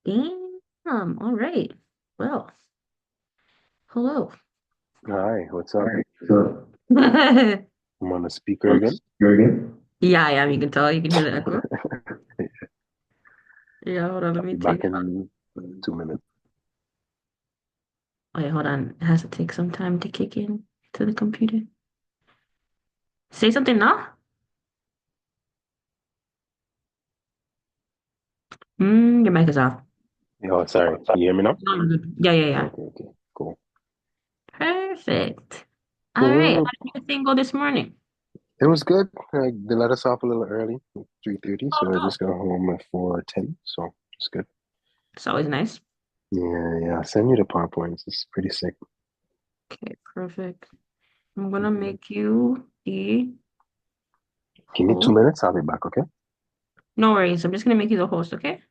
Damn. All right. Well, hello. Hi, what's up? So, I'm on the speaker again. you're again? Yeah, I am. You can tell. You can hear the echo. Yeah, hold on. Let I'll me be take. back in 2 minutes. Wait, hold on. It has to take some time to kick in to the computer. Say something now. Your mic is off. Oh, sorry. Can you hear me now? No, you're good. Yeah, yeah, yeah. Okay, okay, cool. Perfect. All right. How Cool. did your thing go this morning? It was good. They let us off a little early, 3:30, Oh, so I just dope. got home at 4:10, so it's good. It's always nice. Yeah, yeah. I'll send you the PowerPoints. It's pretty sick. Okay, perfect. I'm gonna Mhm. make you the Give me two host. minutes. I'll be back, okay? No worries. I'm just gonna make you the host, okay?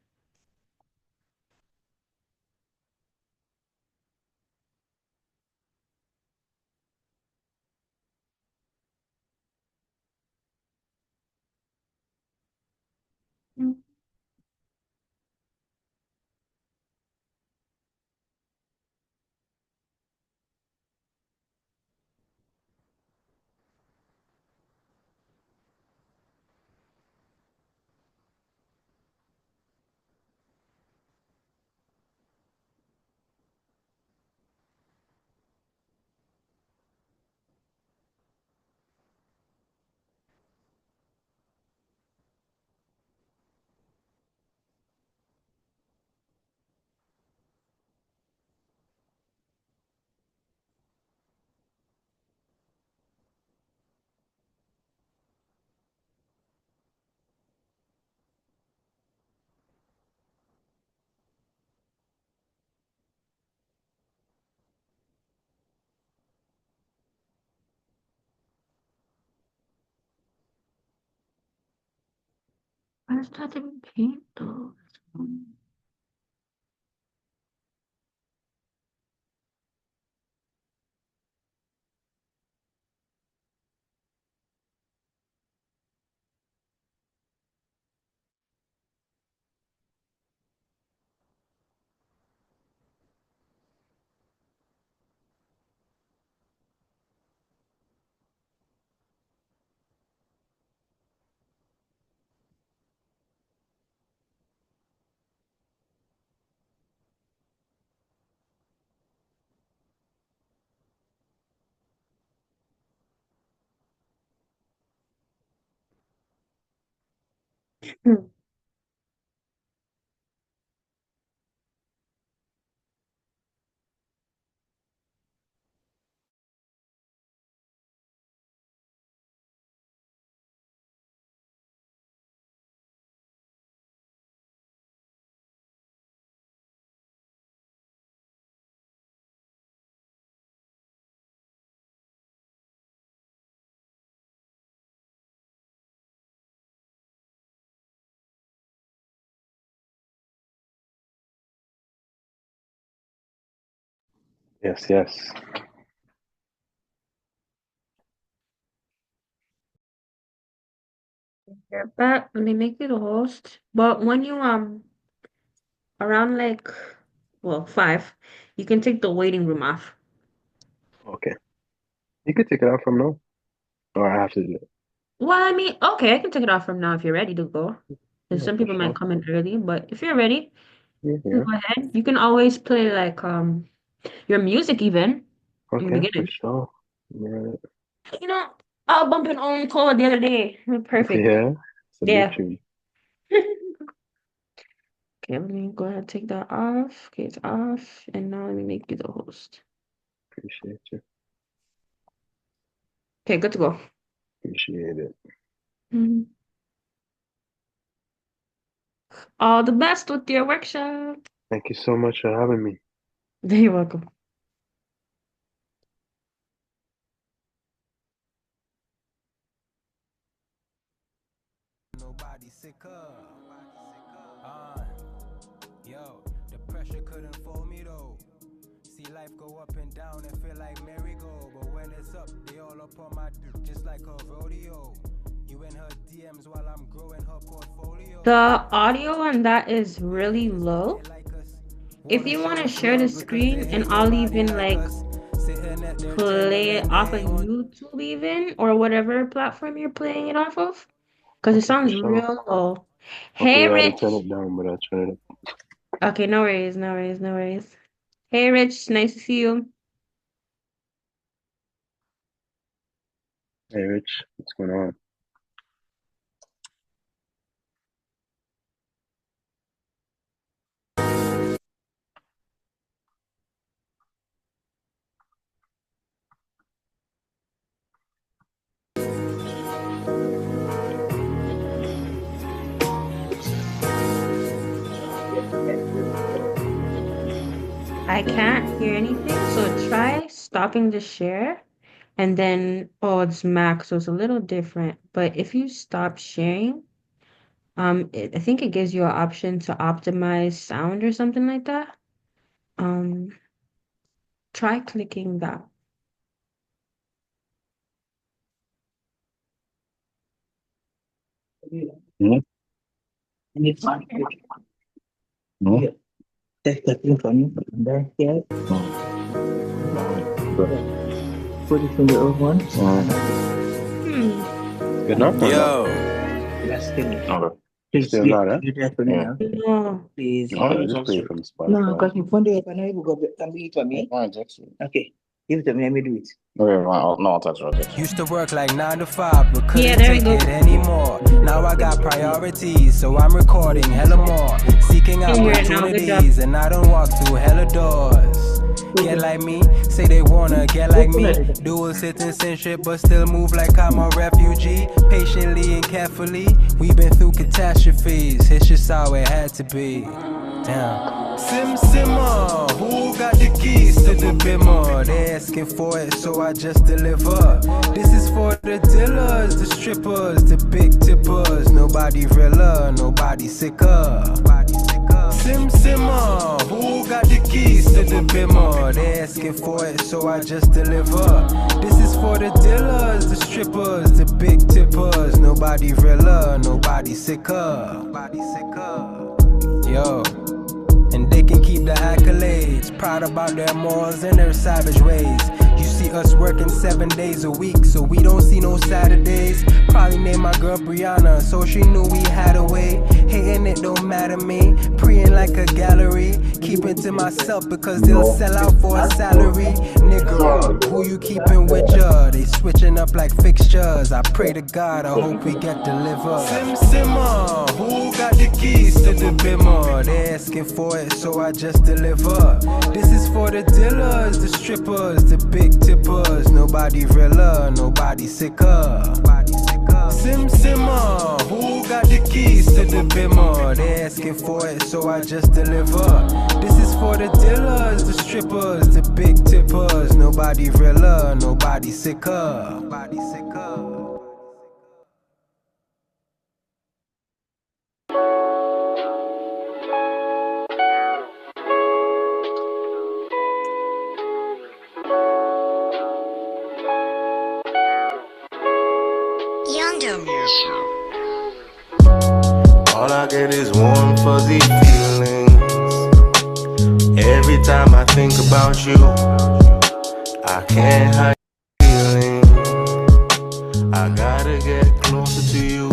I started with paint though. Hmm. Yes, yes. You're back. Let me make you the host. But when you around like well 5, you can take the waiting room off. Okay. You could take it out from now, or I have to do it. Well, I mean, okay, I can take it off from now if you're ready to go. Because Yeah, some for people might sure. come in early, but if you're ready, Yeah, you yeah. can go ahead. You can always play like your music even in the Okay, for beginning. sure. Right. You know, I was bumping on code the other day. Perfect. Yeah, it's a big Yeah. tune. Okay, let me go ahead and take that off. Okay, it's off. And now let me make you the host. Appreciate you. Okay, good to go. Appreciate it. Mhm. All the best with your workshop. Thank you so much for having me. You're welcome. Nobody sicker. Uh, yo, the pressure couldn't fold me though. See life go up and down and feel like merry-go, but when it's up, they all up on my dick just like a rodeo. You in her DMs while I'm growing her portfolio. The audio on that is really low. if you want to share the screen, and I'll even like play it off of YouTube even or whatever platform you're playing it off of, because it Okay, for sounds sure. real low. I Hey, forgot to Rich. turn it down, but I turned it up. Okay, no worries, no worries, no worries. Hey, Rich, nice to see you. Hey, Rich, what's going on? I can't hear anything, so try stopping the share and then, oh, it's max, so it's a little different. But if you stop sharing, I think it gives you an option to optimize sound or something like that. Um, Try clicking that. Hmm? No? That's the thing for me. There, yeah. Put it in the old one. Good enough? Or Yo, That's good. no? Please Still not, eh? do that for me Yeah. now. No. Please. Oh, just play it from Spotify. No, because my phone there, but now you go can be it for me. Okay. Give it to me, let me do it. Okay, no, I'll touch it. used to work like 9 to 5, but couldn't Yeah, there we take go. it anymore. Now I got priorities, so I'm recording hella more. Seeking Can hear it now, good job. opportunities, and I don't walk through hella doors. Get like me, say they wanna get like me. Dual citizenship, but still move like I'm a refugee. Patiently and carefully, we've been through catastrophes. It's just how it had to be. Damn. Simmer, who got the keys to the bimmer? They asking for it, so I just deliver. This is for the dealers, the strippers, the big tippers. Nobody realer, nobody sicker. Simmer, who got the keys to the bimmer? They asking for it, so I just deliver. This is for the dealers, the strippers, the big tippers. Nobody realer, nobody sicker. Yo. And they can keep the accolades, proud about their morals and their savage ways. You see us working 7 days a week, so we don't see no Saturdays. Probably named my girl Brianna, so she knew we had a way. Hating it don't matter me, preying like a gallery. Keeping to myself because they'll sell out for a salary. Nigga, who you keeping with ya? They switching up like fixtures. I pray to God, I hope we get delivered. Simmer, who got the keys to the bimmer? They asking for it, so I just deliver. This is for the dealers, the strippers, the big tippers. Nobody realer, nobody sicker. Simmer, who got the keys to the bimmer? They asking for it, so I just deliver. This is for the dealers, the strippers, the big tippers. Nobody realer, nobody sicker. All I get is warm, fuzzy feelings. Every time I think about you, I can't hide feeling. I gotta get closer to you.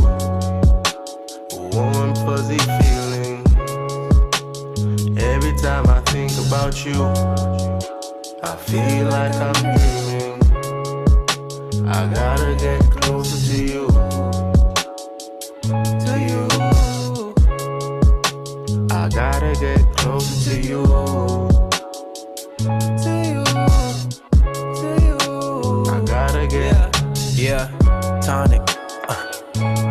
Warm, fuzzy feeling. Every time I think about you, I feel like I'm dreaming. I gotta get closer to you. I gotta get closer to you. I gotta get. Yeah, tonic.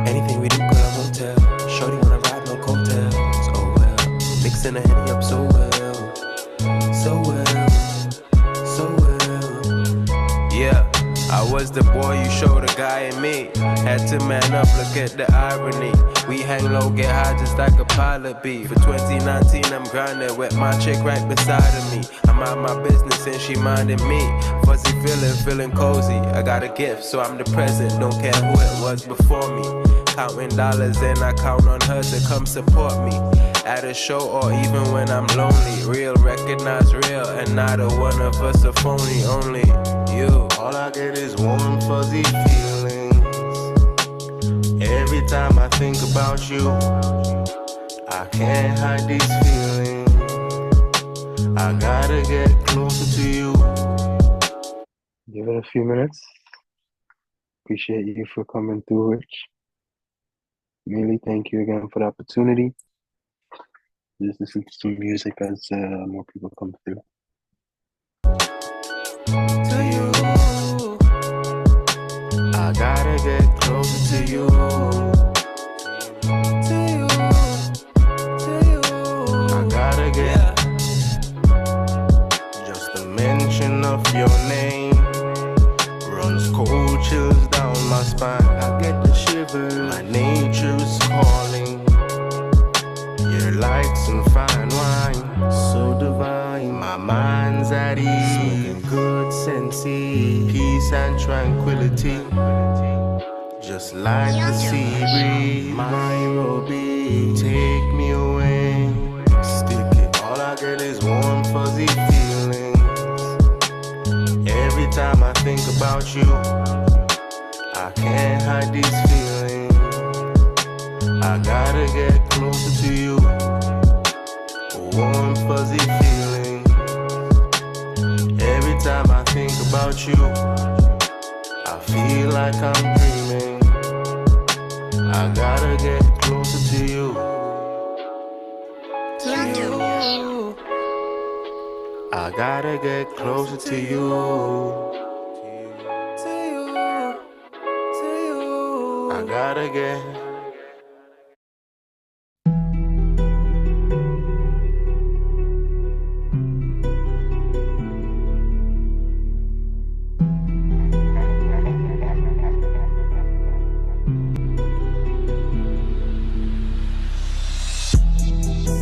Anything we do, go to hotel. Shorty wanna ride, no coattails. Oh well, mixing the Henny up so well. Yeah, I was the boy you showed a guy in me. Had to man up, look at the irony. We hang low, get high just like a pilot bee. For 2019, I'm grinding with my chick right beside of me. I mind my business and she minding me. Fuzzy feeling cozy. I got a gift, so I'm the present. Don't care who it was before me. Counting dollars and I count on her to come support me. at a show or even when I'm lonely. Real, recognize real, and neither one of us are phony. Only you. All I get is warm, fuzzy feelings. Every time I think about you, I can't hide these feelings. I gotta get closer to you. Give it a few minutes. Appreciate you for coming through, Rich. Really, thank you again for the opportunity. Just listen to some music as more people come through. To you, I gotta get closer to you. To you, I gotta get. Just the mention of your name runs cold chills down my spine. I get the shivers. My nature is calling. You're like some fine wine, so divine. My mind's at ease, smoking good sensei, peace and tranquility. Just like the sea breeze, my Robbie, take me away. Stick it. All I get is warm, fuzzy feelings. Every time I think about you, I can't hide these feelings. I gotta get closer to you. Warm, fuzzy feeling. Every time I think about you, I feel like I'm dreaming. I gotta get closer to you. To you. I gotta get closer to you. To you. To you. I gotta get.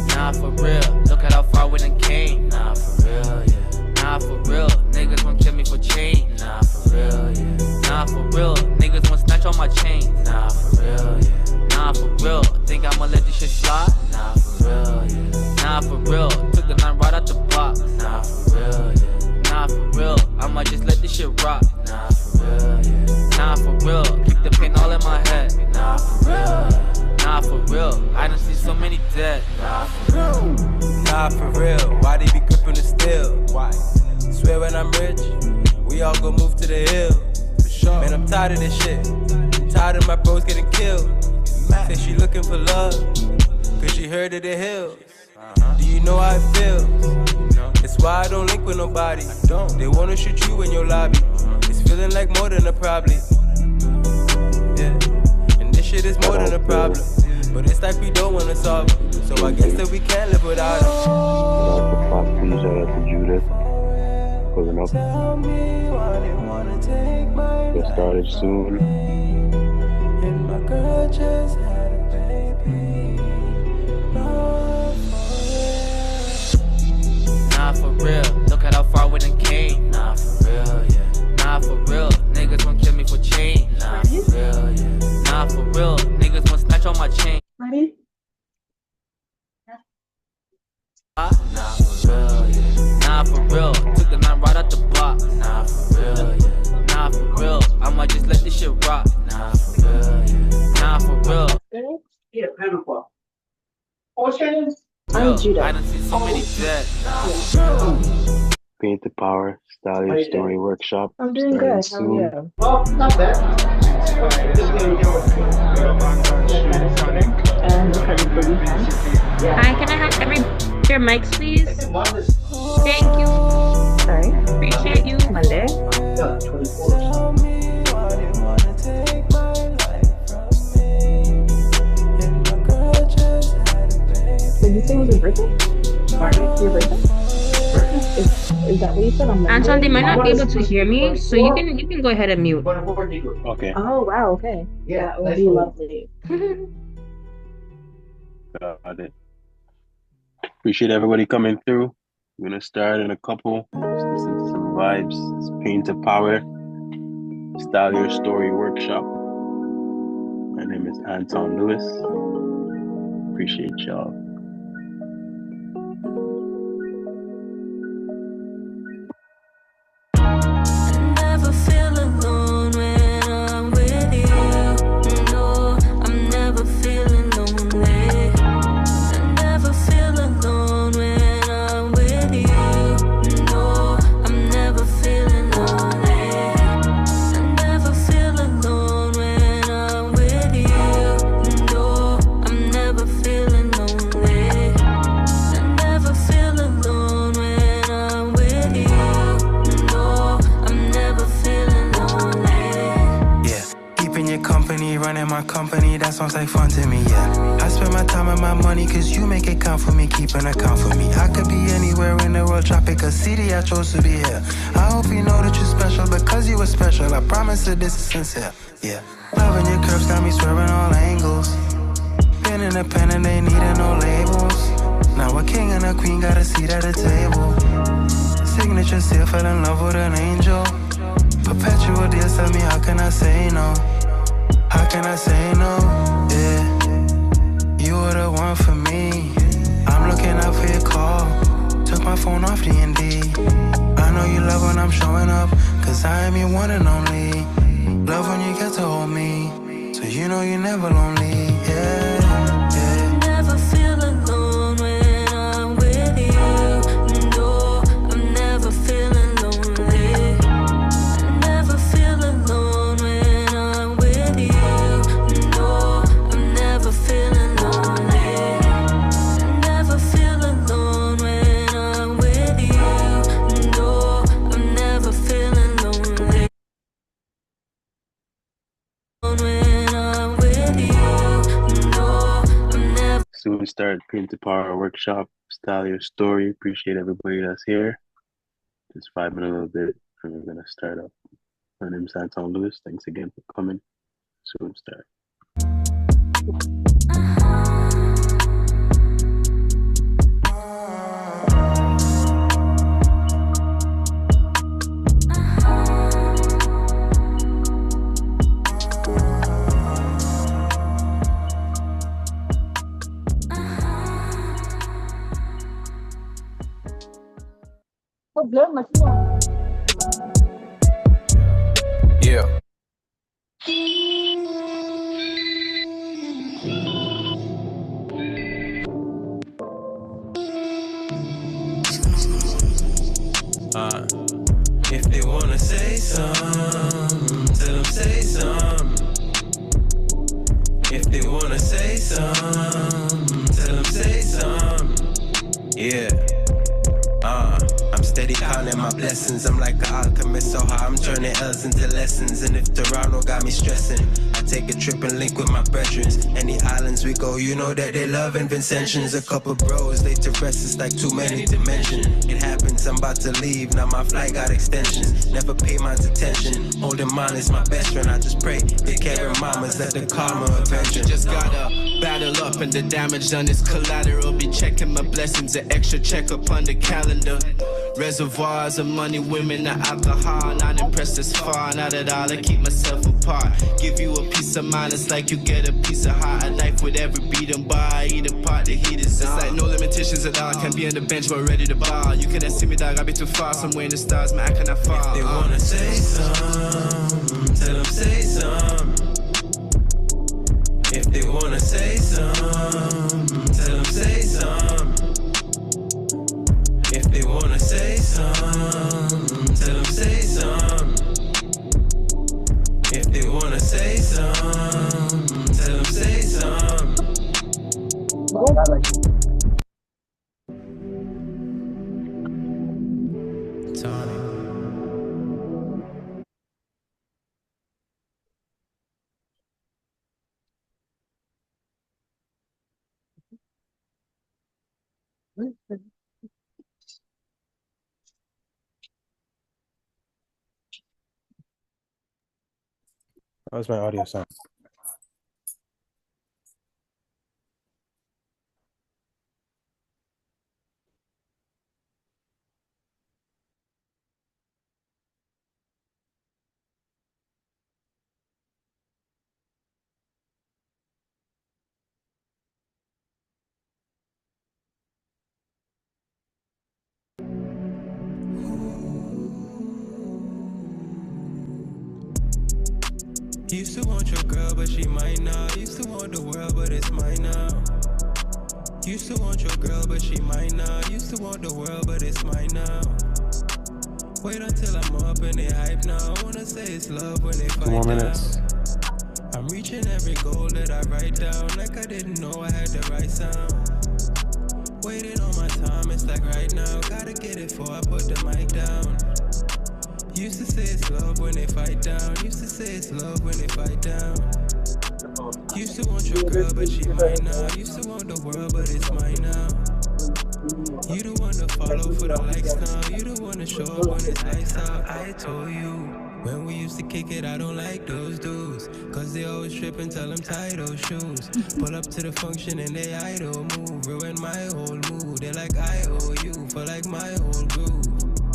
Nah, for real, look at how far we done came. Nah, for real, yeah. Nah, for real, niggas won't kill me for change. Nah, for real, yeah. Nah, for real, niggas won't snatch on my chain. Nah, for real, yeah. Nah, for real, think I'ma let this shit slide? Nah, for real, yeah. Nah, for real, took the line right out the box. Nah, for real, yeah. Nah, for real, I'ma just let this shit rock. Nah, for real, yeah. Nah, for real, keep the pain all in my head. Nah, for real, yeah. Nah, for real, I done see so many dead. Nah, for real. Nah, for real, why they be gripping the steel? Why? Swear when I'm rich, we all go move to the hill. For sure. Man, I'm tired of this shit. I'm tired of my bros getting killed. Say she looking for love, cause she heard of the hills. Do you know how it feels? It's why I don't link with nobody. They wanna shoot you in your lobby. It's feeling like more than a probably. Yeah, and this shit is more than a problem. But it's like we don't wanna solve it. So I guess that we can't live without it. Shout out to Pop, please. Shout out to Judith. Pulling up. Get started soon. And my girl just had a baby. Nah, for real, look at how far we done came. Nah, for real, yeah. Nah, for real, niggas won't kill me for change. Nah, for real, yeah. Nah, for real, niggas won't snatch on my chain. Ready? Nah, for real, yeah. Nah, for real, took the line right out the box. Nah, for real, yeah. Nah, for real, I'ma just let this shit rock. Nah, for real, yeah. Nah, for real. Yeah, Panama. What's your name? Real, Judah. I done see so many dead. Nah, for real. Paint the Power, Style Your Story Workshop. I'm doing starting good. How soon. are you? Well, not bad. And because of the weekend. Hi, can I have your mics, please? Thank you. Sorry. Appreciate you. Monday. Did you say it was your birthday? Your birthday? Is that what you said on Monday? Anton, they might not be able to hear me, so you can go ahead and mute. Okay. Oh wow, okay. Yeah, That would be lovely. Got it. Appreciate everybody coming through. We're gonna start in a couple. Just listen to some vibes. It's Paint the Power, Style Your Story Workshop. My name is Anton Lewis. Appreciate y'all. company, that sounds like fun to me, yeah. I spend my time and my money cause you make it count for me, keep an account for me. I could be anywhere in the world, drop pick a city, I chose to be here. I hope you know that you're special because you were special. I promise that this is sincere, yeah. Loving your curves got me swerving all angles. Been independent, ain't needing no labels. Now a king and a queen got a seat at the table. Signature seal, fell in love with an angel. Perpetual deals, tell me how can I say no? How can I say no? Yeah, you were the one for me. I'm looking out for your call. Took my phone off D&D. I know you love when I'm showing up, cause I am your one and only. Love when you get to hold me, so you know you're never lonely, yeah. Never feel alone when I'm with you. No, I'm never feeling lonely. Never feel alone when I'm with you. No, I'm never feeling lonely. Never feel alone when I'm with you. No, I'm never feeling lonely. When I'm with you. No, I'm never. Soon start Pin to Power workshop. Style your story. Appreciate everybody that's here. Just 5 minutes a little bit, and we're gonna start up. My name's Anton Lewis. Thanks again for coming. Soon start. Yeah. If they wanna say some, tell them say some. If they wanna say some, tell them say some. Yeah. I'm steady counting my blessings. I'm like an alchemist, so high I'm turning L's into lessons. And if Toronto got me stressing, I take a trip and link with my brethren. Any islands we go, you know that they love inventions. A couple bros, they to rest, it's like too many to mention. It happens, I'm about to leave, now my flight got extensions. Never pay my attention, holding mine is my best friend. I just pray, they care of mamas, let the karma avenge. Just gotta battle up and the damage done is collateral. Be checking my blessings, an extra check up on the calendar. Reservoirs of money, women, and alcohol. Not impressed as far, not at all. I keep myself apart. Give you a piece of mind, it's like you get a piece of heart. A knife with every beat and bar. I eat apart, the heat is on. It's like no limitations at all. Can be on the bench, but ready to ball. You couldn't see me, dog. I be too far. Somewhere in the stars, man, I cannot fall. If they wanna say some, tell them say some. If they wanna say some, tell them say some. If they wanna say some, tell them say some. If they wanna say some, tell them say some. Tony. How's my audio sound? Used to want your girl, but she might not. Used to want the world, but it's mine now. Used to want your girl, but she might not. Used to want the world, but it's mine now. Wait until I'm up and they hype now. I wanna say it's love when they fight 2 more minutes. I'm reaching every goal that I write down. Like I didn't know I had the right sound. Waiting on my time, it's like right now. Gotta get it before I put the mic down. Used to say it's love when they fight down. Used to say it's love when they fight down. Used to want your girl, but she mine now. Used to want the world, but it's mine now. You the one to follow for the likes now. You the one to show up when it's lights out. I told you when we used to kick it, I don't like those dudes, cause they always trip and tell them tie those shoes. Pull up to the function and they idle move, ruin my whole mood. They like I owe you for like my whole groove.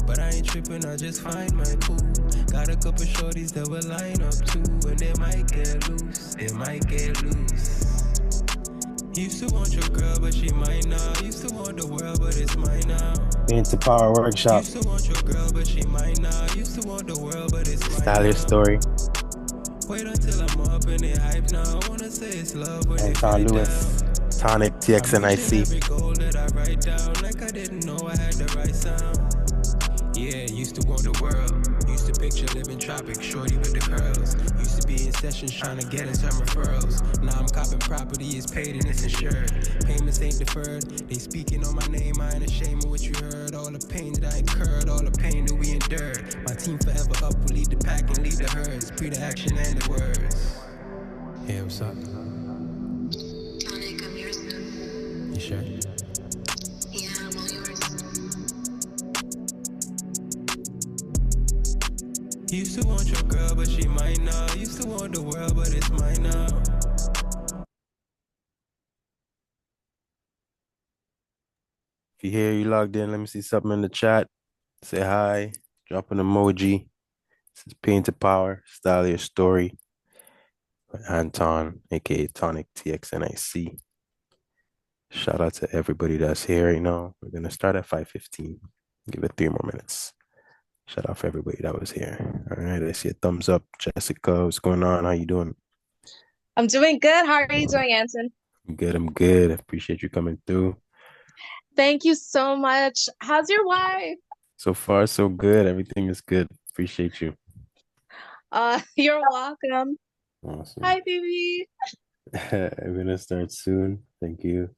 But I ain't tripping, I just find my pool. Got a couple shorties that will line up too, and they might get loose, they might get loose. Used to want your girl, but she mine now. Used to want the world, but it's mine now. Into Power Workshop. Used to want your girl, but she mine now. Used to want the world, but it's mine Style your story. Wait until I'm up and they hype now. I wanna say it's love, but Anton Lewis, Tonic TXNIC. every goal that I write down, like I didn't know I had the right sound. Yeah, used to want the world. Used to picture living tropic, shorty with the curls. Used to be in sessions trying to get in some referrals. Now I'm copping property, it's paid and it's insured. Payments ain't deferred. They speaking on my name, I ain't ashamed of what you heard. All the pain that I incurred, all the pain that we endured. My team forever up, will lead the pack and lead the herds. Pre the action and the words. Hey, what's up? Tonic, I'm yours now. You sure? Yeah, I'm all yours. Used to want your girl, but she mine now. Used to want the world, but it's mine now. If you hear you logged in, let me see something in the chat. Say hi, drop an emoji. This is Pain to Power, Style Your Story. Anton, aka Tonic TXNIC. Shout out to everybody that's here right now. We're gonna start at 5:15. Give it 3 more minutes. Shout out for everybody that was here. All right, I see a thumbs up. Jessica, what's going on? How you doing? I'm doing good. How are you doing, Anson? I'm good. I'm good. Appreciate you coming through. Thank you so much. How's your wife? So far, so good. Everything is good. Appreciate you. You're welcome. Awesome. Hi, baby. I'm gonna start soon. Thank you.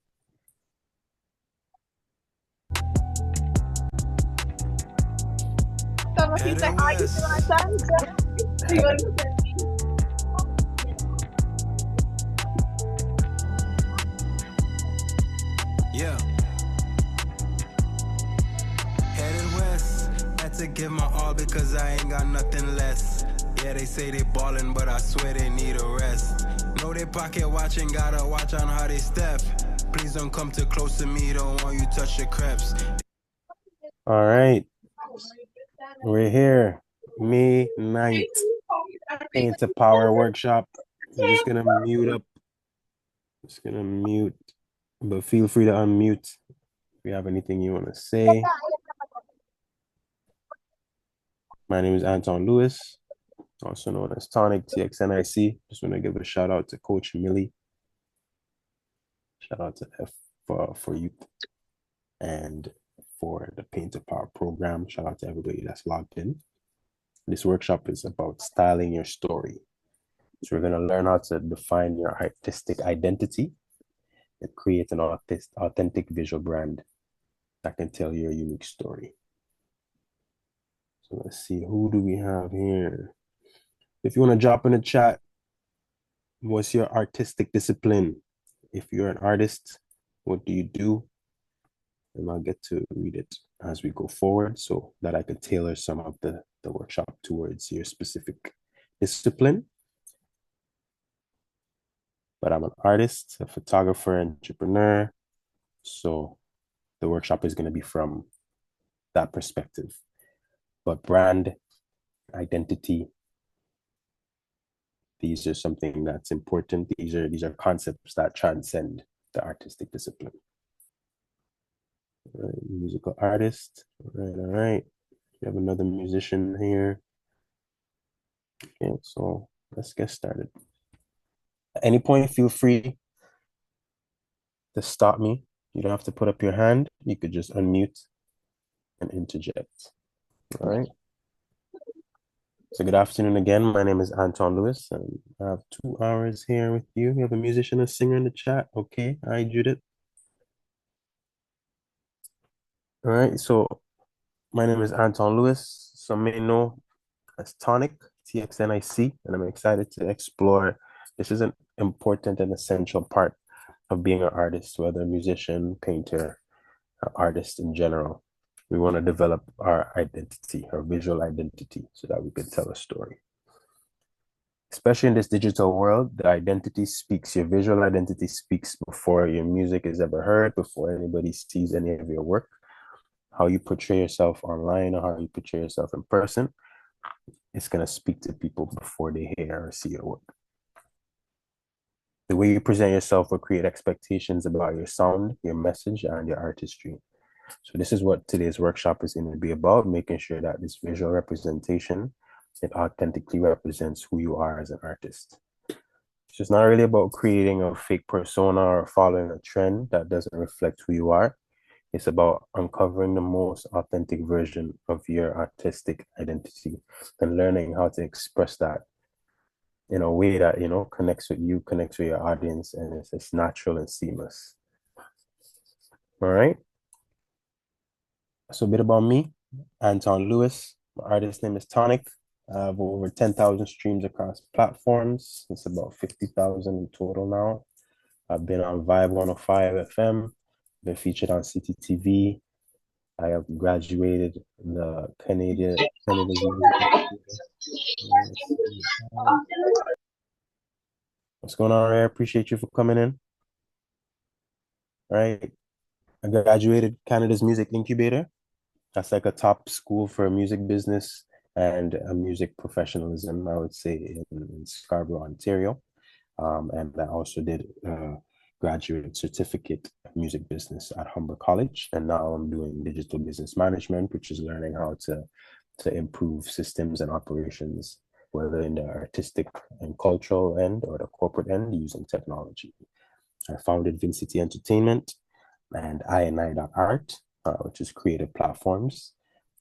So, he said, hi, you doing my son? You want to send me? Yeah. Headed west, had to give my all because I ain't got nothing less. Yeah, they say they ballin', but I swear they need a rest. Know they pocket watching, gotta watch on how they step. Please don't come too close to me, don't want you touch your crepes. All right. We're here. May 9th. Pain to Power Workshop. I'm just gonna mute up. Just gonna mute. But feel free to unmute if you have anything you want to say. My name is Anton Lewis, also known as Tonic TXNIC. Just want to give a shout out to Coach Millie. Shout out to F for Youth and for the Pain to Power program. Shout out to everybody that's logged in. This workshop is about styling your story. So we're going to learn how to define your artistic identity and create an authentic visual brand that can tell your unique story. So let's see, who do we have here? If you want to drop in the chat, what's your artistic discipline? If you're an artist, what do you do? And I'll get to read it as we go forward so that I can tailor some of the workshop towards your specific discipline. But I'm an artist, a photographer, entrepreneur. So the workshop is going to be from that perspective. But brand, identity, these are something that's important. These are concepts that transcend the artistic discipline. All right, musical artist. All right. We have another musician here. Okay, so let's get started. At any point, feel free to stop me. You don't have to put up your hand. You could just unmute and interject. All right. So good afternoon again. My name is Anton Lewis, and I have 2 hours here with you. We have a musician and singer in the chat. Okay. Hi, Judith. All right. So my name is Anton Lewis. Some may know as Tonic, TXNIC, and I'm excited to explore This is an important and essential part of being an artist, whether a musician, painter, artist in general. We want to develop our identity, our visual identity, so that we can tell a story. Especially in this digital world, the identity speaks. Your visual identity speaks before your music is ever heard, before anybody sees any of your work. How you portray yourself online or how you portray yourself in person, it's going to speak to people before they hear or see your work. The way you present yourself will create expectations about your sound, your message, and your artistry. So this is what today's workshop is going to be about, making sure that this visual representation, it authentically represents who you are as an artist. So it's not really about creating a fake persona or following a trend that doesn't reflect who you are. It's about uncovering the most authentic version of your artistic identity and learning how to express that in a way that, you know, connects with you, connects with your audience, and it's natural and seamless. All right. So a bit about me, Anton Lewis. My artist name is Tonic. I have over 10,000 streams across platforms. It's about 50,000 in total now. I've been on Vibe 105 FM, been featured on CTTV. I have graduated the Canadian What's going on, Ray? I appreciate you for coming in. All right. I graduated Canada's Music Incubator. That's like a top school for music business and music professionalism, I would say, in Scarborough, Ontario. And I also did a graduate certificate of music business at Humber College. And now I'm doing digital business management, which is learning how to improve systems and operations, whether in the artistic and cultural end or the corporate end, using technology. I founded 𝘂𝘬𝘸 Entertainment and I&I.art, which is creative platforms.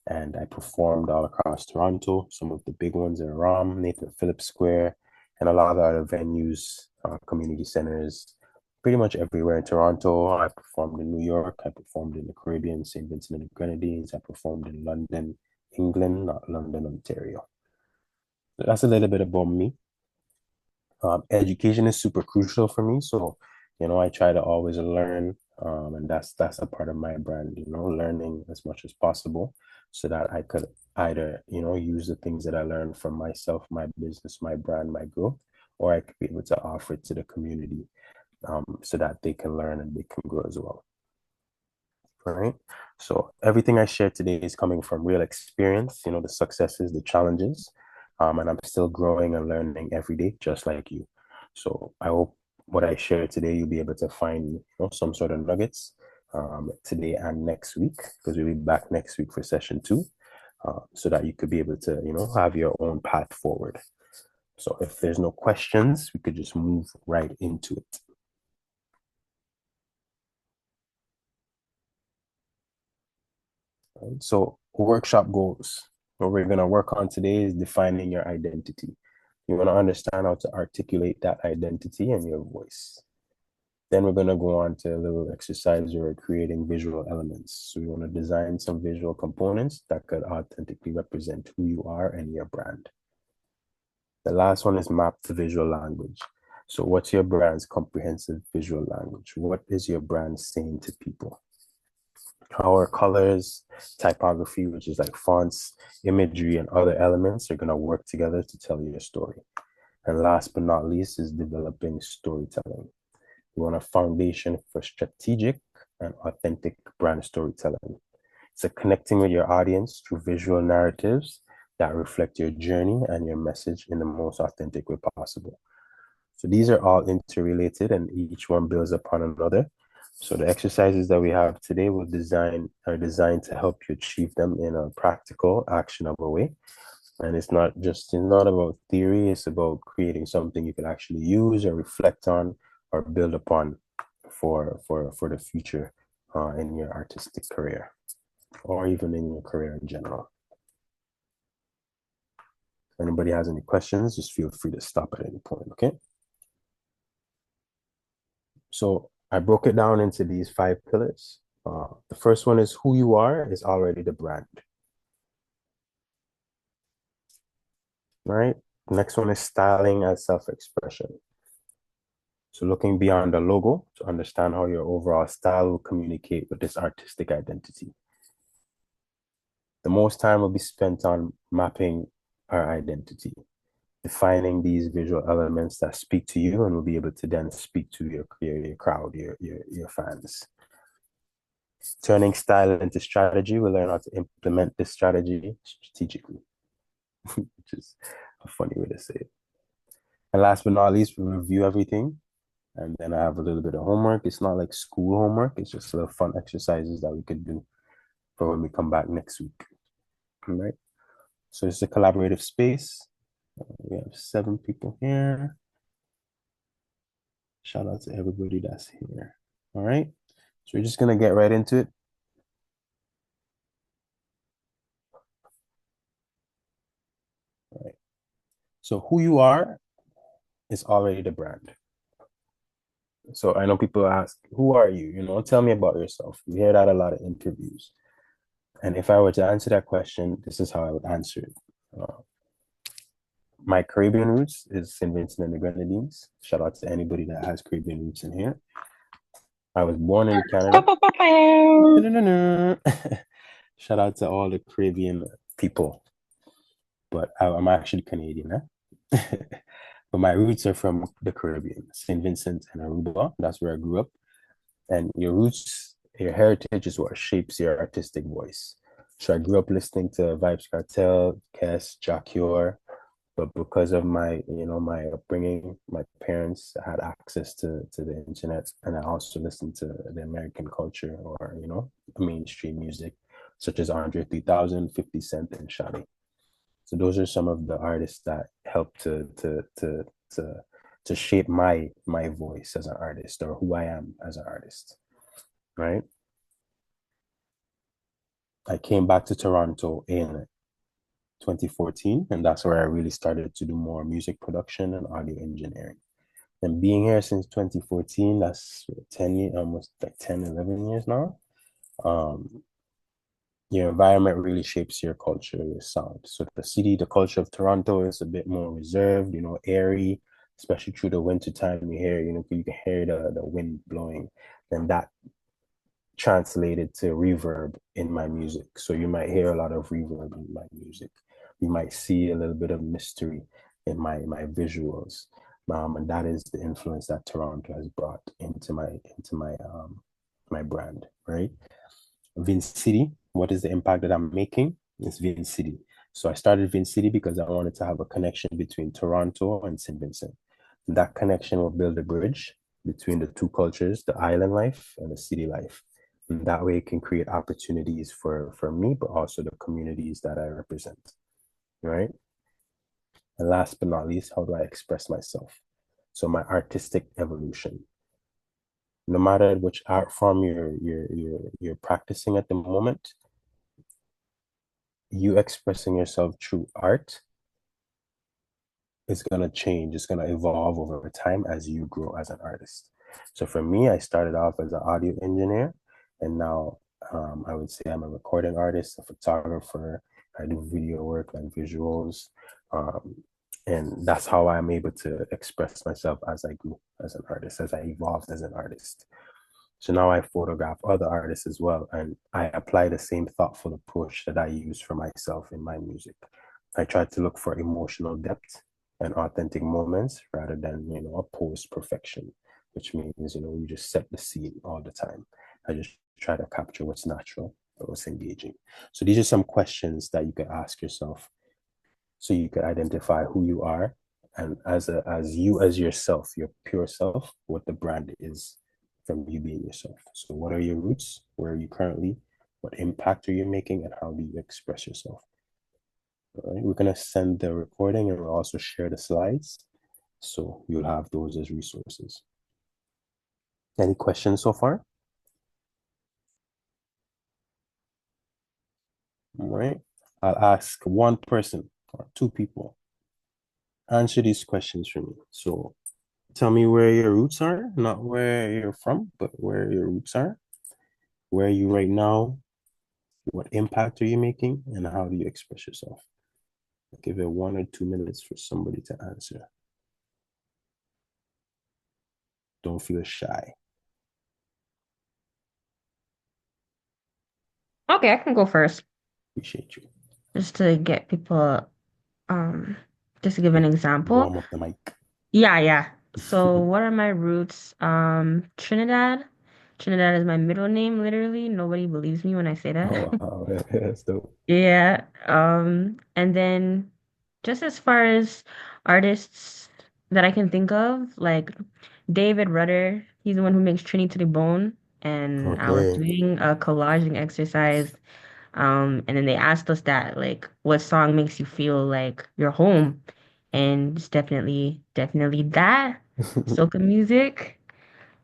And I performed all across Toronto. Some of the big ones are ROM, Nathan Phillips Square, and a lot of other venues, community centers, pretty much everywhere in Toronto. I performed in New York. I performed in the Caribbean, St. Vincent and the Grenadines. I performed in London, England, not London, Ontario. So that's a little bit about me. Education is super crucial for me. So, you know, I try to always learn, and that's a part of my brand, you know, learning as much as possible so that I could either, you know, use the things that I learned from myself, my business, my brand, my growth, or I could be able to offer it to the community so that they can learn and they can grow as well. All right. So everything I share today is coming from real experience, you know, the successes, the challenges, and I'm still growing and learning every day, just like you. So I hope what I share today, you'll be able to find, you know, some sort of nuggets today and next week, because we'll be back next week for session 2, so that you could be able to, you know, have your own path forward. So if there's no questions, we could just move right into it. So workshop goals. What we're going to work on today is defining your identity. You want to understand how to articulate that identity and your voice. Then we're going to go on to a little exercise where we're creating visual elements. So we want to design some visual components that could authentically represent who you are and your brand. The last one is map to visual language. So what's your brand's comprehensive visual language? What is your brand saying to people? How are colors, typography, which is like fonts, imagery, and other elements are going to work together to tell your story. And last but not least is developing storytelling. You want a foundation for strategic and authentic brand storytelling. So connecting with your audience through visual narratives that reflect your journey and your message in the most authentic way possible. So these are all interrelated and each one builds upon another. So the exercises that we have today are designed to help you achieve them in a practical, actionable way. And it's not about theory, it's about creating something you can actually use or reflect on or build upon for the future in your artistic career or even in your career in general. If anybody has any questions, just feel free to stop at any point, okay? So I broke it down into these 5 pillars. The first one is who you are is already the brand. Right? The next one is styling and self-expression. So looking beyond the logo to understand how your overall style will communicate with this artistic identity. The most time will be spent on mapping our identity, defining these visual elements that speak to you and will be able to then speak to your crowd, your fans. Turning style into strategy, we'll learn how to implement this strategy strategically, which is a funny way to say it. And last but not least, we'll review everything. And then I have a little bit of homework. It's not like school homework. It's just little fun exercises that we could do for when we come back next week. All right. So it's a collaborative space. We have 7 people here. Shout out to everybody that's here. All right. So we're just going to get right into it. All right. So who you are is already the brand. So I know people ask, who are you? You know, tell me about yourself. We hear that a lot of interviews. And if I were to answer that question, this is how I would answer it. My Caribbean roots is St. Vincent and the Grenadines. Shout out to anybody that has Caribbean roots in here. I was born in Canada. Shout out to all the Caribbean people. But I'm actually Canadian. But my roots are from the Caribbean, St. Vincent and Aruba. That's where I grew up. And your roots, your heritage is what shapes your artistic voice. So I grew up listening to 𝘧𝘂𝘋𝗀𝘋, 𝘂𝘂𝘂, 𝘧𝘰𝘂𝑎, but because of my, my upbringing, my parents had access to the internet, and I also listened to the American culture or, mainstream music, such as Andre 3000, 50 Cent, and 𝘨. So those are some of the artists that helped to shape my voice as an artist, or who I am as an artist, right? I came back to Toronto in 2014, and that's where I really started to do more music production and audio engineering. And being here since 2014, that's 10 years, almost like 10, 11 years now. Your environment really shapes your culture, your sound. So the culture of Toronto is a bit more reserved, airy, especially through the winter time. You hear, you can hear the wind blowing, and that translated to reverb in my music. So you might hear a lot of reverb in my music. You might see a little bit of mystery in my visuals. And that is the influence that Toronto has brought into my brand, right? 𝘵𝘰𝘶𝑦, what is the impact that I'm making? It's 𝘵𝘰𝘶𝑦. So I started 𝘵𝘰𝘶𝑦 because I wanted to have a connection between Toronto and St. Vincent. And that connection will build a bridge between the two cultures, the island life and the city life. And that way it can create opportunities for me, but also the communities that I represent, right? And last but not least, how do I express myself? So my artistic evolution. No matter which art form you're practicing at the moment, you expressing yourself through art is gonna change. It's gonna evolve over time as you grow as an artist. So for me, I started off as an audio engineer, and now I would say I'm a recording artist, a photographer. I do video work and visuals. And that's how I'm able to express myself as I grew as an artist, as I evolved as an artist. So now I photograph other artists as well, and I apply the same thoughtful approach that I use for myself in my music. I try to look for emotional depth and authentic moments rather than, opposed perfection, which means, we just set the scene all the time. I just try to capture what's natural, what's engaging. So these are some questions that you could ask yourself, so you could identify who you are, and as yourself, your pure self, what the brand is from you being yourself. So what are your roots? Where are you currently? What impact are you making, and how do you express yourself? All right, we're gonna send the recording, and we'll also share the slides, so you'll have those as resources. Any questions so far? All right, I'll ask one person or 2 people. Answer these questions for me. So tell me where your roots are, not where you're from, but where your roots are. Where are you right now? What impact are you making? And how do you express yourself? I'll give it 1 or 2 minutes for somebody to answer. Don't feel shy. Okay, I can go first. Appreciate you. Just to get people, just to give an example. Warm up the mic. Yeah. So what are my roots? Trinidad. Trinidad is my middle name, literally. Nobody believes me when I say that. Oh, wow. That's dope. Yeah. And then just as far as artists that I can think of, like David Rudder, he's the one who makes Trini to the Bone. And I was Okay. doing a collaging exercise. And then they asked us that, like, what song makes you feel like you're home? And it's definitely that. Soca music.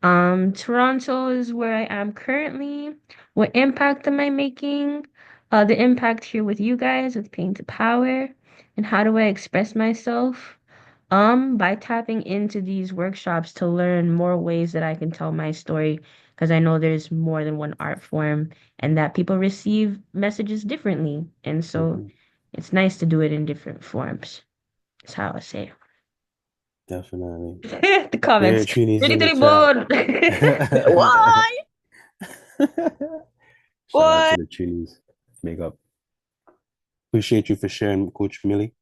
Toronto is where I am currently. What impact am I making? The impact here with you guys, with Pain to Power, and how do I express myself? By tapping into these workshops to learn more ways that I can tell my story, because I know there's more than one art form and that people receive messages differently. And so it's nice to do it in different forms. That's how I say. Definitely. The comments. Trini's Ready in to the the chat. board. Why? Shout out to the Trinis. Make up. Appreciate you for sharing, Coach Millie.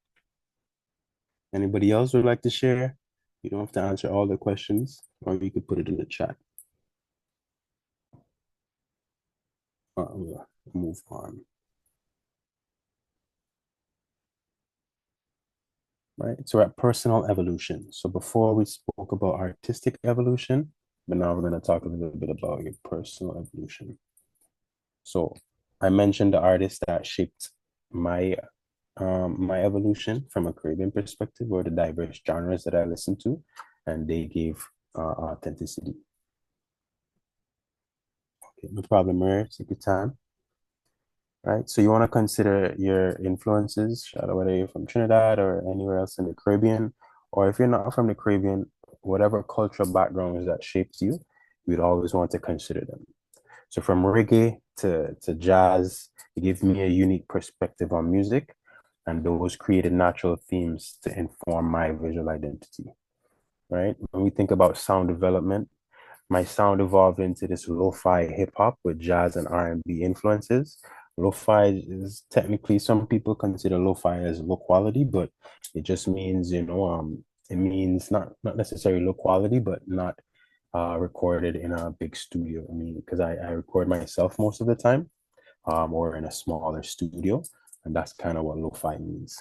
Anybody else would like to share? You don't have to answer all the questions, or you could put it in the chat. We'll move on. Right, so we're at personal evolution. So before we spoke about artistic evolution, but now we're going to talk a little bit about your personal evolution. So I mentioned the artists that shaped my my evolution from a Caribbean perspective, or the diverse genres that I listened to, and they gave authenticity. Okay, no problem, Mary. Take your time. Right, so you want to consider your influences, whether you're from Trinidad or anywhere else in the Caribbean, or if you're not from the Caribbean, whatever cultural backgrounds that shapes you, you'd always want to consider them. So from reggae to jazz, it gives me a unique perspective on music, and those created natural themes to inform my visual identity, right? When we think about sound development, my sound evolved into this lo-fi hip-hop with jazz and R&B influences. Lo-fi is technically, some people consider lo-fi as low quality, but it just means, it means not necessarily low quality, but not recorded in a big studio. I mean, because I record myself most of the time, or in a smaller studio, and that's kind of what lo-fi means,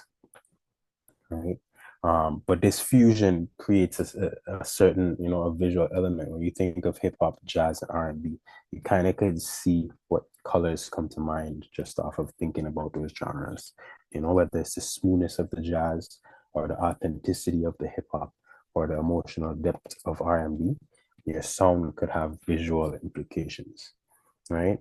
right? But this fusion creates a certain, a visual element. When you think of hip hop, jazz, and R&B, you kind of could see what colors come to mind just off of thinking about those genres. Whether it's the smoothness of the jazz, or the authenticity of the hip hop, or the emotional depth of R&B, your sound could have visual implications, right?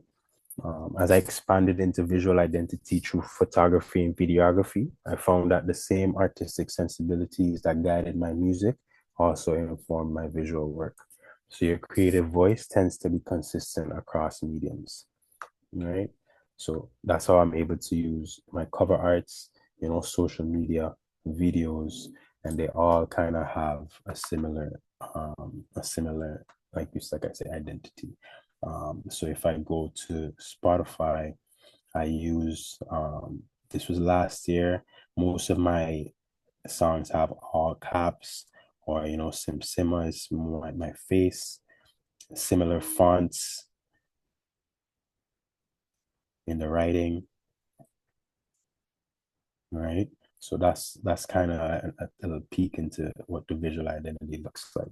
As I expanded into visual identity through photography and videography, I found that the same artistic sensibilities that guided my music also informed my visual work. So your creative voice tends to be consistent across mediums, right? So that's how I'm able to use my cover arts, social media, videos, and they all kind of have a similar, like I say, identity. So if I go to Spotify, I use, this was last year, most of my songs have all caps, or, Sim is more like my face, similar fonts in the writing, right? So that's kind of a little peek into what the visual identity looks like.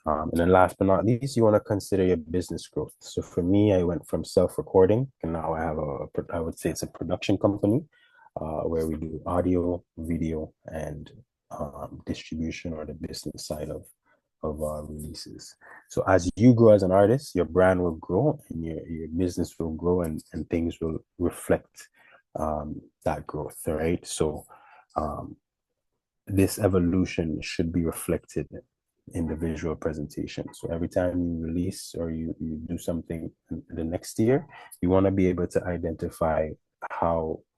And then last but not least, you want to consider your business growth. So for me, I went from self-recording, and now I have I would say it's a production company, where we do audio, video, and distribution, or the business side of releases. So as you grow as an artist, your brand will grow, and your business will grow, and things will reflect that growth, right? So this evolution should be reflected in the visual presentation. So every time you release, or you do something the next year, you want to be able to identify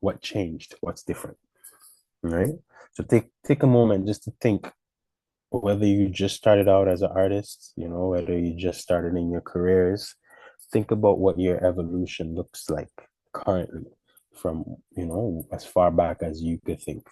what changed, what's different, right? So take a moment just to think, whether you just started out as an artist, whether you just started in your careers, think about what your evolution looks like currently from, as far back as you could think.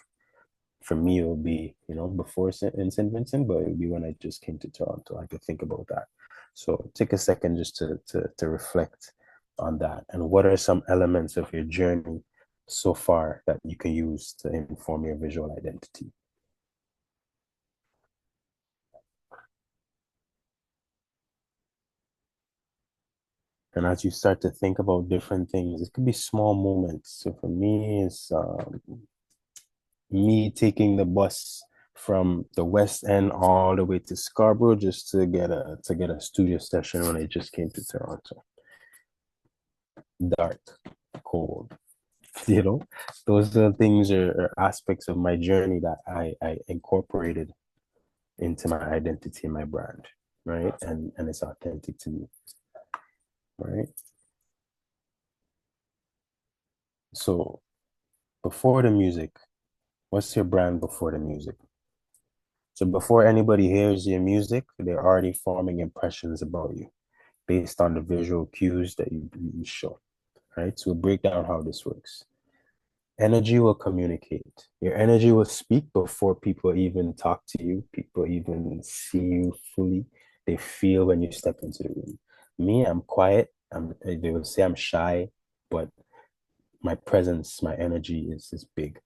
For me, it would be, before in St. Vincent, but it would be when I just came to Toronto. I could think about that. So take a second just to reflect on that. And what are some elements of your journey so far that you can use to inform your visual identity? And as you start to think about different things, it could be small moments. So for me, it's me taking the bus from the West End all the way to Scarborough just to get a studio session when I just came to Toronto. Dark, cold, those are things are aspects of my journey that I incorporated into my identity and my brand, right? And it's authentic to me, right? So before the music, what's your brand before the music? So before anybody hears your music, they're already forming impressions about you based on the visual cues that you show, right? So we'll break down how this works. Energy will communicate. Your energy will speak before people even talk to you, people even see you fully. They feel when you step into the room. Me, I'm quiet. They will say I'm shy, but my presence, my energy is big,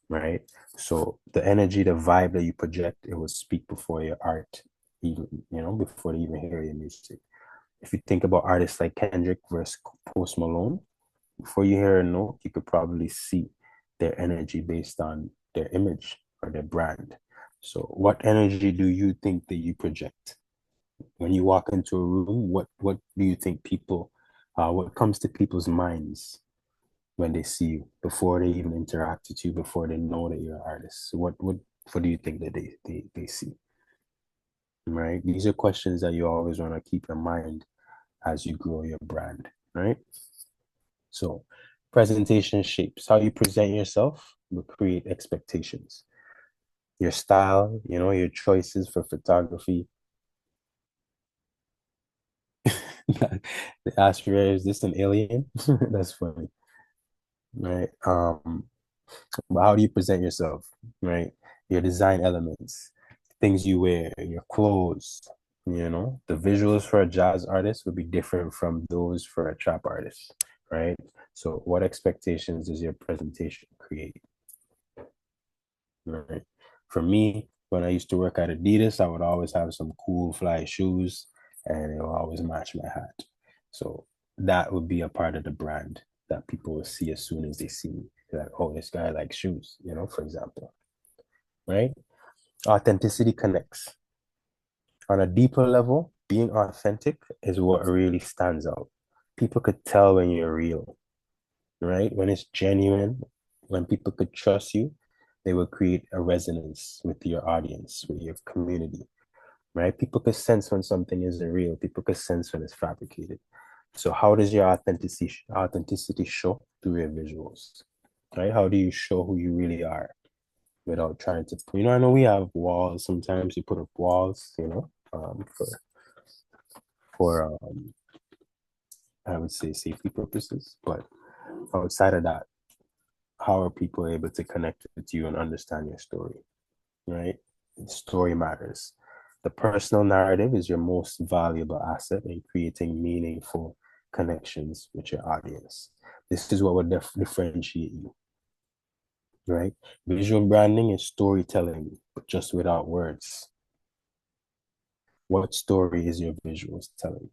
right? So the energy, the vibe that you project, it will speak before your art, even, before they even hear your music. If you think about artists like Kendrick versus Post Malone, before you hear a note, you could probably see their energy based on their image or their brand. So what energy do you think that you project? When you walk into a room, what do you think people, what comes to people's minds when they see you, before they even interact with you, before they know that you're an artist? So what do you think that they see? Right? These are questions that you always want to keep in mind as you grow your brand, right? So presentation shapes how you present yourself will create expectations. Your style, your choices for photography. They ask you, is this an alien? That's funny, right? But how do you present yourself, right? Your design elements, things you wear, your clothes, the visuals for a jazz artist would be different from those for a trap artist, right? So what expectations does your presentation create? Right. For me, when I used to work at Adidas, I would always have some cool fly shoes and it will always match my hat. So that would be a part of the brand that people will see as soon as they see me. They're like, oh, this guy likes shoes, for example. Right? Authenticity connects. On a deeper level, being authentic is what really stands out. People could tell when you're real, right? When it's genuine, when people could trust you, they will create a resonance with your audience, with your community, right? People could sense when something isn't real. People could sense when it's fabricated. So how does your authenticity show? Through your visuals, right? How do you show who you really are without trying to, I know we have walls. Sometimes you put up walls, for I would say safety purposes, but outside of that, how are people able to connect with you and understand your story, right? Story matters. The personal narrative is your most valuable asset in creating meaningful connections with your audience. This is what will differentiate you, right? Visual branding is storytelling, but just without words. What story is your visuals telling?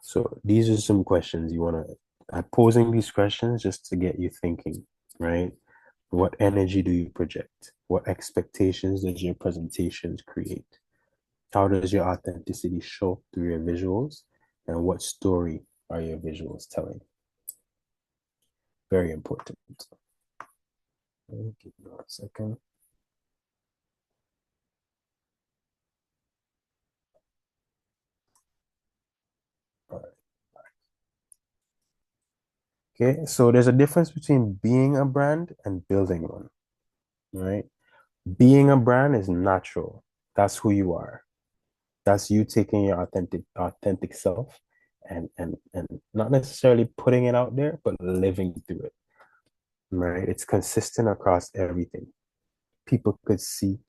So these are some questions you want to, I'm posing these questions just to get you thinking, right? What energy do you project? What expectations does your presentations create? How does your authenticity show through your visuals? And what story are your visuals telling? Very important. Give me 1 second. All right. Okay, so there's a difference between being a brand and building one, right? Being a brand is natural. That's who you are. That's you taking your authentic self and not necessarily putting it out there, but living through it. Right? It's consistent across everything. People could see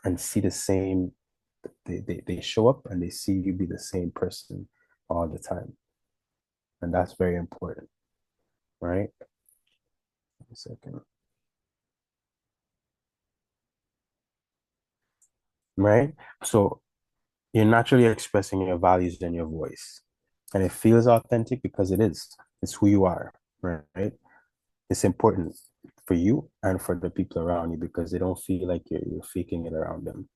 the same, they show up and they see you be the same person all the time. And that's very important. Right? A second. Right? So you're naturally expressing your values and your voice. And it feels authentic because it is. It's who you are, right? It's important for you and for the people around you because they don't feel like you're faking it around them.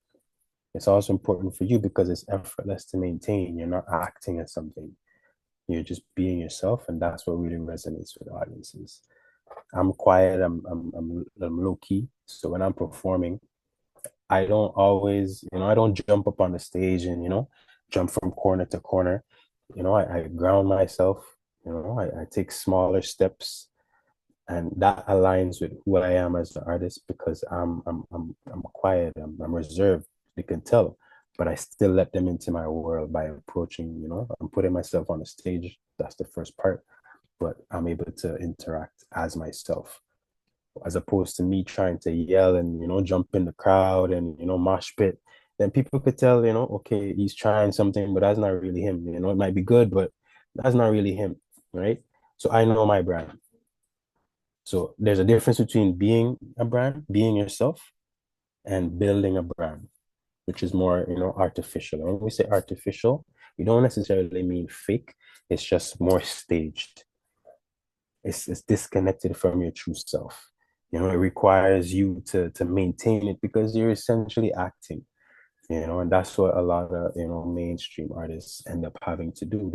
It's also important for you because it's effortless to maintain. You're not acting as something. You're just being yourself, and that's what really resonates with audiences. I'm quiet, I'm low key. So when I'm performing, I don't always, I don't jump up on the stage and, jump from corner to corner. I ground myself, I take smaller steps, and that aligns with who I am as an artist because I'm quiet, I'm reserved. They can tell, but I still let them into my world by approaching, I'm putting myself on the stage. That's the first part, but I'm able to interact as myself, as opposed to me trying to yell and jump in the crowd and mosh pit. Then people could tell, okay, he's trying something, but that's not really him. It might be good, but that's not really him, right? So I know my brand. So there's a difference between being a brand, being yourself, and building a brand, which is more, artificial. And when we say artificial, we don't necessarily mean fake. It's just more staged. It's disconnected from your true self. It requires you to maintain it because you're essentially acting, and that's what a lot of, mainstream artists end up having to do.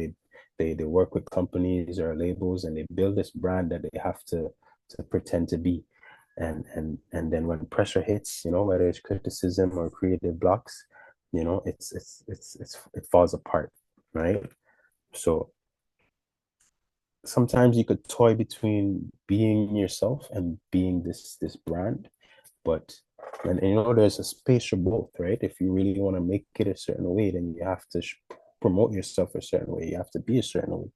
They work with companies or labels and they build this brand that they have to pretend to be. And then when pressure hits, whether it's criticism or creative blocks, it falls apart, right? So sometimes you could toy between being yourself and being this brand, but there's a space for both, right? If you really want to make it a certain way, then you have to promote yourself a certain way. You have to be a certain way.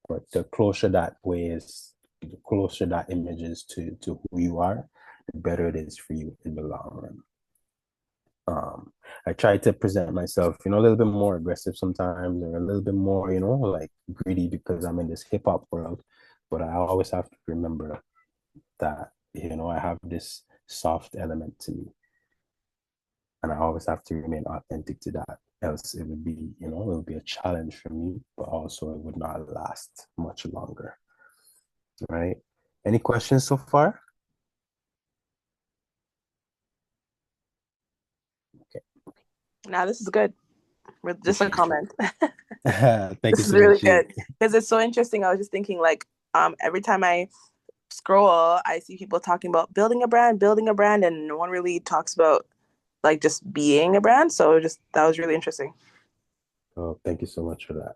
But the closer that image is to who you are, the better it is for you in the long run. I try to present myself, a little bit more aggressive sometimes, or a little bit more, like greedy because I'm in this hip hop world. But I always have to remember that, I have this soft element to me. And I always have to remain authentic to that. Else it would be, it would be a challenge for me, but also it would not last much longer. Right? Any questions so far? Now this is good. Just a comment. Thank this you is so really much. good because it's so interesting. I was just thinking, like, every time I scroll, I see people talking about building a brand, and no one really talks about like just being a brand. So that was really interesting. Oh, thank you so much for that.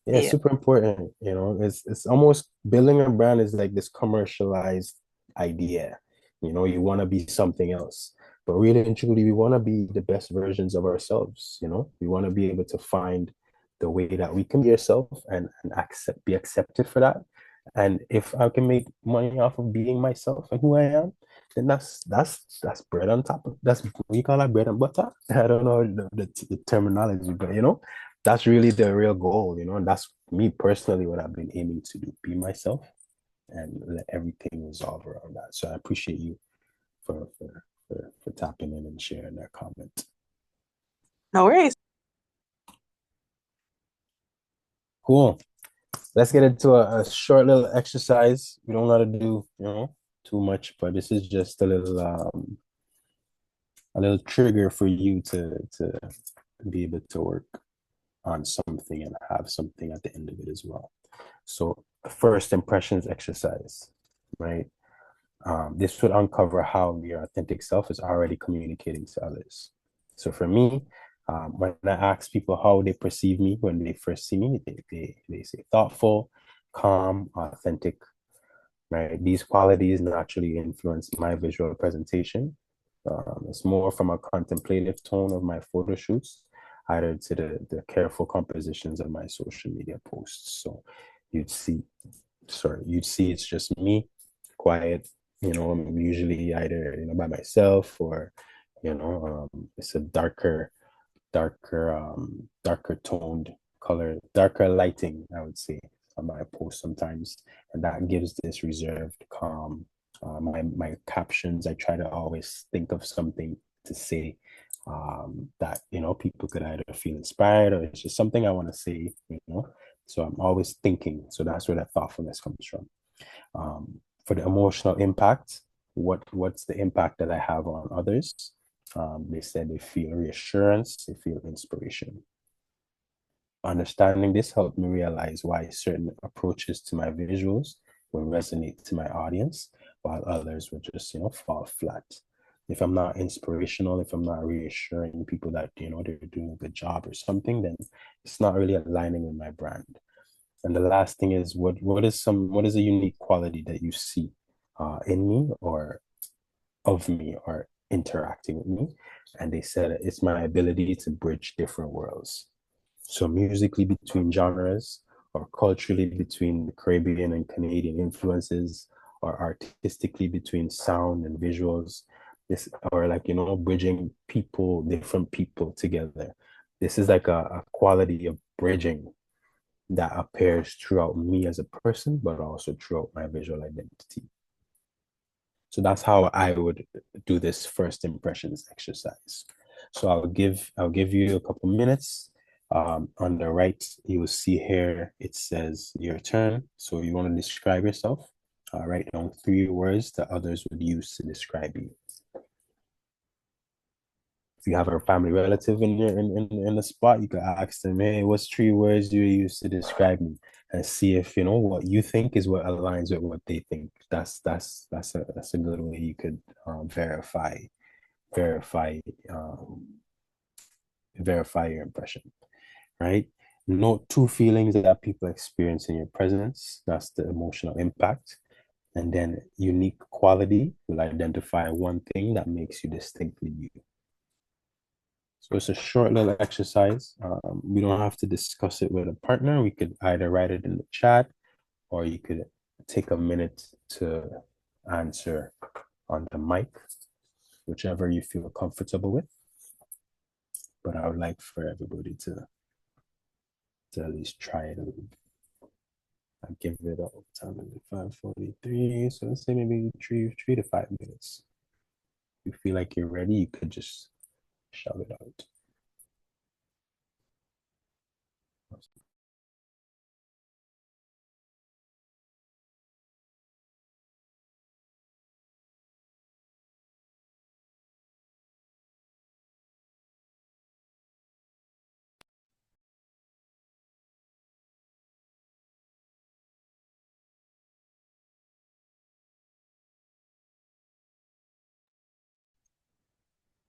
Yeah, yeah. Super important. It's almost building a brand is like this commercialized idea. You want to be something else. But really and truly, we want to be the best versions of ourselves. We want to be able to find the way that we can be ourselves and be accepted for that. And if I can make money off of being myself and who I am, then that's bread on top of that's what you call that, bread and butter. I don't know the terminology, but that's really the real goal, and that's me personally what I've been aiming to do, be myself and let everything resolve around that. So I appreciate you for tapping in and sharing that comment. No worries. Cool. Let's get into a short little exercise. We don't got to do, too much, but this is just a little trigger for you to be able to work on something and have something at the end of it as well. So the first impressions exercise, right? This would uncover how your authentic self is already communicating to others. So for me, when I ask people how they perceive me when they first see me, they say thoughtful, calm, authentic, right? These qualities naturally influence my visual presentation It's more from a contemplative tone of my photo shoots, either to the careful compositions of my social media posts. So you'd see, it's just me, quiet, I'm usually either, by myself or, it's a darker toned color, darker lighting, I would say, on my post sometimes. And that gives this reserved, calm, my captions, I try to always think of something to say that, people could either feel inspired or it's just something I want to say, So I'm always thinking. So that's where that thoughtfulness comes from. For the emotional impact, what's the impact that I have on others? They said they feel reassurance, they feel inspiration. Understanding this helped me realize why certain approaches to my visuals will resonate to my audience, while others will just, fall flat. If I'm not inspirational, if I'm not reassuring people that, they're doing a good job or something, then it's not really aligning with my brand. And the last thing is, what is a unique quality that you see in me or of me or interacting with me? And they said it's my ability to bridge different worlds. So musically between genres, or culturally between the Caribbean and Canadian influences, or artistically between sound and visuals, this, or like, bridging different people together. This is like a quality of bridging that appears throughout me as a person, but also throughout my visual identity. So that's how I would do this first impressions exercise. So I'll give you a couple minutes. On the right, you will see here, it says your turn. So you want to describe yourself. Write down 3 words that others would use to describe you. If you have a family relative in the spot, you could ask them, hey, what's 3 words you use to describe me? And see if, what you think is what aligns with what they think. That's a good way you could verify your impression, right? Note 2 feelings that people experience in your presence. That's the emotional impact. And then unique quality will identify 1 thing that makes you distinctly you. So it's a short little exercise. We don't have to discuss it with a partner. We could either write it in the chat, or you could take a minute to answer on the mic, whichever you feel comfortable with. But I would like for everybody to at least try it. I'll give it up. Time is 5:43. So let's say maybe 3 to 5 minutes. If you feel like you're ready, you could just shout it out.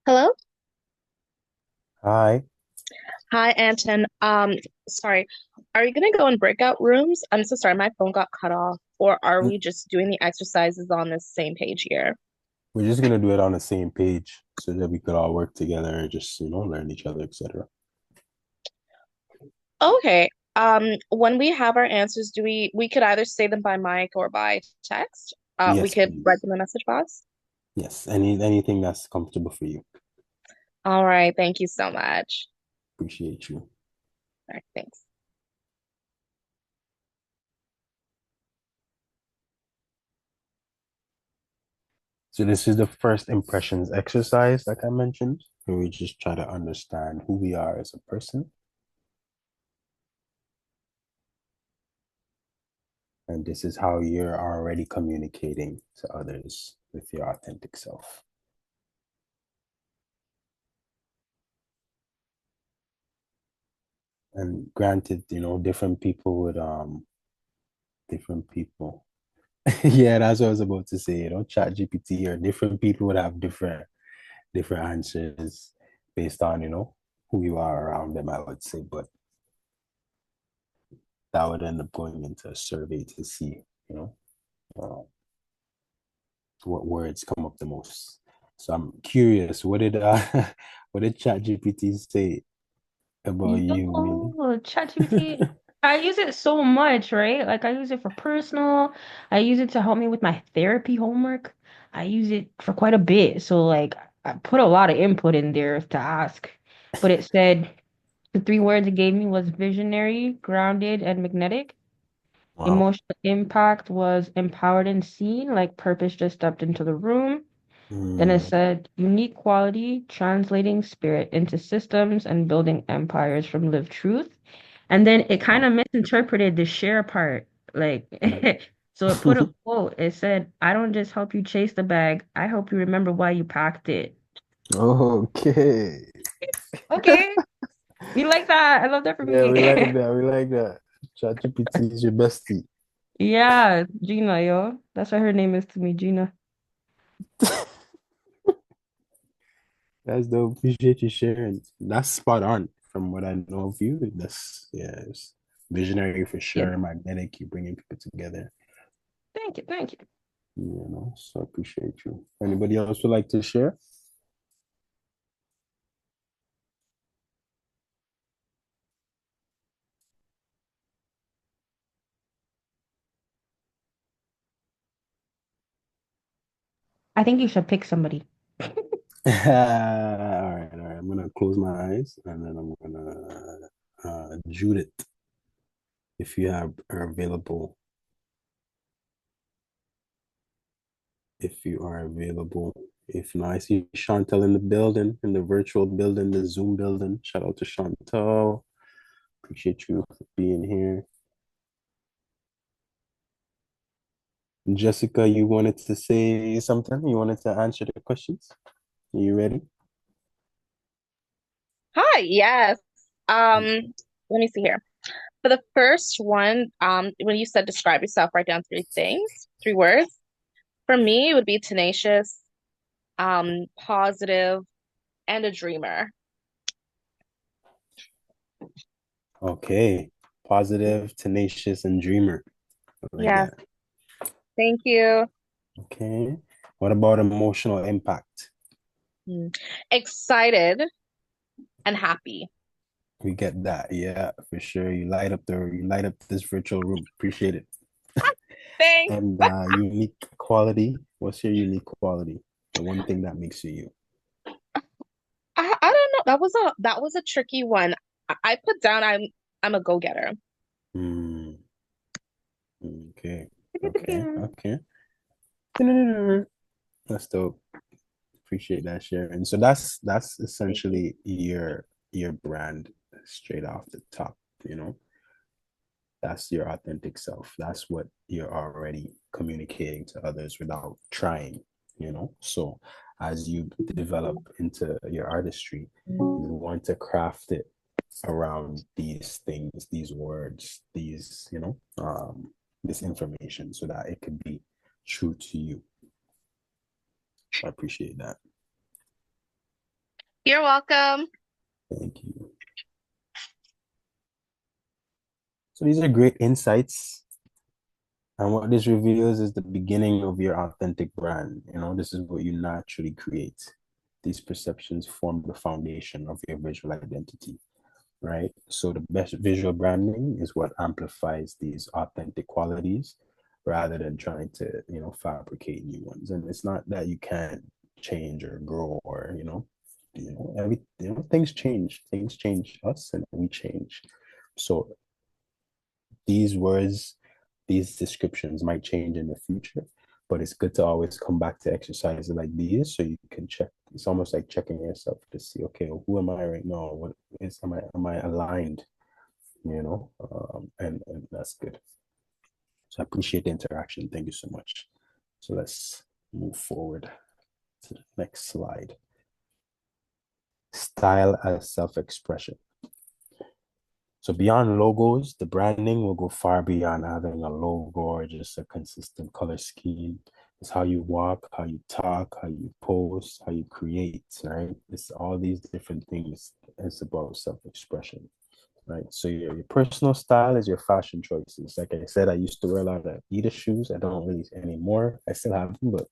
Hello? Hi. Hi, Anton. Sorry. Are you gonna go in breakout rooms? I'm so sorry, my phone got cut off. Or are we just doing the exercises on the same page here? We're just gonna do it on the same page so that we could all work together, just learn each other, etc. Okay. When we have our answers, we could either say them by mic or by text? We Yes, could please. write them in a message box? Yes, anything that's comfortable for you. All right, thank you so much. Appreciate you. All right, thanks. So this is the first impressions exercise, like I mentioned, where we just try to understand who we are as a person. And this is how you're already communicating to others with your authentic self. And granted, different people would different people. Yeah, that's what I was about to say. ChatGPT or different people would have different answers based on, who you are around them, I would say. But that would end up going into a survey to see, what words come up the most. So I'm curious, what did ChatGPT say about you, Millie? Yo, ChatGPT, I use it so much, right? Like I use it for personal. I use it to help me with my therapy homework. I use it for quite a bit. So like I put a lot of input in there to ask. But it said the three words it gave me was visionary, grounded, and magnetic. Wow. Emotional impact was empowered and seen, like purpose just stepped into the room. Then it Mm, said unique quality, translating spirit into systems and building empires from lived truth. And then it kind wow. of misinterpreted the share part. Like, Mm. so it put a quote. It said, I don't just help you chase the bag, I help you remember why you packed it. Okay. Okay, you like that? I love that for Yeah, me. we like that. We like that. ChatGPT is your bestie. Yeah, Gina, yo. That's what her name is to me, Gina. That's dope. Appreciate you sharing. That's spot on from what I know of you. That's yeah, it's visionary for Yeah, sure. Magnetic. You bringing people together. thank you, thank you. So I appreciate you. Anybody else would like to share? I think you should pick somebody. All right. I'm gonna close my eyes and then I'm gonna Judith, if you are available. If you are available. If not, I see Chantel in the building, in the virtual building, the Zoom building. Shout out to Chantel. Appreciate you being here. Jessica, you wanted to say something? You wanted to answer the questions? Are you ready? Hi, yes. Let me see here. For the first one, when you said describe yourself, write down three things, three words. For me, it would be tenacious, positive, and a dreamer. Okay. Positive, tenacious, and dreamer. I like Yes, that. thank you. Okay. What about emotional impact? Excited and happy. We get that. Yeah, for sure. You light up this virtual room. Appreciate it. Thanks. And unique quality. What's your unique quality? The one thing that makes you you. I don't know. That was a tricky one. I put down I'm a go-getter. Hmm. Okay. Okay. Pew, Okay. That's dope. Appreciate that sharing. So that's Thank you. essentially your brand straight off the top, you know. That's your authentic self. That's what you're already communicating to others without trying, you know. So as you develop into your artistry, you want to craft it around these things, these words, these, this information so that it could be true to you. I appreciate that. You're welcome. Thank you. So these are great insights. And what this reveals is the beginning of your authentic brand. You know, this is what you naturally create. These perceptions form the foundation of your visual identity, right? So the best visual branding is what amplifies these authentic qualities rather than trying to, fabricate new ones. And it's not that you can't change or grow or, things change us and we change. So these words, these descriptions might change in the future, but it's good to always come back to exercises like these so you can check. It's almost like checking yourself to see, okay, who am I right now? Am I aligned? And that's good. So I appreciate the interaction. Thank you so much. So let's move forward to the next slide. Style as self-expression. So beyond logos, the branding will go far beyond having a logo or just a consistent color scheme. It's how you walk, how you talk, how you post, how you create, right? It's all these different things. It's about self-expression, right? So your personal style is your fashion choices. Like I said, I used to wear a lot of Adidas shoes. I don't really anymore. I still have them, but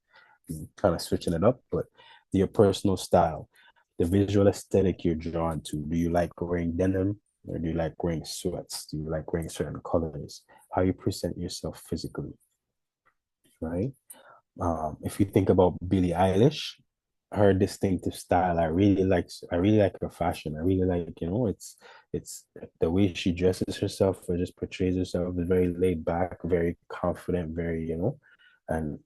I'm kind of switching it up. But your personal style, the visual aesthetic you're drawn to. Do you like wearing denim, or do you like wearing sweats? Do you like wearing certain colors? How you present yourself physically, right? If you think about Billie Eilish, her distinctive style, I really like her fashion. I really like, it's the way she dresses herself or just portrays herself is very laid back, very confident, very, and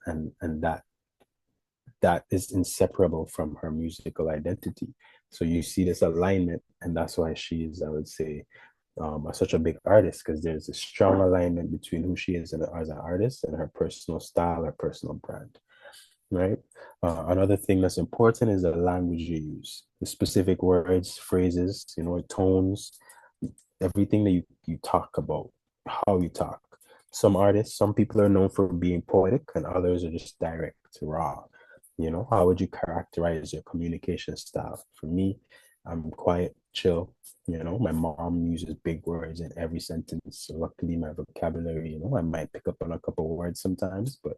that is inseparable from her musical identity. So you see this alignment, and that's why she is, I would say, such a big artist, because there's a strong alignment between who she is as an artist and her personal style, her personal brand, right? Another thing that's important is the language you use, the specific words, phrases, tones, everything that you talk about, how you talk. Some people are known for being poetic, and others are just direct, raw. How would you characterize your communication style? For me, I'm quiet, chill. My mom uses big words in every sentence. So luckily, my vocabulary, I might pick up on a couple of words sometimes, but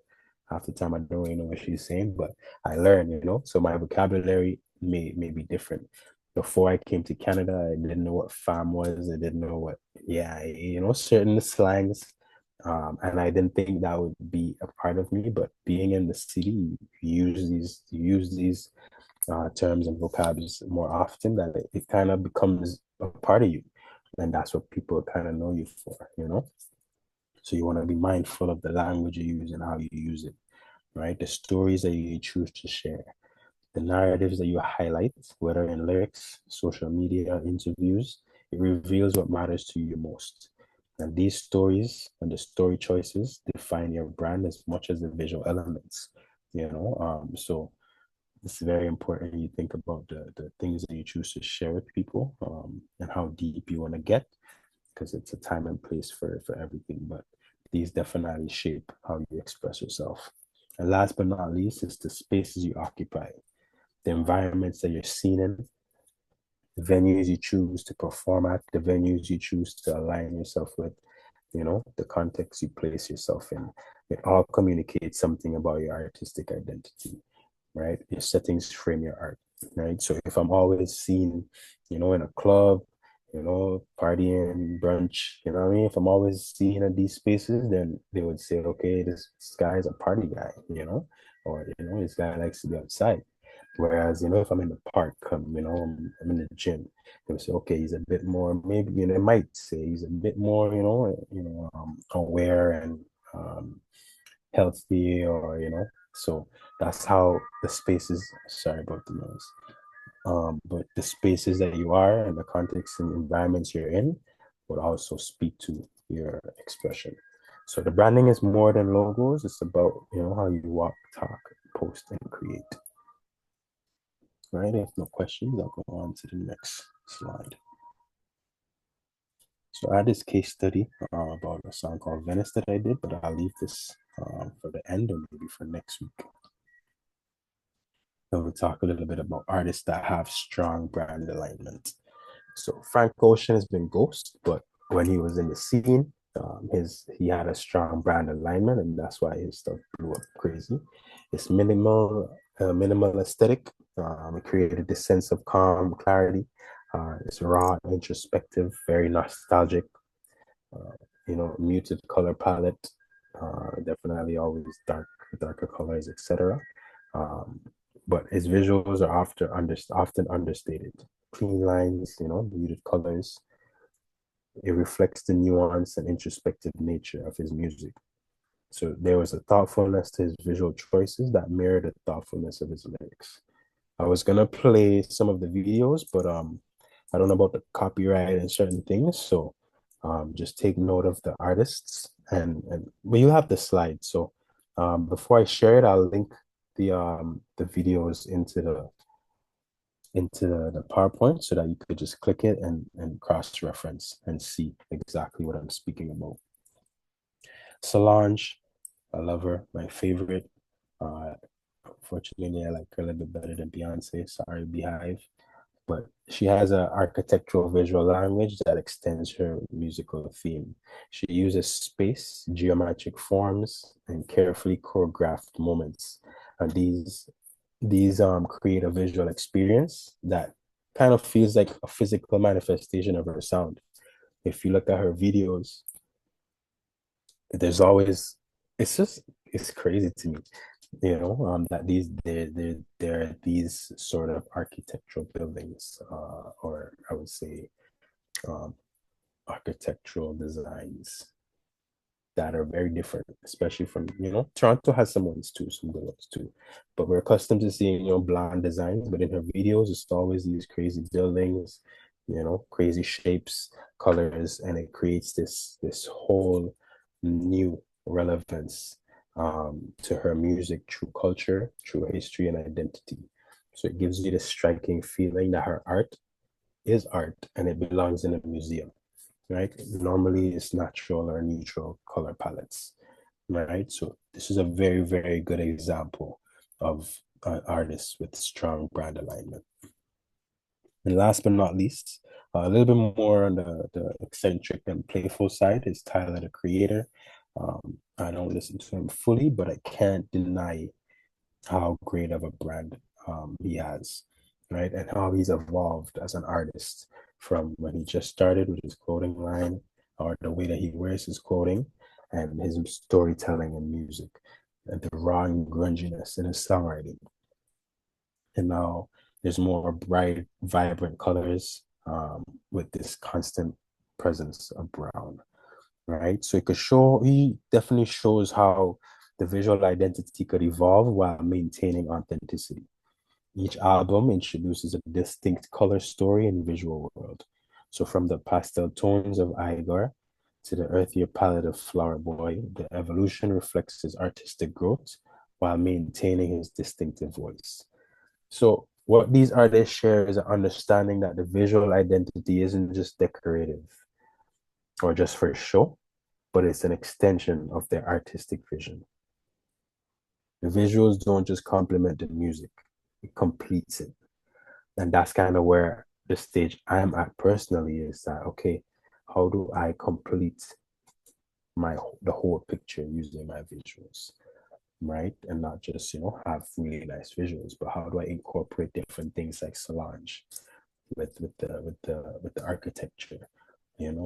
half the time I don't really know what she's saying, but I learn, so my vocabulary may be different. Before I came to Canada, I didn't know what fam was. I didn't know what, certain slangs. And I didn't think that would be a part of me, but being in the city, you use these terms and vocabs more often, that it kind of becomes a part of you. And that's what people kind of know you for. So you want to be mindful of the language you use and how you use it, right? The stories that you choose to share, the narratives that you highlight, whether in lyrics, social media, interviews, it reveals what matters to you most. And these stories and the story choices define your brand as much as the visual elements, so it's very important you think about the things that you choose to share with people, and how deep you want to get, because it's a time and place for everything. But these definitely shape how you express yourself. And last but not least is the spaces you occupy, the environments that you're seen in, the venues you choose to perform at, the venues you choose to align yourself with, the context you place yourself in. It all communicates something about your artistic identity, right? Your settings frame your art, right? So if I'm always seen, in a club, partying, brunch, what I mean? If I'm always seen at these spaces, then they would say, okay, this guy is a party guy, or, this guy likes to be outside. Whereas, if I'm in the park, I'm in the gym, they would say, okay, he's a bit more, maybe, they might say he's a bit more, aware and healthy, or, so that's how the spaces, sorry about the noise, but the spaces that you are and the context and environments you're in would also speak to your expression. So the branding is more than logos. It's about, how you walk, talk, post, and create. Right, if no questions, I'll go on to the next slide. So I had this case study about a song called Venice that I did, but I'll leave this for the end, or maybe for next week. So we'll talk a little bit about artists that have strong brand alignment. So Frank Ocean has been Ghost, but when he was in the scene, he had a strong brand alignment, and that's why his stuff blew up crazy. It's minimal aesthetic. It created this sense of calm, clarity. It's raw, introspective, very nostalgic. Muted color palette. Definitely always darker colors, etc. But his visuals are often understated. Clean lines, muted colors. It reflects the nuance and introspective nature of his music. So there was a thoughtfulness to his visual choices that mirrored the thoughtfulness of his lyrics. I was gonna play some of the videos, but I don't know about the copyright and certain things, so just take note of the artists, but you have the slide. So before I share it, I'll link the videos into the PowerPoint, so that you could just click it and cross-reference and see exactly what I'm speaking about. Solange, I love her, my favorite. Unfortunately, I like her a little bit better than Beyonce. Sorry, Beehive. But she has an architectural visual language that extends her musical theme. She uses space, geometric forms, and carefully choreographed moments. And these these create a visual experience that kind of feels like a physical manifestation of her sound. If you look at her videos, there's always, it's crazy to me, that there are these sort of architectural buildings, or I would say um, architectural designs that are very different, especially from, Toronto has some ones too, some good ones too. But we're accustomed to seeing, bland designs, but in her videos, it's always these crazy buildings, crazy shapes, colors, and it creates this whole new relevance to her music through culture, through history and identity. So it gives you this striking feeling that her art is art and it belongs in a museum. Right? Normally it's natural or neutral color palettes, right? So this is a very, very good example of an artist with strong brand alignment. And last but not least, a little bit more on the eccentric and playful side is Tyler, the Creator. I don't listen to him fully, but I can't deny how great of a brand he has, right? And how he's evolved as an artist from when he just started with his clothing line, or the way that he wears his clothing, and his storytelling and music, and the raw and grunginess in his songwriting. And now there's more bright, vibrant colors with this constant presence of brown, right? So he definitely shows how the visual identity could evolve while maintaining authenticity. Each album introduces a distinct color story and visual world. So from the pastel tones of Igor to the earthier palette of Flower Boy, the evolution reflects his artistic growth while maintaining his distinctive voice. So what these artists share is an understanding that the visual identity isn't just decorative or just for show, but it's an extension of their artistic vision. The visuals don't just complement the music, it completes it. And that's kind of where the stage I'm at personally is that, okay, how do I complete the whole picture using my visuals, right? And not just, have really nice visuals, but how do I incorporate different things like Solange with the architecture,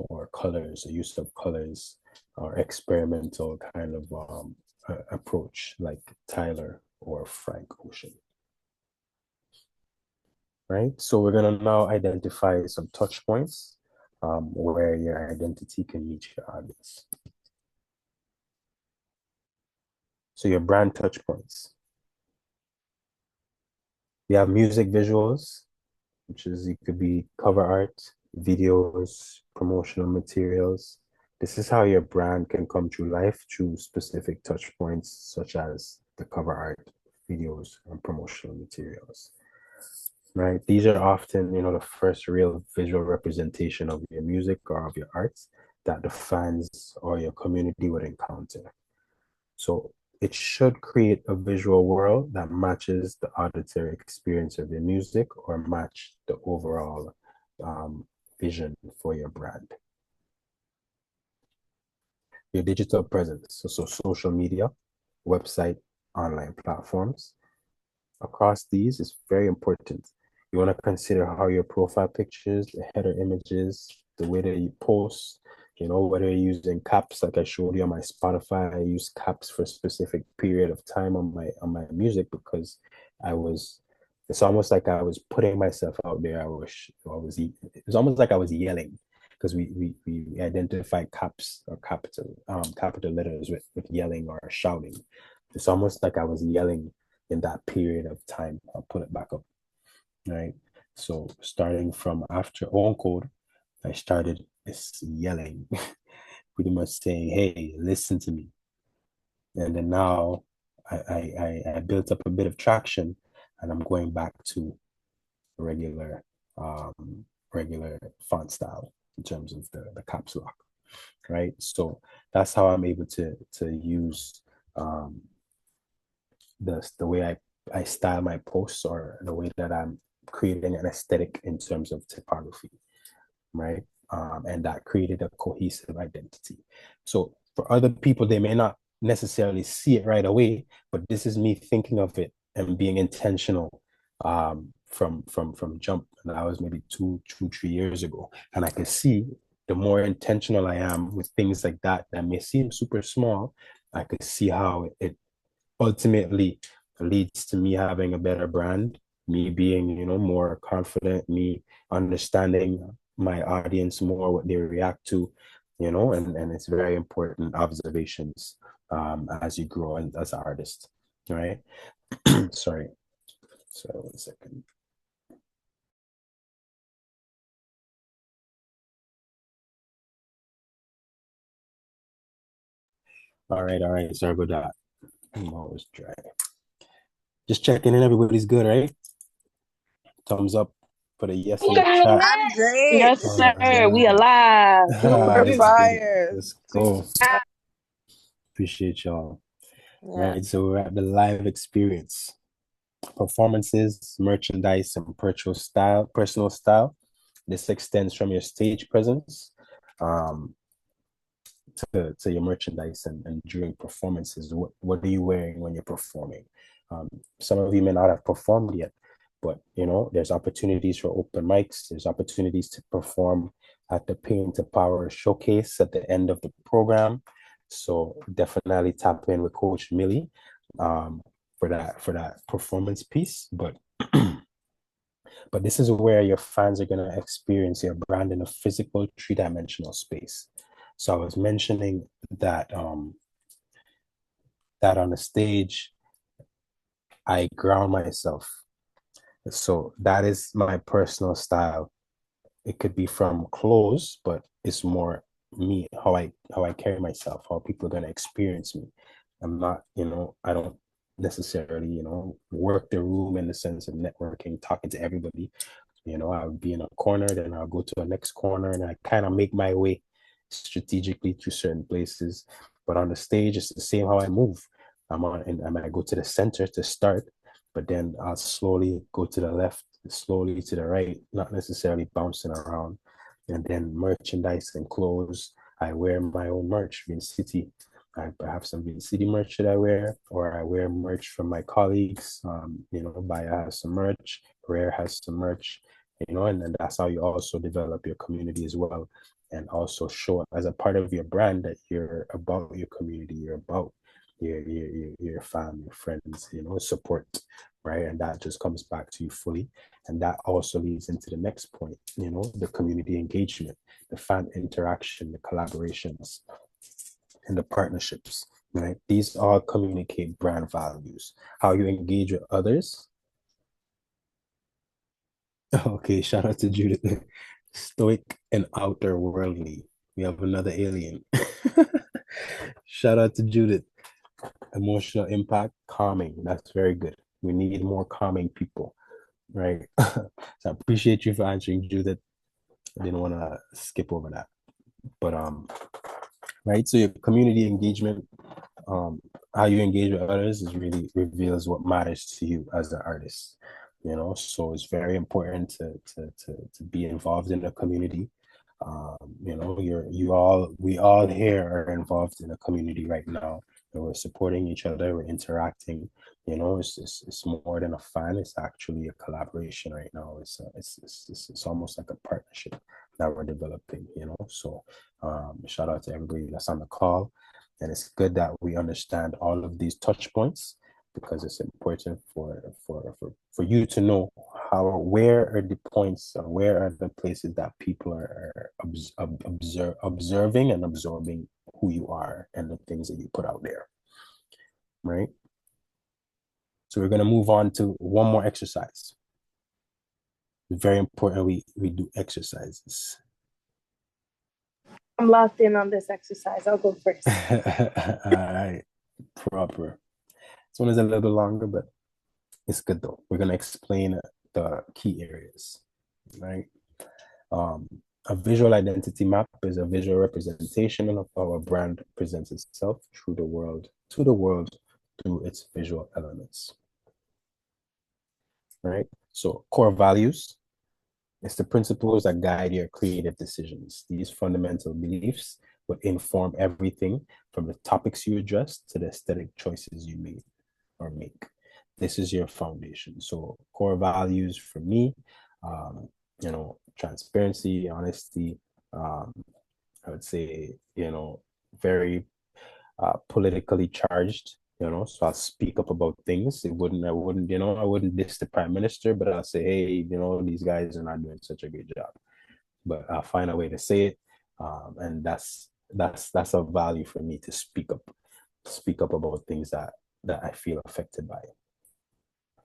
or colors, the use of colors, or experimental kind of approach like Tyler or Frank Ocean. Right? So we're gonna now identify some touch points where your identity can meet your audience. So your brand touch points. You have music visuals, which is, it could be cover art, videos, promotional materials. This is how your brand can come to life through specific touch points, such as the cover art, videos, and promotional materials. Right? These are often, the first real visual representation of your music or of your art that the fans or your community would encounter. So it should create a visual world that matches the auditory experience of your music or match the overall vision for your brand. Your digital presence, so social media, website, online platforms. Across these is very important. You want to consider how your profile pictures, the header images, the way that you post, whether you're using caps like I showed you on my Spotify. I use caps for a specific period of time on my music because it's almost like I was putting myself out there. It was almost like I was yelling, because we identify caps or capital letters with yelling or shouting. It's almost like I was yelling in that period of time. I'll pull it back up. Right. So starting from after own code, I started this yelling, pretty much saying, hey, listen to me. And then now I built up a bit of traction, and I'm going back to regular font style in terms of the caps lock. Right. So that's how I'm able to use the way I style my posts, or the way that I'm creating an aesthetic in terms of typography, right? And that created a cohesive identity. So for other people, they may not necessarily see it right away, but this is me thinking of it and being intentional from jump. And that was maybe 3 years ago. And I can see the more intentional I am with things like that may seem super small, I could see how it ultimately leads to me having a better brand, me being, more confident, me understanding my audience more, what they react to, and it's very important observations as you grow and as an artist, right? Sorry. So 1 second. All right. Sorry about that. I'm always dry. Just checking in. Everybody's good, right? Thumbs up for the yes in the chat. I'm great. Yes, sir. We alive. Super fire. Let's go. Appreciate y'all. Yeah. Right. So we're at the live experience. Performances, merchandise, and personal style. This extends from your stage presence to your merchandise and during performances. What are you wearing when you're performing? Some of you may not have performed yet, but there's opportunities for open mics. There's opportunities to perform at the Pain to Power showcase at the end of the program. So definitely tap in with Coach Millie for that performance piece. But but this is where your fans are going to experience your brand in a physical 3-dimensional space. So I was mentioning that that on the stage, I ground myself. So that is my personal style. It could be from clothes, but it's more me, how I carry myself, how people are going to experience me. I'm not, I don't necessarily, work the room in the sense of networking, talking to everybody. I'll be in a corner, then I'll go to the next corner, and I kind of make my way strategically through certain places. But on the stage, it's the same how I move. I might go to the center to start, but then I'll slowly go to the left, slowly to the right, not necessarily bouncing around. And then merchandise and clothes, I wear my own merch, 𝘰𝘂city. I have some 𝘰𝘂city merch that I wear, or I wear merch from my colleagues. Baya has some merch, Rare has some merch, and then that's how you also develop your community as well. And also show as a part of your brand that you're about your community, you're about your family, your friends, support, right? And that just comes back to you fully. And that also leads into the next point, the community engagement, the fan interaction, the collaborations, and the partnerships, right? These all communicate brand values. How you engage with others. Okay, shout out to Judith. Stoic and outer worldly. We have another alien. Shout out to Judith. Emotional impact, calming. That's very good. We need more calming people, right? So I appreciate you for answering, Judith. I didn't want to skip over that. But right, so your community engagement, how you engage with others is really reveals what matters to you as an artist. So it's very important to be involved in the community. We all here are involved in a community right now. We're supporting each other, we're interacting. It's more than a fan. It's actually a collaboration right now. It's almost like a partnership that we're developing. So shout out to everybody that's on the call, and it's good that we understand all of these touch points, because it's important for you to know where are the points, or where are the places that people are observing and absorbing who you are and the things that you put out there, right? So we're going to move on to one more exercise. It's very important we do exercises. I'm locked in on this exercise. I'll go first. All right, proper. This one is a little bit longer, but it's good though. We're going to explain the key areas, right? A visual identity map is a visual representation of how a brand presents itself to the world through its visual elements, right? So core values, it's the principles that guide your creative decisions. These fundamental beliefs would inform everything from the topics you address to the aesthetic choices you made or make. this is your foundation. So core values for me, transparency, honesty, I would say, very politically charged, so I'll speak up about things. I wouldn't diss the prime minister, but I'll say, hey, these guys are not doing such a good job. But I'll find a way to say it. And that's a value for me, to speak up about things that I feel affected by.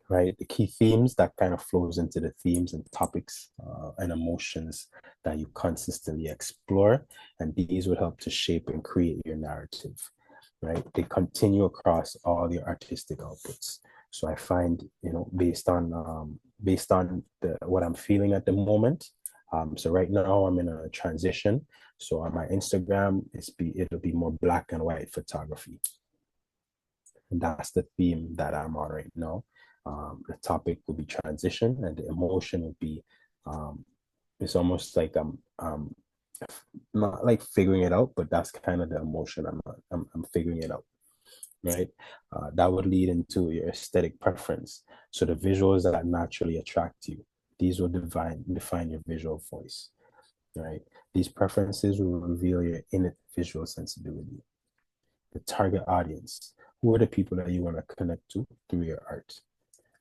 Right, the key themes that kind of flows into the themes and topics and emotions that you consistently explore, and these would help to shape and create your narrative. Right, they continue across all your artistic outputs. So I find, based on what I'm feeling at the moment. So right now I'm in a transition. So on my Instagram, it'll be more black and white photography, and that's the theme that I'm on right now. The topic will be transition, and the emotion will be, it's almost like I'm not like figuring it out, but that's kind of the emotion I'm figuring it out, right? That would lead into your aesthetic preference. So the visuals that naturally attract you, these will define your visual voice, right? These preferences will reveal your innate visual sensibility. The target audience, who are the people that you want to connect to through your art?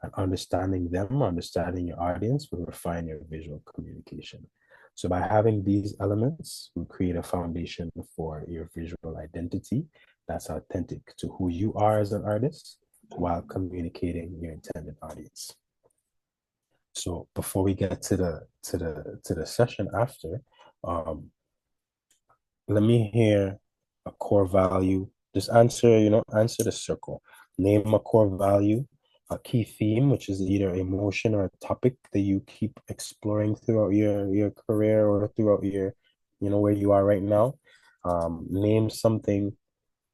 And understanding your audience will refine your visual communication. So by having these elements, we create a foundation for your visual identity that's authentic to who you are as an artist, while communicating your intended audience. So before we get to the session after, let me hear a core value. Just answer the circle. Name a core value, a key theme, which is either emotion or a topic that you keep exploring throughout your career or throughout your, where you are right now. Name something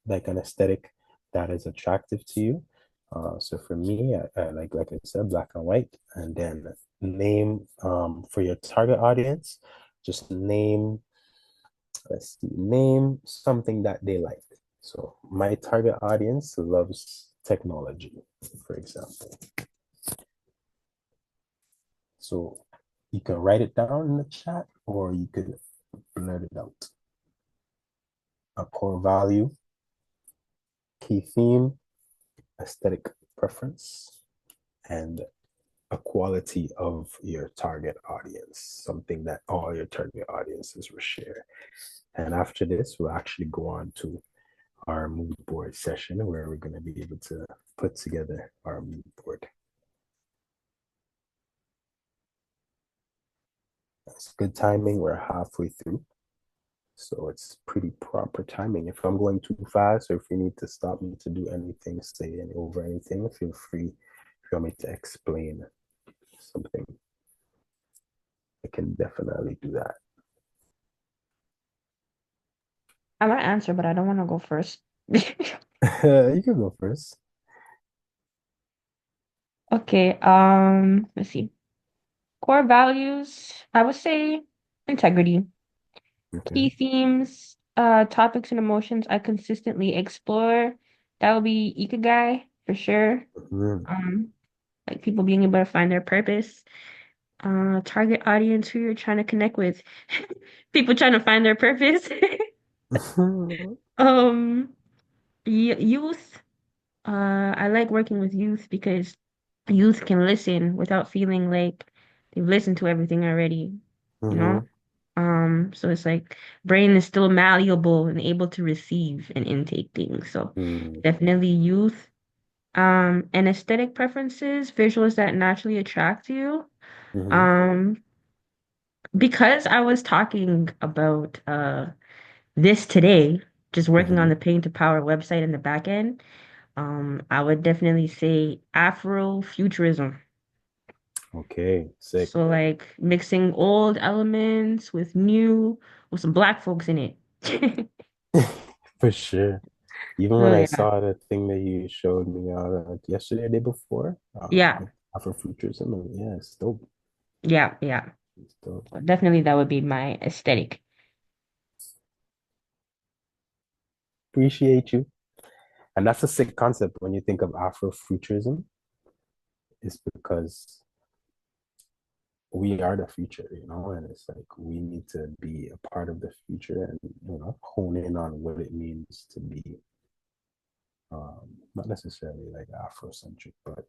like an aesthetic that is attractive to you. So for me, like I said, black and white. And then name, for your target audience, just name something that they like. So my target audience loves technology, for example. So you can write it down in the chat, or you could blurt it out. A core value, key theme, aesthetic preference, and a quality of your target audience, something that all your target audiences will share. And after this, we'll actually go on to our mood board session, where we're going to be able to put together our mood board. It's good timing. We're halfway through, so it's pretty proper timing. If I'm going too fast, or if you need to stop me to do anything, say over anything, feel free. If you want me to explain something, I can definitely do that. I want to answer, but I don't want to go first. You can go first. Okay, let's see. Core values, I would say integrity. Okay. Key themes, topics and emotions I consistently explore. That would be ikigai for sure. Like people being able to find their purpose. Target audience who you're trying to connect with. People trying to find their purpose. Youth. I like working with youth because youth can listen without feeling like they've listened to everything already, you know? So it's like brain is still malleable and able to receive and intake things. So definitely youth. And aesthetic preferences, visuals that naturally attract you. Because I was talking about this today, just working on the Paint to Power website in the back end, I would definitely say Afrofuturism. Okay, sick. So like mixing old elements with some black folks in it. For sure. Even when I saw the thing that you showed me yesterday, the day before, yeah, Afrofuturism, yeah, it's dope. Yeah. It's dope. Definitely that would be my aesthetic. Appreciate you. And that's a sick concept when you think of Afrofuturism. is because we are the future, and it's like we need to be a part of the future and hone in on what it means to be not necessarily like Afrocentric, but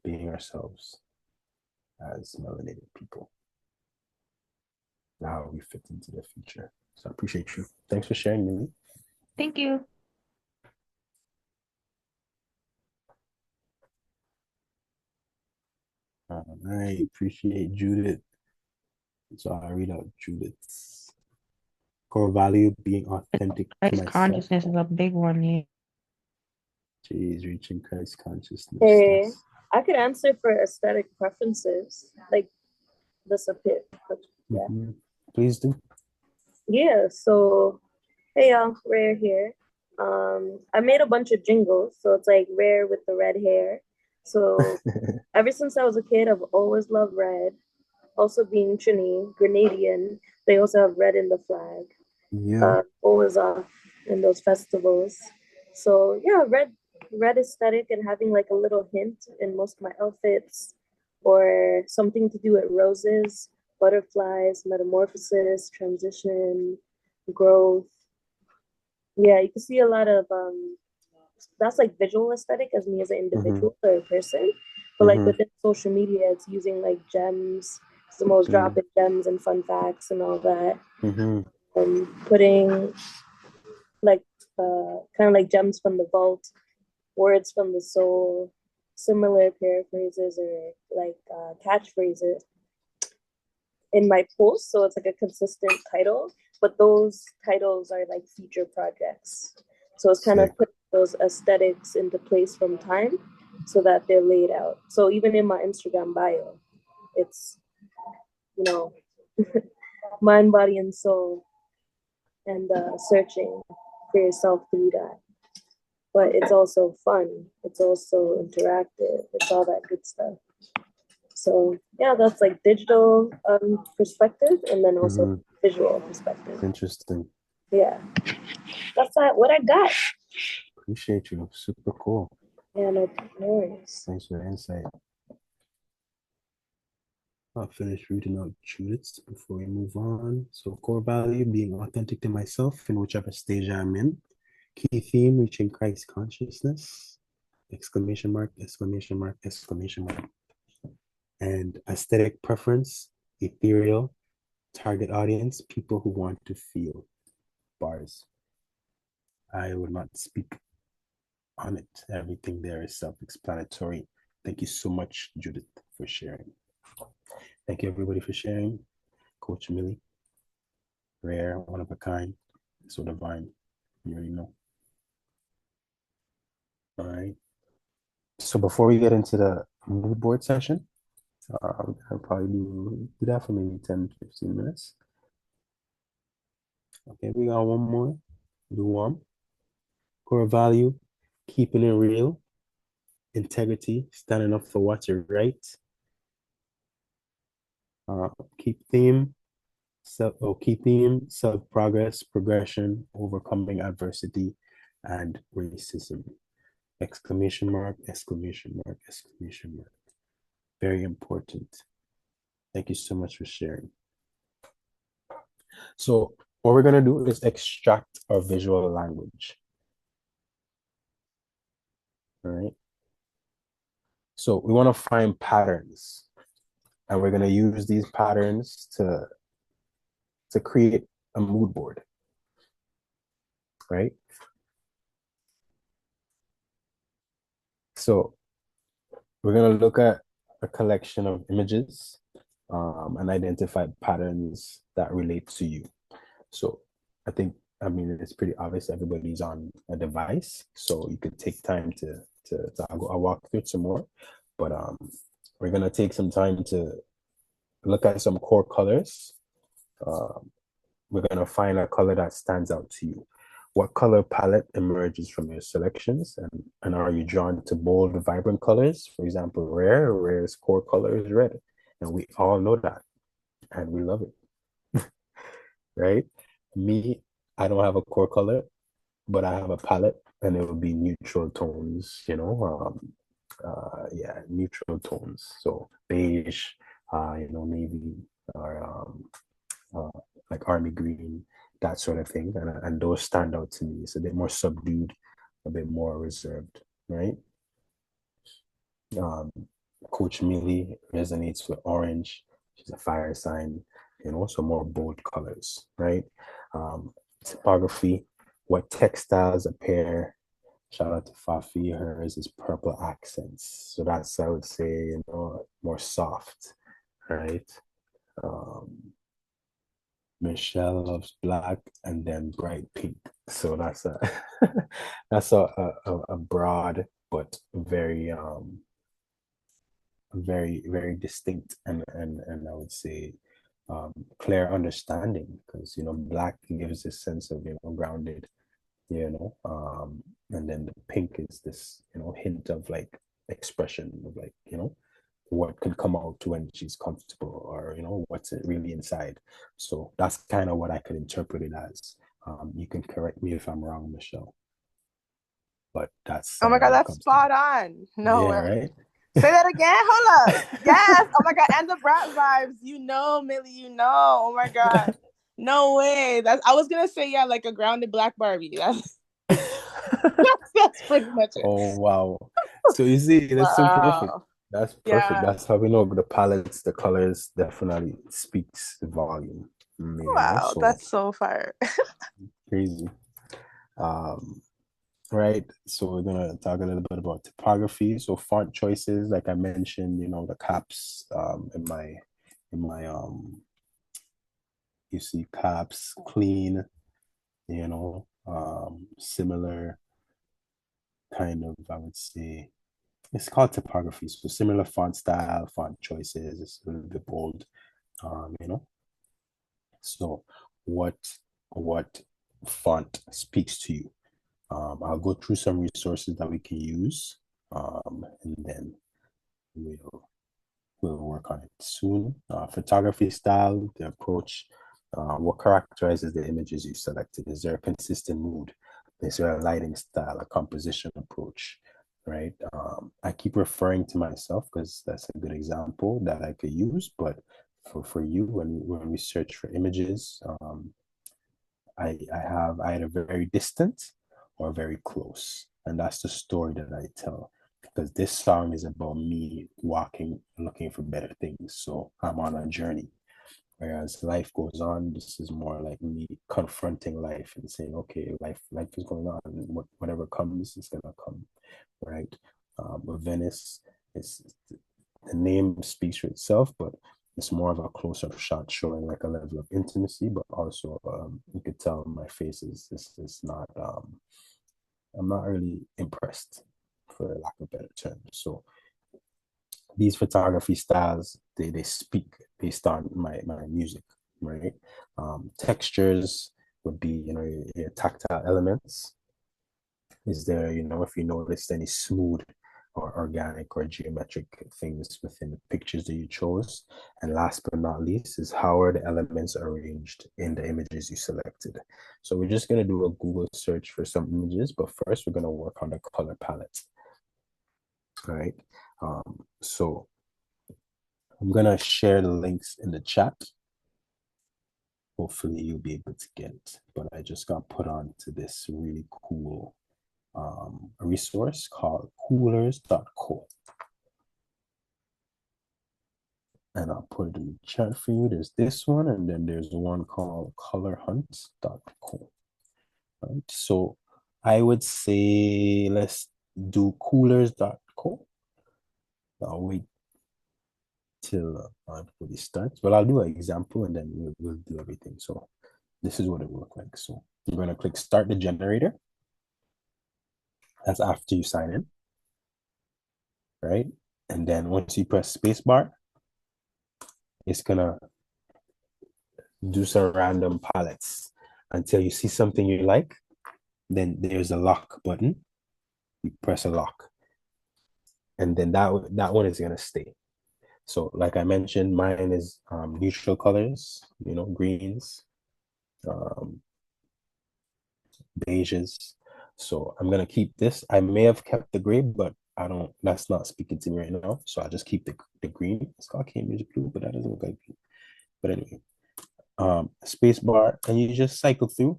being ourselves as melanated people. How we fit into the future. So I appreciate you. Thanks for sharing, Millie. Thank you. I appreciate Judith. So I read out Judith's core value: being authentic to myself. Consciousness is a big one here. She's reaching Christ consciousness. Hey, I could answer for aesthetic preferences, like this a bit. Yeah. Please do. Yeah, so hey y'all, Rare here. I made a bunch of jingles, so it's like Rare with the red hair. So ever since I was a kid, I've always loved red. Also being Trini, Grenadian, they also have red in the flag. Yeah. Always off in those festivals. So yeah, red aesthetic and having like a little hint in most of my outfits, or something to do with roses, butterflies, metamorphosis, transition, growth. Yeah, you can see a lot of that's like visual aesthetic as me as an individual or a person. But like within social media, it's using like gems, the most dropping gems and fun facts and all that. And putting like kind of like gems from the vault, words from the soul, similar paraphrases or like catchphrases in my post. So it's like a consistent title, but those titles are like future projects. So it's kind of putting those aesthetics into place from time so that they're laid out. So even in my Instagram bio, it's, mind, body, and soul, and searching for yourself through that. But it's also fun. It's also interactive. It's all that good stuff. So yeah, that's like digital perspective, and then also visual perspective. Interesting. Yeah, that's what I got. Appreciate you. Super cool. Yeah, no worries. Thanks for the insight. I'll finish reading out Judith's before we move on. So core value: being authentic to myself in whichever stage I'm in. Key theme: reaching Christ consciousness. Exclamation mark, exclamation mark, exclamation mark. And aesthetic preference: ethereal. Target audience: people who want to feel. Bars. I would not speak on it. Everything there is self-explanatory. Thank you so much, Judith, for sharing. Thank you, everybody, for sharing. Coach Millie, Rare, one of a kind, so divine. You already know. All right. So before we get into the mood board session, I'll probably do that for maybe 10, 15 minutes. Okay, we got one more. Do one. Core value: keeping it real. Integrity: standing up for what's right. Key theme: self-progress, progression, overcoming adversity, and racism. Exclamation mark, exclamation mark, exclamation mark. Very important. Thank you so much for sharing. So what we're going to do is extract our visual language. All right. So we want to find patterns, and we're going to use these patterns to create a mood board, right? So we're going to look at a collection of images and identify patterns that relate to you. So I mean, it's pretty obvious everybody's on a device, so you could take time to I'll walk through it some more, but we're gonna take some time to look at some core colors. We're gonna find a color that stands out to you. What color palette emerges from your selections, and are you drawn to bold, vibrant colors? For example, Rare's core color is red, and we all know that, and we love it, right? Me, I don't have a core color, but I have a palette, and it would be neutral tones, yeah, neutral tones. So beige, navy, or like army green, that sort of thing. And those stand out to me. It's a bit more subdued, a bit more reserved, right? Coach Millie resonates with orange. She's a fire sign, so more bold colors, right? Typography, what textiles appear. Shout out to Fafi, hers is purple accents. So that's, I would say, more soft, right? Michelle loves black and then bright pink. So that's a that's a broad but very distinct and I would say clear understanding, because black gives this sense of grounded, and then the pink is this hint of like expression of like what could come out when she's comfortable, or what's really inside. So that's kind of what I could interpret it as. You can correct me if I'm wrong, Michelle, but that's oh my god, that's spot on. No, yeah, right. Say that again. Hold up. Yes. Oh my god, and the brat vibes. Millie. Oh my god. No way. I was gonna say, yeah, like a grounded black Barbie. That's pretty much it. Oh wow. So you see, that's so perfect. That's perfect. Yeah. That's how we know the palettes, the colors definitely speaks the volume. Wow, so, that's so fire. Crazy. Right, so we're gonna talk a little bit about typography. So font choices, like I mentioned, the caps in my you see caps clean, similar kind of, I would say, it's called typography. So similar font style, font choices, it's a little bit bold, So what font speaks to you? I'll go through some resources that we can use, and then we'll work on it soon. Photography style, the approach, what characterizes the images you selected? Is there a consistent mood? Is there a lighting style, a composition approach, right? I keep referring to myself because that's a good example that I could use, but for you, when we search for images, I have either very distant or very close, and that's the story that I tell, because this song is about me walking, looking for better things. So I'm on a journey, whereas life goes on, this is more like me confronting life and saying, okay, life is going on, and whatever comes is gonna come, right? With Venice, the name speaks for itself, but it's more of a close-up shot showing like a level of intimacy, but also you could tell my face is not I'm not really impressed, for lack of a better term. So these photography styles, they speak based on my music, right? Textures would be your tactile elements. Is there, if you noticed any smooth or organic or geometric things within the pictures that you chose? And last but not least is how are the elements arranged in the images you selected? So we're just going to do a Google search for some images, but first we're going to work on the color palette. All right. So I'm going to share the links in the chat. Hopefully you'll be able to get it, but I just got put on to this really cool a resource called coolers.co, and I'll put it in the chat for you. There's this one, and then there's one called colorhunt.co. Right, so I would say let's do coolers.co. I'll wait till everybody starts. Well, I'll do an example and then we'll do everything. So this is what it will look like. So you're going to click start the generator. That's after you sign in, right? And then once you press spacebar, it's gonna do some random palettes until you see something you like. Then there's a lock button. You press a lock, and then that one is gonna stay. So like I mentioned, mine is neutral colors, greens, beiges. So I'm gonna keep this. I may have kept the gray, but that's not speaking to me right now. So I'll just keep the green. It's called Cambridge blue, but that doesn't look like blue. But anyway, space bar, and you just cycle through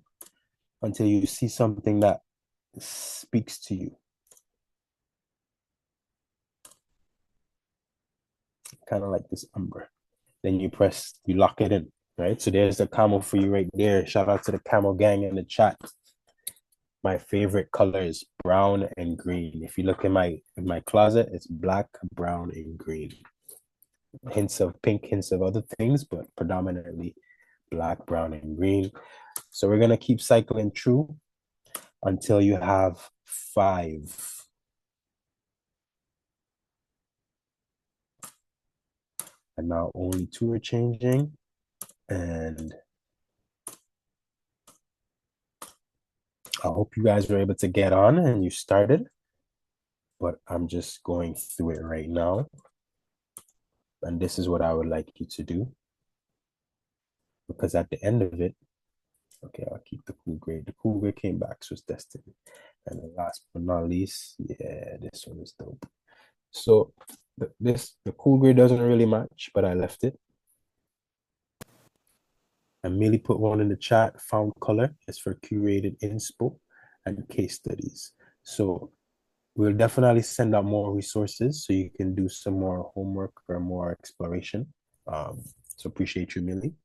until you see something that speaks to you. Kind of like this umber. Then you lock it in, right? So there's the camel for you right there. Shout out to the camel gang in the chat. My favorite colors, brown and green. If you look in my closet, it's black, brown, and green. Hints of pink, hints of other things, but predominantly black, brown, and green. So we're gonna keep cycling through until you have 5. And now only 2 are changing. And I hope you guys were able to get on and you started, but I'm just going through it right now. And this is what I would like you to do. Because at the end of it, okay, I'll keep the cool grade. The cool grade came back, so it's Destiny. And the last but not least, yeah, this one is dope. So the cool grade doesn't really match, but I left it. I merely put one in the chat. Found color is for curated inspo and case studies. So we'll definitely send out more resources so you can do some more homework or more exploration. So appreciate you, Millie.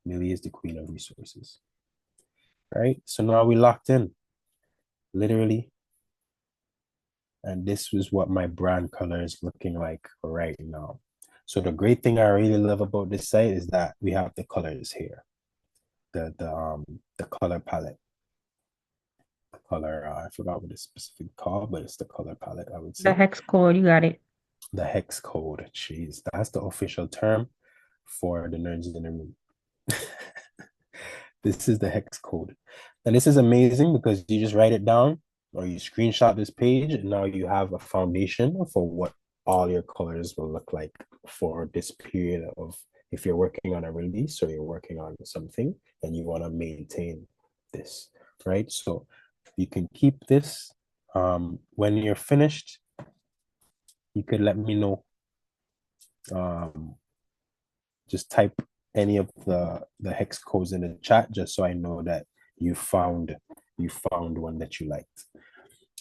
Millie is the queen of resources. All right, so now we locked in, literally. And this was what my brand color is looking like right now. So the great thing I really love about this site is that we have the colors here. The color palette. The color, I forgot what it's specifically called, but it's the color palette, I would say. The hex code, you got it. The hex code, jeez. That's the official term for the nerds in the room. This is the hex code. And this is amazing because you just write it down or you screenshot this page and now you have a foundation for what all your colors will look like for this period of, if you're working on a release or you're working on something and you want to maintain this, right? So you can keep this. When you're finished, you could let me know. Just type any of the hex codes in the chat just so I know that you found one that you liked.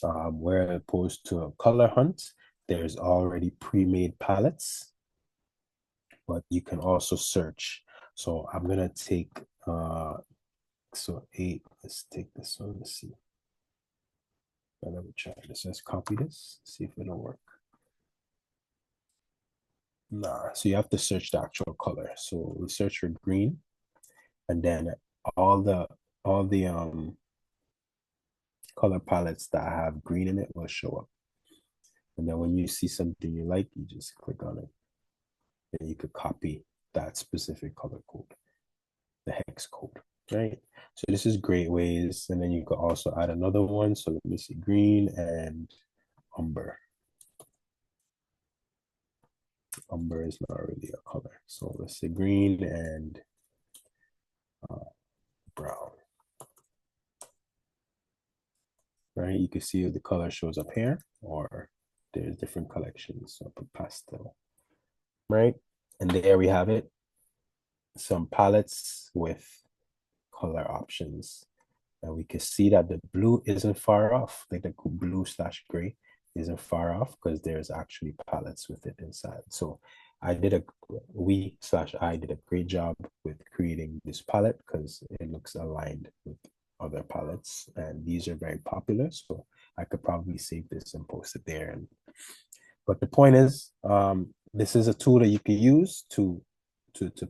Where opposed to a color hunt, there's already pre-made palettes, but you can also search. So I'm gonna take so 8. Let's take this one. Let's see. Let me try this. Let's copy this. See if it'll work. Nah. So you have to search the actual color. So we search for green, and then all the color palettes that have green in it will show up. And then when you see something you like, you just click on it. And you could copy that specific color code, the hex code, right? So this is great ways. And then you could also add another one. So let me see, green and umber. Umber is not really a color. So let's say green and brown. Right, you can see if the color shows up here or there's different collections. So I'll put pastel, right? And there we have it. Some palettes with color options. And we can see that the blue isn't far off, like the blue/gray isn't far off because there's actually palettes with it inside. So I did a great job with creating this palette because it looks aligned with other palettes, and these are very popular, so I could probably save this and post it there. But the point is, this is a tool that you can use to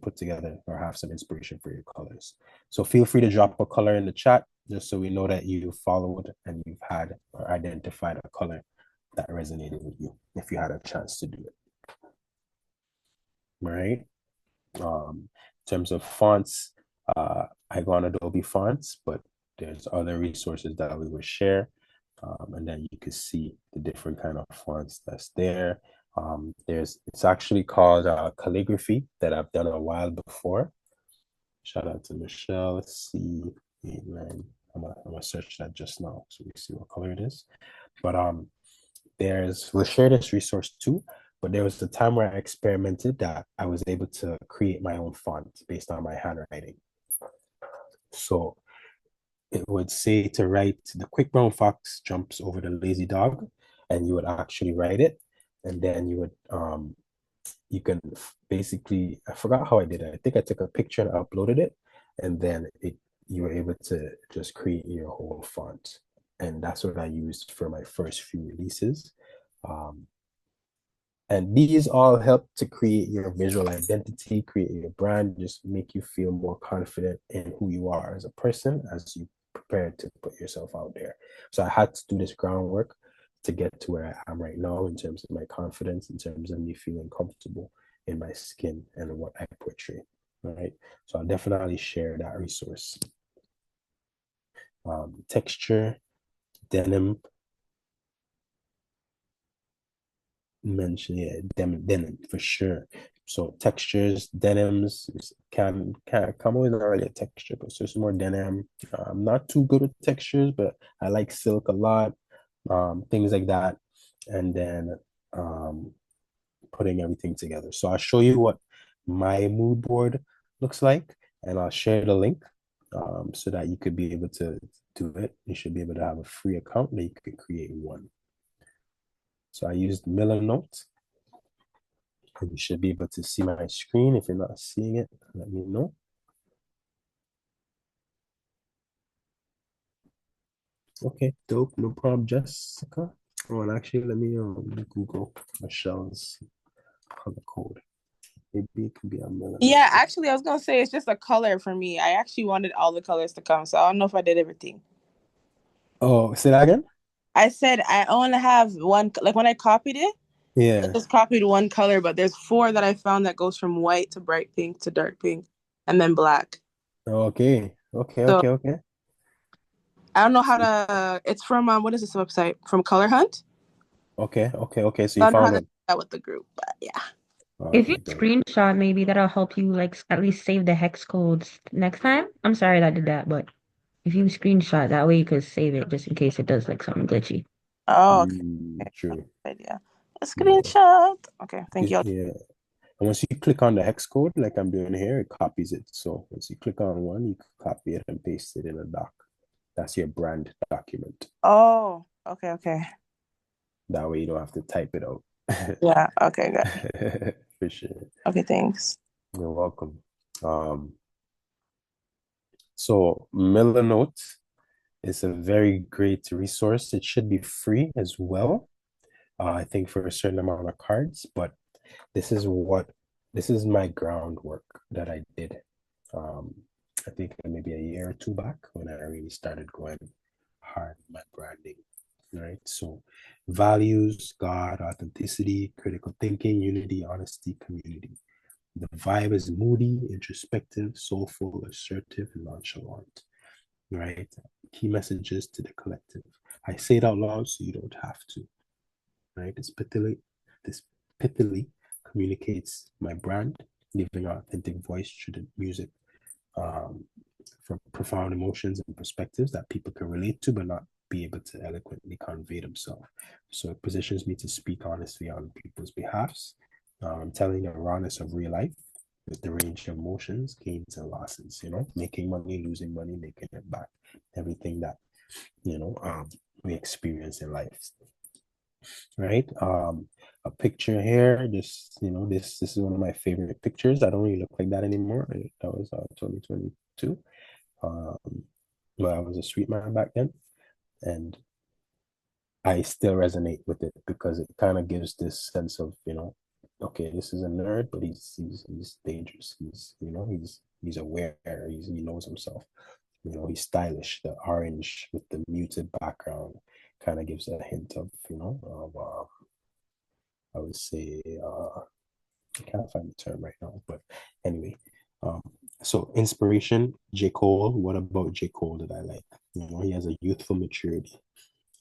put together or have some inspiration for your colors. So feel free to drop a color in the chat just so we know that you followed and you've had or identified a color that resonated with you if you had a chance to do it. All right. In terms of fonts, I go on Adobe Fonts, but there's other resources that we will share. And then you can see the different kind of fonts that's there. It's actually called calligraphy that I've done a while before. Shout out to Michelle. Let's see. I'm gonna search that just now so we see what color it is. But we'll share this resource too, but there was a time where I experimented that I was able to create my own font based on my handwriting. So it would say to write the quick brown fox jumps over the lazy dog, and you would actually write it, and then you would you can basically, I forgot how I did it. I think I took a picture and uploaded it, and then you were able to just create your whole font. And that's what I used for my first few releases. And these all help to create your visual identity, create your brand, just make you feel more confident in who you are as a person as you prepare to put yourself out there. So I had to do this groundwork to get to where I am right now in terms of my confidence, in terms of me feeling comfortable in my skin and what I portray. All right. So I'll definitely share that resource. Texture, denim. Mention, yeah, denim for sure. So textures, denims can come with already a texture, but so it's more denim. I'm not too good with textures, but I like silk a lot. Things like that, and then putting everything together. So I'll show you what my mood board looks like, and I'll share the link so that you could be able to do it. You should be able to have a free account that you could create one. So I used Millernote, and you should be able to see my screen. If you're not seeing it, let me know. Okay, dope, no problem, Jessica. Oh, and actually, let me Google Michelle's color code. Maybe it could be a Millernote. Yeah, actually, I was gonna say it's just a color for me. I actually wanted all the colors to come, so I don't know if I did everything. Oh, say that again? I said I only have one, like when I copied it, yeah, I just copied one color, but there's 4 that I found that goes from white to bright pink to dark pink, and then black. Okay. So, I don't know how to. It's from what is this website? From Color Hunt. Okay. So I you don't know how found to it do that with the group, but yeah. If you screenshot, maybe that'll help you like at least save the hex codes next time. I'm sorry that I did that, but if you screenshot, that way you could save it just in case it does like something glitchy. Oh, okay. True. Idea. A screenshot. Okay, thank you. Yeah. And once you click on the hex code, like I'm doing here, it copies it. So once you click on one, you can copy it and paste it in a doc. That's your brand document. Oh, okay. That way you don't have to type it out. Yeah, okay, good. For sure. Okay, thanks. You're welcome. So Millernote is a very great resource. It should be free as well. I think for a certain amount of cards, but this is my groundwork that I did. I think maybe a year or 2 back when I really started going hard with my branding. Right. So values, God, authenticity, critical thinking, unity, honesty, community. The vibe is moody, introspective, soulful, assertive, and nonchalant. Right. Key messages to the collective. I say it out loud so you don't have to. Right. This pithily communicates my brand, giving an authentic voice through the music, from profound emotions and perspectives that people can relate to, but not be able to eloquently convey themselves. So it positions me to speak honestly on people's behalves, telling the rawness of real life with the range of emotions, gains and losses, making money, losing money, making it back, everything that, we experience in life. Right. A picture here, this is one of my favorite pictures. I don't really look like that anymore. That was 2022. But I was a street man back then, and I still resonate with it because it kind of gives this sense of, okay, this is a nerd, but he's dangerous. He's aware. He knows himself. He's stylish. The orange with the muted background kind of gives a hint of, I would say, I can't find the term right now, but anyway. So inspiration, J. Cole. What about J. Cole that I like? He has a youthful maturity.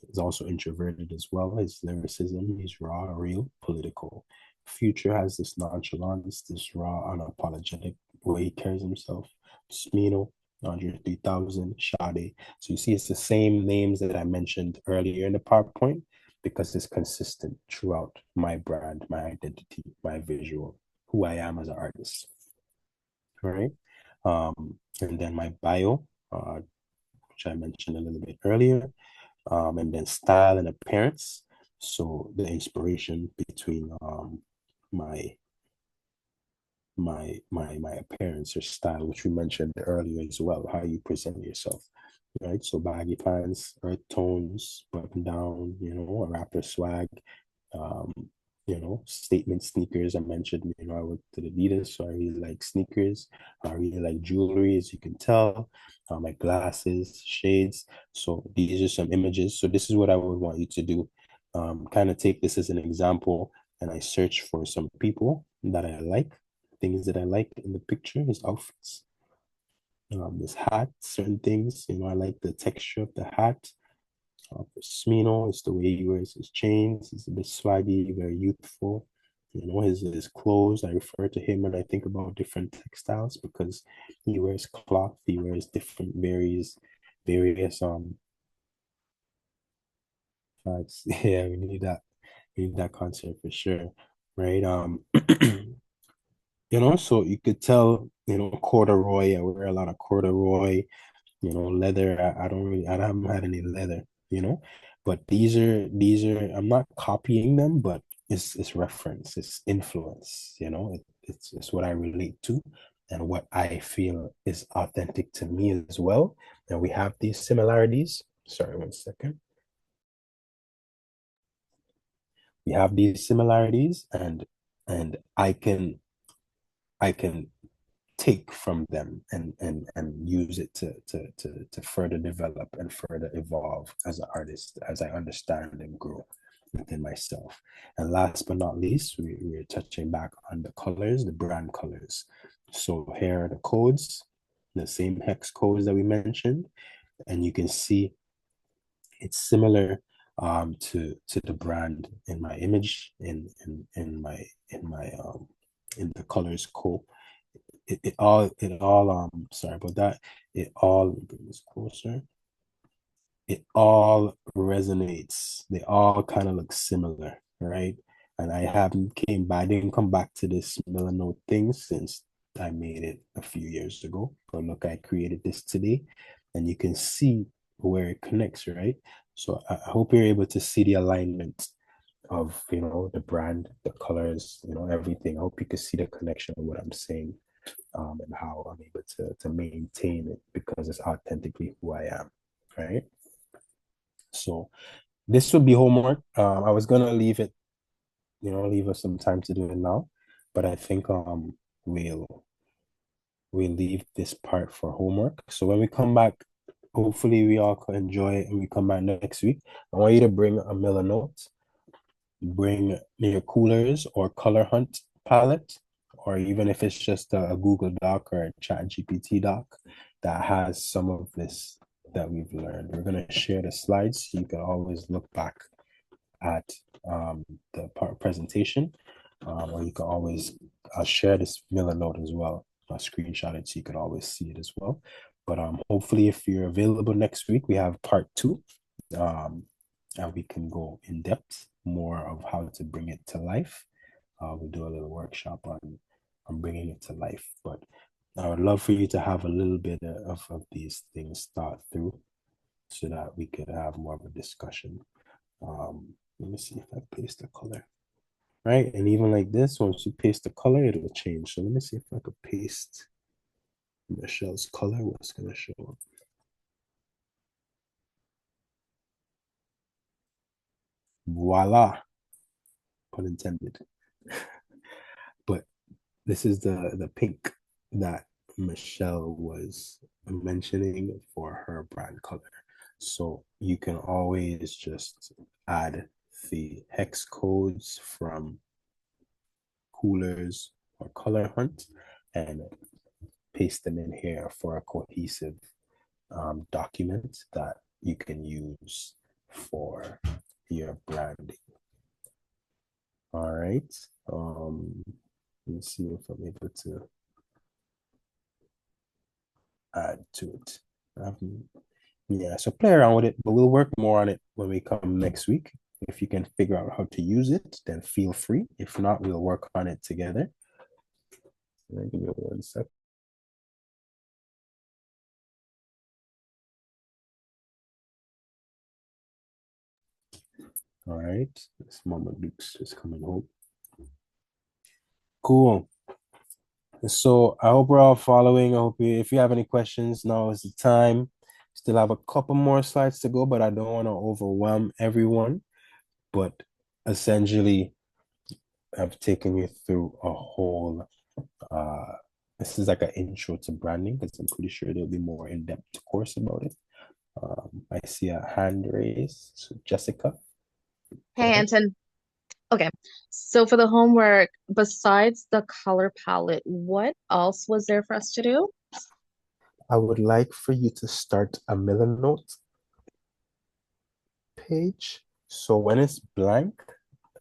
He's also introverted as well. His lyricism, he's raw, real, political. Future has this nonchalance, this raw, unapologetic way he carries himself. Smino, Andre 3000, Sade. So you see, it's the same names that I mentioned earlier in the PowerPoint, because it's consistent throughout my brand, my identity, my visual, who I am as an artist. All right. And then my bio, which I mentioned a little bit earlier, and then style and appearance. So the inspiration between my appearance or style, which we mentioned earlier as well, how you present yourself, right? So baggy pants, earth tones, button down, a rapper swag, statement sneakers. I mentioned, I worked at Adidas, so I really like sneakers. I really like jewelry, as you can tell. My glasses, shades. So these are some images. So this is what I would want you to do. Kind of take this as an example, and I search for some people that I like, things that I like in the picture, his outfits. This hat, certain things, I like the texture of the hat. For Smino, it's the way he wears his chains. He's a bit swaggy, very youthful. His clothes, I refer to him when I think about different textiles because he wears cloth, he wears different various facts. Yeah, we need that concept for sure. Right. So you could tell, corduroy, I wear a lot of corduroy, leather. I haven't had any leather, but these are, I'm not copying them, but it's reference, it's influence, it's what I relate to and what I feel is authentic to me as well. And we have these similarities. Sorry, one second. We have these similarities and I can take from them and use it to further develop and further evolve as an artist, as I understand and grow within myself. And last but not least, we're touching back on the colors, the brand colors. So here are the codes, the same hex codes that we mentioned, and you can see it's similar to the brand in my image in the colors code. It all sorry about that. It all, bring this closer. It all resonates. They all kind of look similar, right? And I didn't come back to this Milanote thing since I made it a few years ago. But look, I created this today and you can see where it connects, right? So I hope you're able to see the alignment of, the brand, the colors, everything. I hope you can see the connection of what I'm saying. And how I'm able to maintain it because it's authentically who I am, right? So this would be homework. I was gonna leave it, leave us some time to do it now, but I think we'll leave this part for homework. So when we come back, hopefully we all can enjoy it and we come back next week. I want you to bring a Milanote, bring your coolers or color hunt palette, or even if it's just a Google Doc or a ChatGPT doc that has some of this that we've learned. We're going to share the slides so you can always look back at the presentation, or you can always, I'll share this Milanote as well. I'll screenshot it so you can always see it as well. But hopefully if you're available next week, we have part 2, and we can go in depth more of how to bring it to life. We'll do a little workshop on bringing it to life, but I would love for you to have a little bit of these things thought through so that we could have more of a discussion. Let me see if I paste the color, right? And even like this, once you paste the color, it will change. So let me see if I could paste Michelle's color, what's gonna show up. Voila, pun intended. But this is the pink that Michelle was mentioning for her brand color. So you can always just add the hex codes from coolers or color hunt and paste them in here for a cohesive document that you can use for your branding. All right. Let's see if I'm able to add to it. Yeah, so play around with it, but we'll work more on it when we come next week. If you can figure out how to use it, then feel free. If not, we'll work on it together. Give me 1 sec. All right, this Mama Duke's just coming home. Cool. So I hope we're all following. I hope if you have any questions, now is the time. Still have a couple more slides to go, but I don't want to overwhelm everyone. But essentially, I've taken you through a whole, this is like an intro to branding, because I'm pretty sure there'll be more in-depth course about it. I see a hand raised. So Jessica. Hey, Anton. Okay, so for the homework, besides the color palette, what else was there for us to do? I would like for you to start a Milanote page. So when it's blank,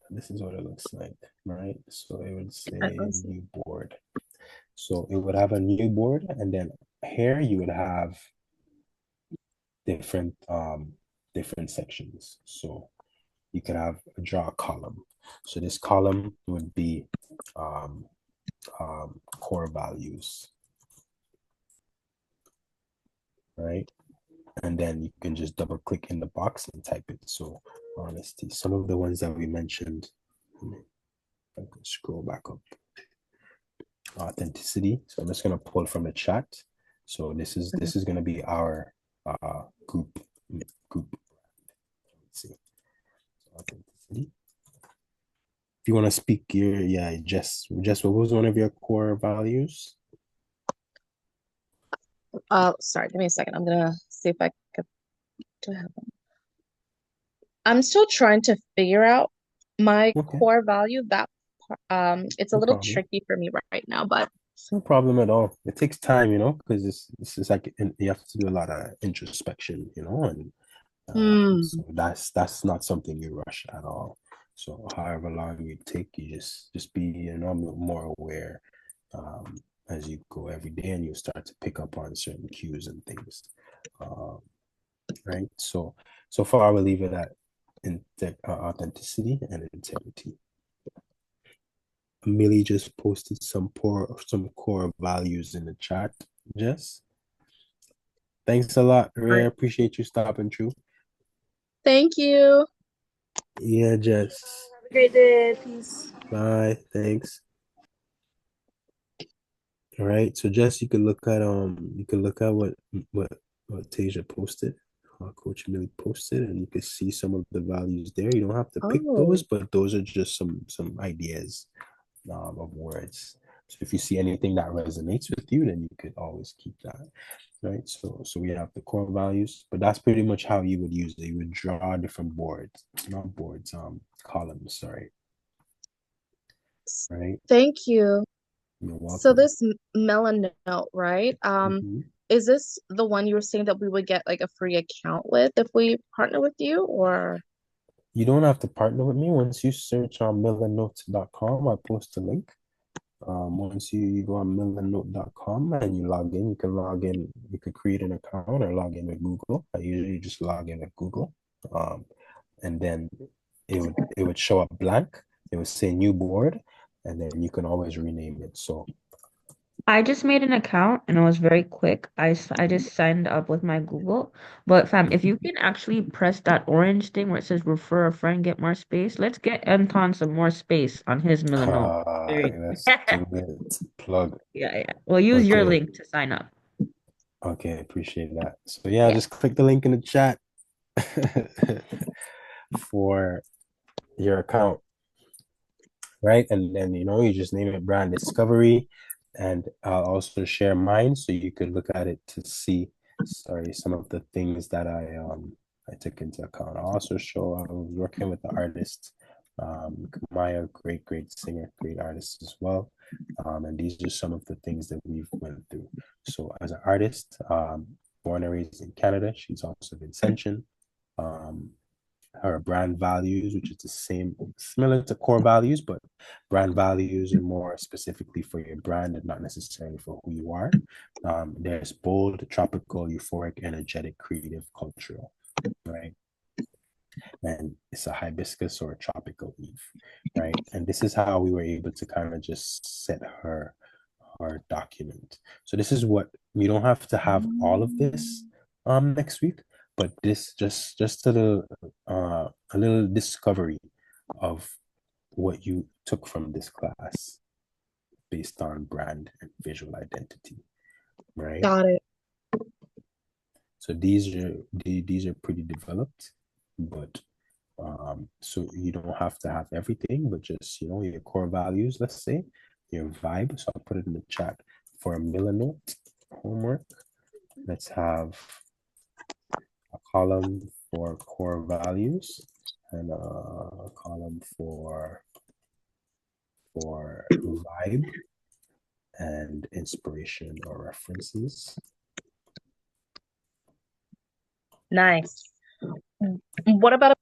this is what it looks like, right? So it would say new board. So it would have a new board, and then here you would have different sections. So you could have draw a column. So this column would be core values, right? And then you can just double click in the box and type it. So honesty, some of the ones that we mentioned, I can scroll back up. Authenticity. So I'm just gonna pull from the chat. So this is gonna be our group. Let's see. Authenticity. If you want to speak your, Jess, what was one of your core values? Sorry, give me a second. I'm gonna see if I could have them. I'm still trying to figure out my core value. That it's a little tricky for me right now, but it's no problem at all. It takes time, because this is like you have to do a lot of introspection, and so that's not something you rush at all. So however long you take, you just be more aware as you go every day, and you start to pick up on certain cues and things. Right. So far I will leave it at authenticity and integrity. Millie just posted some core values in the chat. Jess, thanks a lot. Really appreciate you stopping through. Thank you. Yeah, Jess. Have a great day. Peace. Bye. Thanks. All right. So Jess, you can look at what Tasia posted. Coach Millie posted, and you can see some of the values there. You don't have to pick those, but those are just some ideas of words. So if you see anything that resonates with you, then you could always keep that, right? So we have the core values, but that's pretty much how you would use it. You would draw different columns, sorry. Right? Thank you. You're welcome. So this Melanote, right? Is this the one you were saying that we would get like a free account with if we partner with you, or? You don't have to partner with me. Once you search on milanote.com, I post a link. Once you go on milanote.com and you log in, you could create an account or log in with Google. I usually just log in with Google. And then it would show up blank. It would say new board, and then you can always rename it. So I just made an account and it was very quick. I just signed up with my Google. But fam, if you can actually press that orange thing where it says refer a friend, get more space, let's get Anton some more space on his Milanote. Let's do it. Plug. Yeah. We'll use your link to sign up. Okay, appreciate that. So just click the link in the chat for your account. Right? And then you just name it Brand Discovery. And I'll also share mine so you could look at it to see, some of the things that I took into account. I'll also show I was working with the artist, Maya, great singer, great artist as well. And these are some of the things that we've went through. So as an artist, born and raised in Canada, she's also Vincentian. Her brand values, which is the same, similar to core values, but brand values are more specifically for your brand and not necessarily for who you are. There's bold, tropical, euphoric, energetic, creative, cultural, right? and it's a hibiscus or a tropical leaf, right? And this is how we were able to kind of just set her document. So this is what we don't have to have all of this next week, but this just a little discovery of what you took from this class based on brand and visual identity, right? Got it. So these are pretty developed, but so you don't have to have everything, but just, you know, your core values, let's say, your vibe. So I'll put it in the chat for a Milanote homework. Let's have a column for core values and a column for vibe and inspiration or references. Nice. What about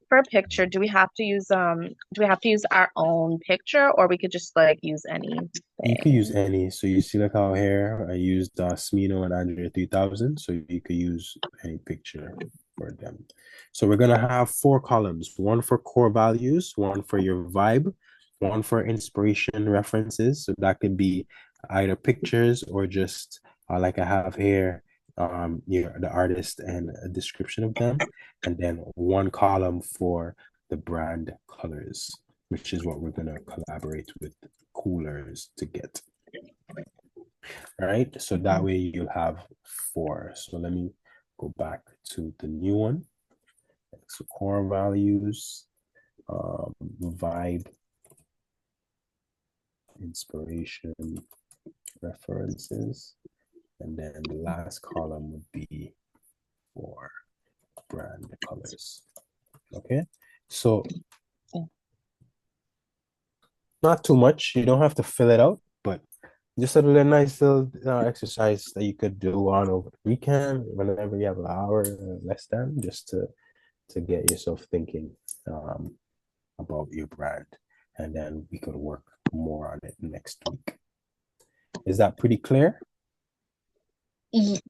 for a picture? Do we have to use our own picture, or we could just like use any? You could use any. So you see, like how here I used Smino and Andrea 3000. So you could use any picture for them. So we're gonna have 4 columns: one for core values, one for your vibe, one for inspiration references. So that could be either pictures or just like I have here, the artist and a description of them, and then 1 column for the brand colors, which is what we're gonna collaborate with coolers to get. All right, so that way you'll have 4. So let me go back to the new one. So core values, vibe, inspiration, references, and then the last column would be for brand colors. Okay, so not too much. You don't have to fill it out, but just a little nice little exercise that you could do on over the weekend, whenever you have an hour less than, just to get yourself thinking about your brand, and then we could work more on it next week. Is that pretty clear?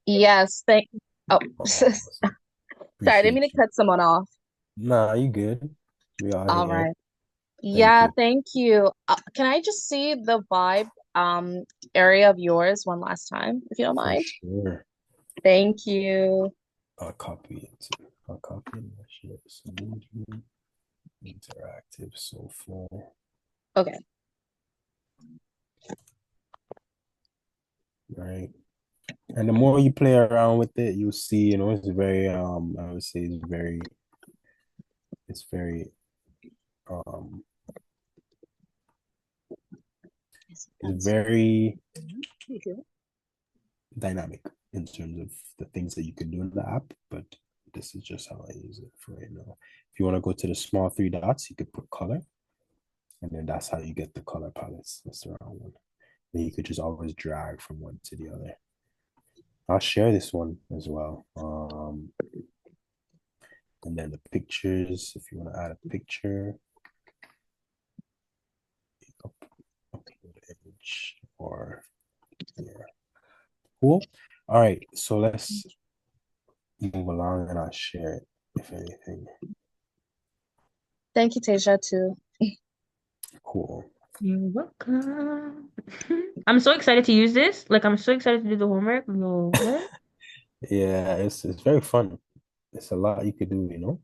Yes. Sorry, I didn't mean to cut someone off. Nah, you good. We all right. Yeah, thank you. Can I just see the vibe area of yours one last time, if you don't mind? Sure. Thank you. I'll copy it. I'll copy it and share it. So interactive so far. Okay. Right. And the more you play around with it, you'll see, you know, it's very I would say it's very it's very dynamic in terms of the things that you can do in the app, but this is just how I use it for right now. If you want to go to the small 3 dots, you could put color, and then that's how you get the color palettes. That's the round one. Then you could just always drag from one to the other. I'll share this one as well. And then the pictures, if you want to add a picture, upload image, or yeah. Cool. All right, so let's move along and I'll share it, if anything. Thank you, Tasia, too. Cool. You're welcome. I'm so excited to use this. Like, I'm so excited to do the homework. No, what? Yeah, it's very fun. It's a lot you could do, you know.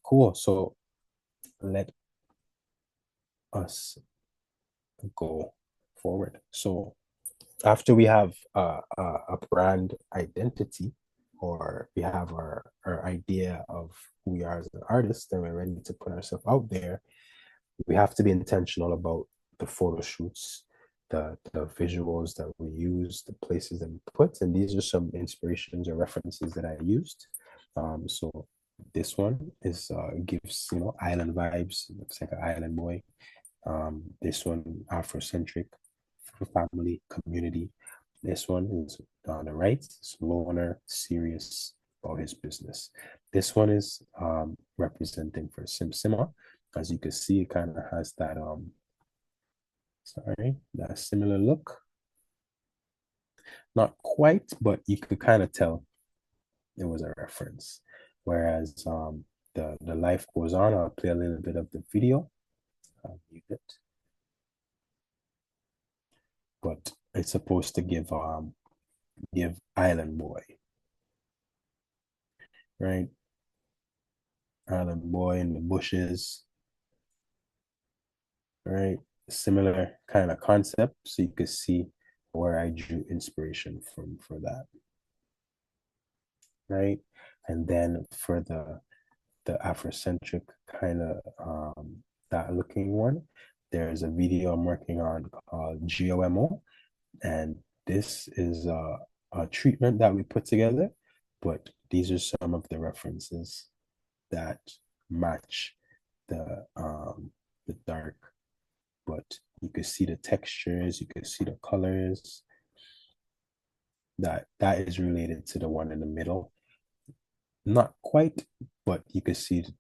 Cool. So let us go forward. So after we have a brand identity, or we have our idea of who we are as an artist, and we're ready to put ourselves out there, we have to be intentional about the photo shoots, the visuals that we use, the places that we put. And these are some inspirations or references that I used. So this one is gives, you know, island vibes. Looks like an island boy. This one, Afrocentric, family, community. This one is on the right, it's loner, serious about his business. This one is representing for Sim. As you can see, it kind of has that that similar look. Not quite, but you could kind of tell it was a reference. whereas the life goes on. I'll play a little bit of the video. I'll mute it. But it's supposed to give Island Boy, right? Island Boy in the bushes, right? Similar kind of concept, so you could see where I drew inspiration from for that, right? And then for the Afrocentric kind of that looking one, there's a video I'm working on called GOMO, and this is a treatment that we put together, but these are some of the references that match the dark, but you can see the textures, you can see the colors. That is related to the one in the middle. Not quite, but you can see the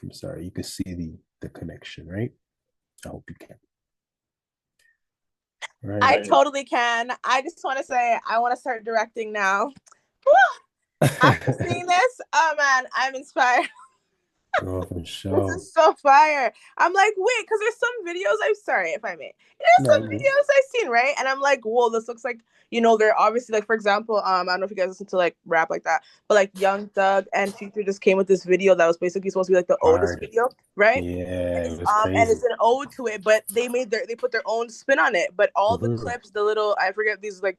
I'm sorry, you can see the connection, right? I hope you can. Right. I totally can. I just want to say I want to start directing now. After seeing this, oh man, I'm inspired. Oh, for sure. This is so fire. I'm like, wait, because there's some videos, I'm sorry if I may. There's some videos I've seen, right? And I'm like, whoa, this looks like, you know, they're obviously like, for example, I don't know if you guys listen to like rap like that, but like Young Thug and Future just came with this video that was basically supposed to be like the Otis video, right? Yeah, and it's an ode to it, but they put their own spin on it. But all the clips, the little, I forget these like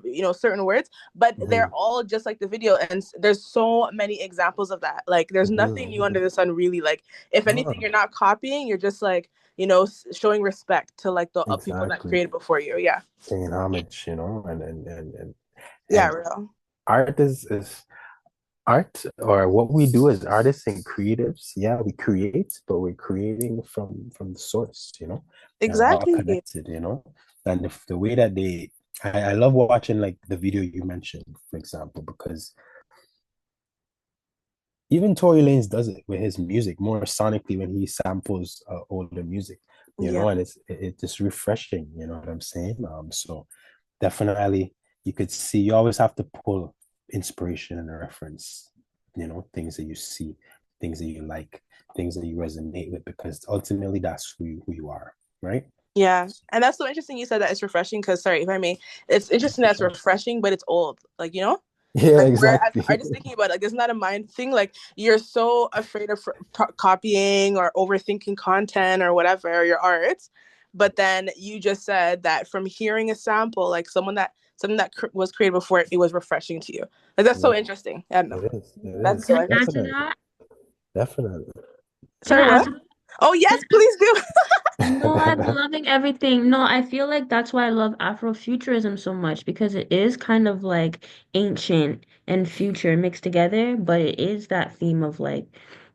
you know, certain words, but they're all just like the video, and there's so many examples of that. Like there's nothing new under the sun, really. Like if anything, you're not copying, you're just like, you know, showing respect to like the people that created before you. Yeah, paying homage, you know, and yeah, real art is art, or what we do as artists and creatives. Yeah, we create, but we're creating from the source, you know. Exactly. All connected, you know. And the way that I love watching like the video you mentioned, for example, because even Tory Lanez does it with his music more sonically when he samples older music, you know, and it's just refreshing, you know what I'm saying? So definitely you could see, you always have to pull inspiration and a reference, you know, things that you see, things that you like, things that you resonate with, because ultimately that's who you are, right? Yeah, and that's so interesting you said that it's refreshing, because, sorry if I may, it's interesting that it's refreshing, but it's old, like, you know? Yeah, like, exactly. I'm just thinking about it, like, it's not a mind thing. Like, you're so afraid of copying or overthinking content or whatever, or your art, but then you just said that from hearing a sample, like something that was created before, it was refreshing to you. Like, that's so interesting. I don't know. It is. That's so interesting. Definitely. Sorry, what? Oh, yes, please do. No, I'm loving everything. No, I feel like that's why I love Afrofuturism so much, because it is kind of like ancient and future mixed together, but it is that theme of like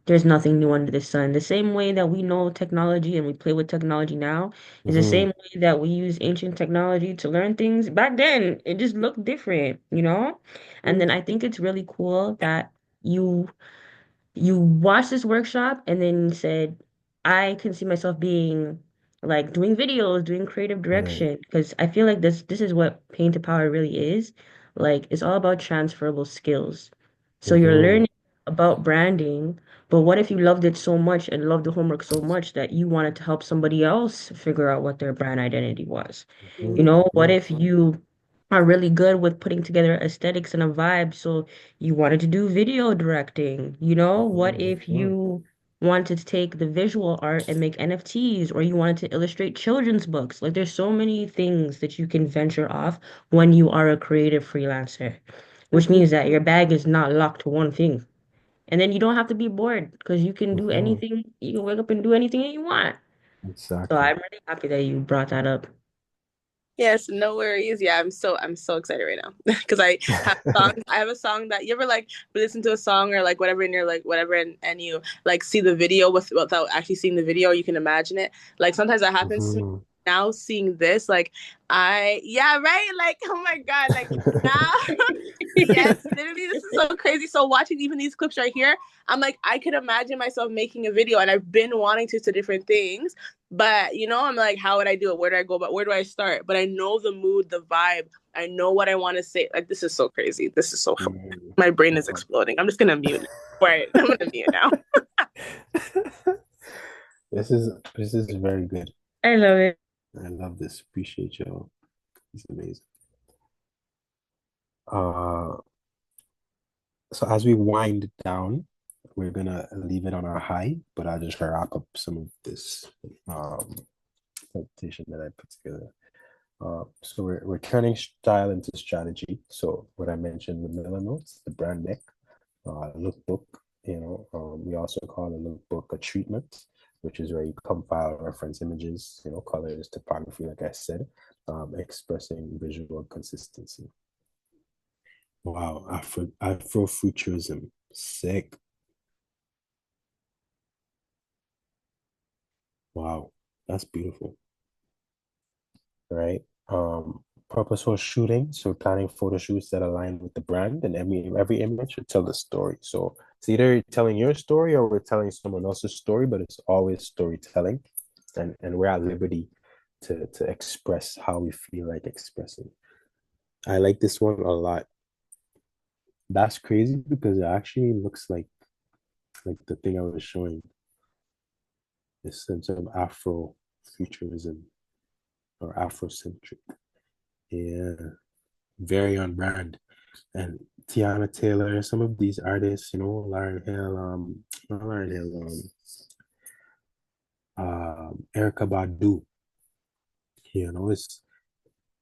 there's nothing new under the sun. The same way that we know technology and we play with technology now is the same way that we use ancient technology to learn things. Back then, it just looked different, you know? And then I think it's really cool that you watched this workshop and then said, I can see myself being like doing videos, doing creative direction, because I feel like this is what Pain to Power really is. Like it's all about transferable skills. So you're learning about branding, but what if you loved it so much and loved the homework so much that you wanted to help somebody else figure out what their brand identity was? You know, what if you are really good with putting together aesthetics and a vibe, so you wanted to do video directing, you know? What if you wanted to take the visual art and make NFTs, or you wanted to illustrate children's books? Like there's so many things that you can venture off when you are a creative freelancer, which means that your bag is not locked to one thing. And then you don't have to be bored because you can do anything, you can wake up and do anything that you want. Exactly. So I'm really happy that you brought that up. Yes, no worries. Yeah, I'm so excited right now because I have a song that you ever like listen to a song or like whatever, and you're like whatever, and you like see the video without actually seeing the video, or you can imagine it. Like sometimes that happens to me. now seeing this, like yeah, right? Like, oh my God, like now, yes, literally, this is so crazy. So watching even these clips right here, I'm like, I could imagine myself making a video, and I've been wanting to different things, but I'm like, how would I do it? Where do I go? But where do I start? But I know the mood, the vibe. I know what I want to say. Like, this is so crazy. This is so fun. My brain is exploding. I'm just gonna mute now. Right, I'm gonna mute now. This is very good. I love it. I love this. Appreciate y'all. It's amazing. So as we wind down, we're gonna leave it on our high, but I'll just wrap up some of this presentation that I put together. So we're turning style into strategy. So what I mentioned, the Miller notes, the brand deck, lookbook. We also call a lookbook a treatment, which is where you compile reference images, colors, typography, like I said, expressing visual consistency. Wow, Afrofuturism, sick. Wow, that's beautiful. Right? Purposeful shooting, so planning photo shoots that align with the brand, and every image should tell the story. So it's either telling your story or we're telling someone else's story, but it's always storytelling, and we're at liberty to express how we feel like expressing. I like this one a lot. That's crazy because it actually looks like the thing I was showing, this sense of Afrofuturism or Afrocentric. Yeah, very on brand. And Tiana Taylor, some of these artists, Lauryn Hill, not Lauryn Hill, Erykah Badu.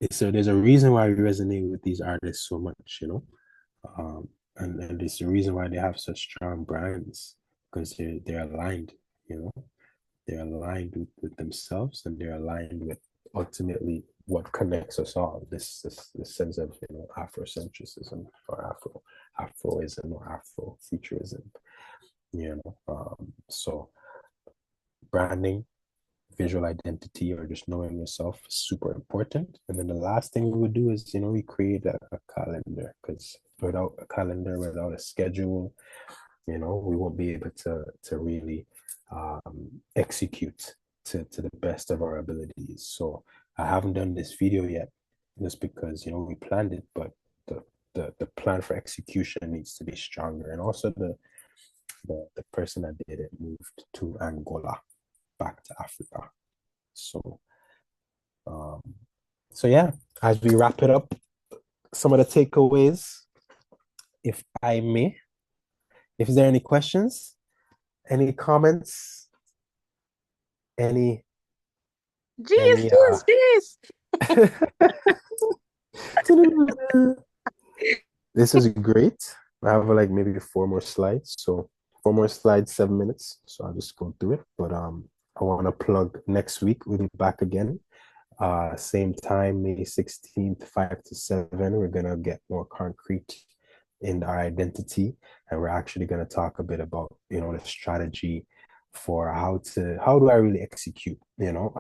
There's a reason why we resonate with these artists so much, and it's the reason why they have such strong brands, because they're aligned, they're aligned with themselves, and they're aligned with ultimately what connects us all, this sense of Afrocentrism or Afroism or Afrofuturism. So branding, visual identity, or just knowing yourself is super important. And then the last thing we would do is we create a calendar, because without a calendar, without a schedule, we won't be able to really execute to the best of our abilities. So I haven't done this video yet just because we planned it, but the plan for execution needs to be stronger. And also the person that did it moved to Angola, back to Africa. So yeah, as we wrap it up, some of the takeaways, if I may, if there are any questions, any comments, any Jeez. This is great. I have like maybe 4 more slides. So 4 more slides, 7 minutes. So I'll just go through it. But I want to plug next week. We'll be back again. Same time, May 16th, 5 to 7. We're gonna get more concrete in our identity, and we're actually going to talk a bit about the strategy for how do I really execute,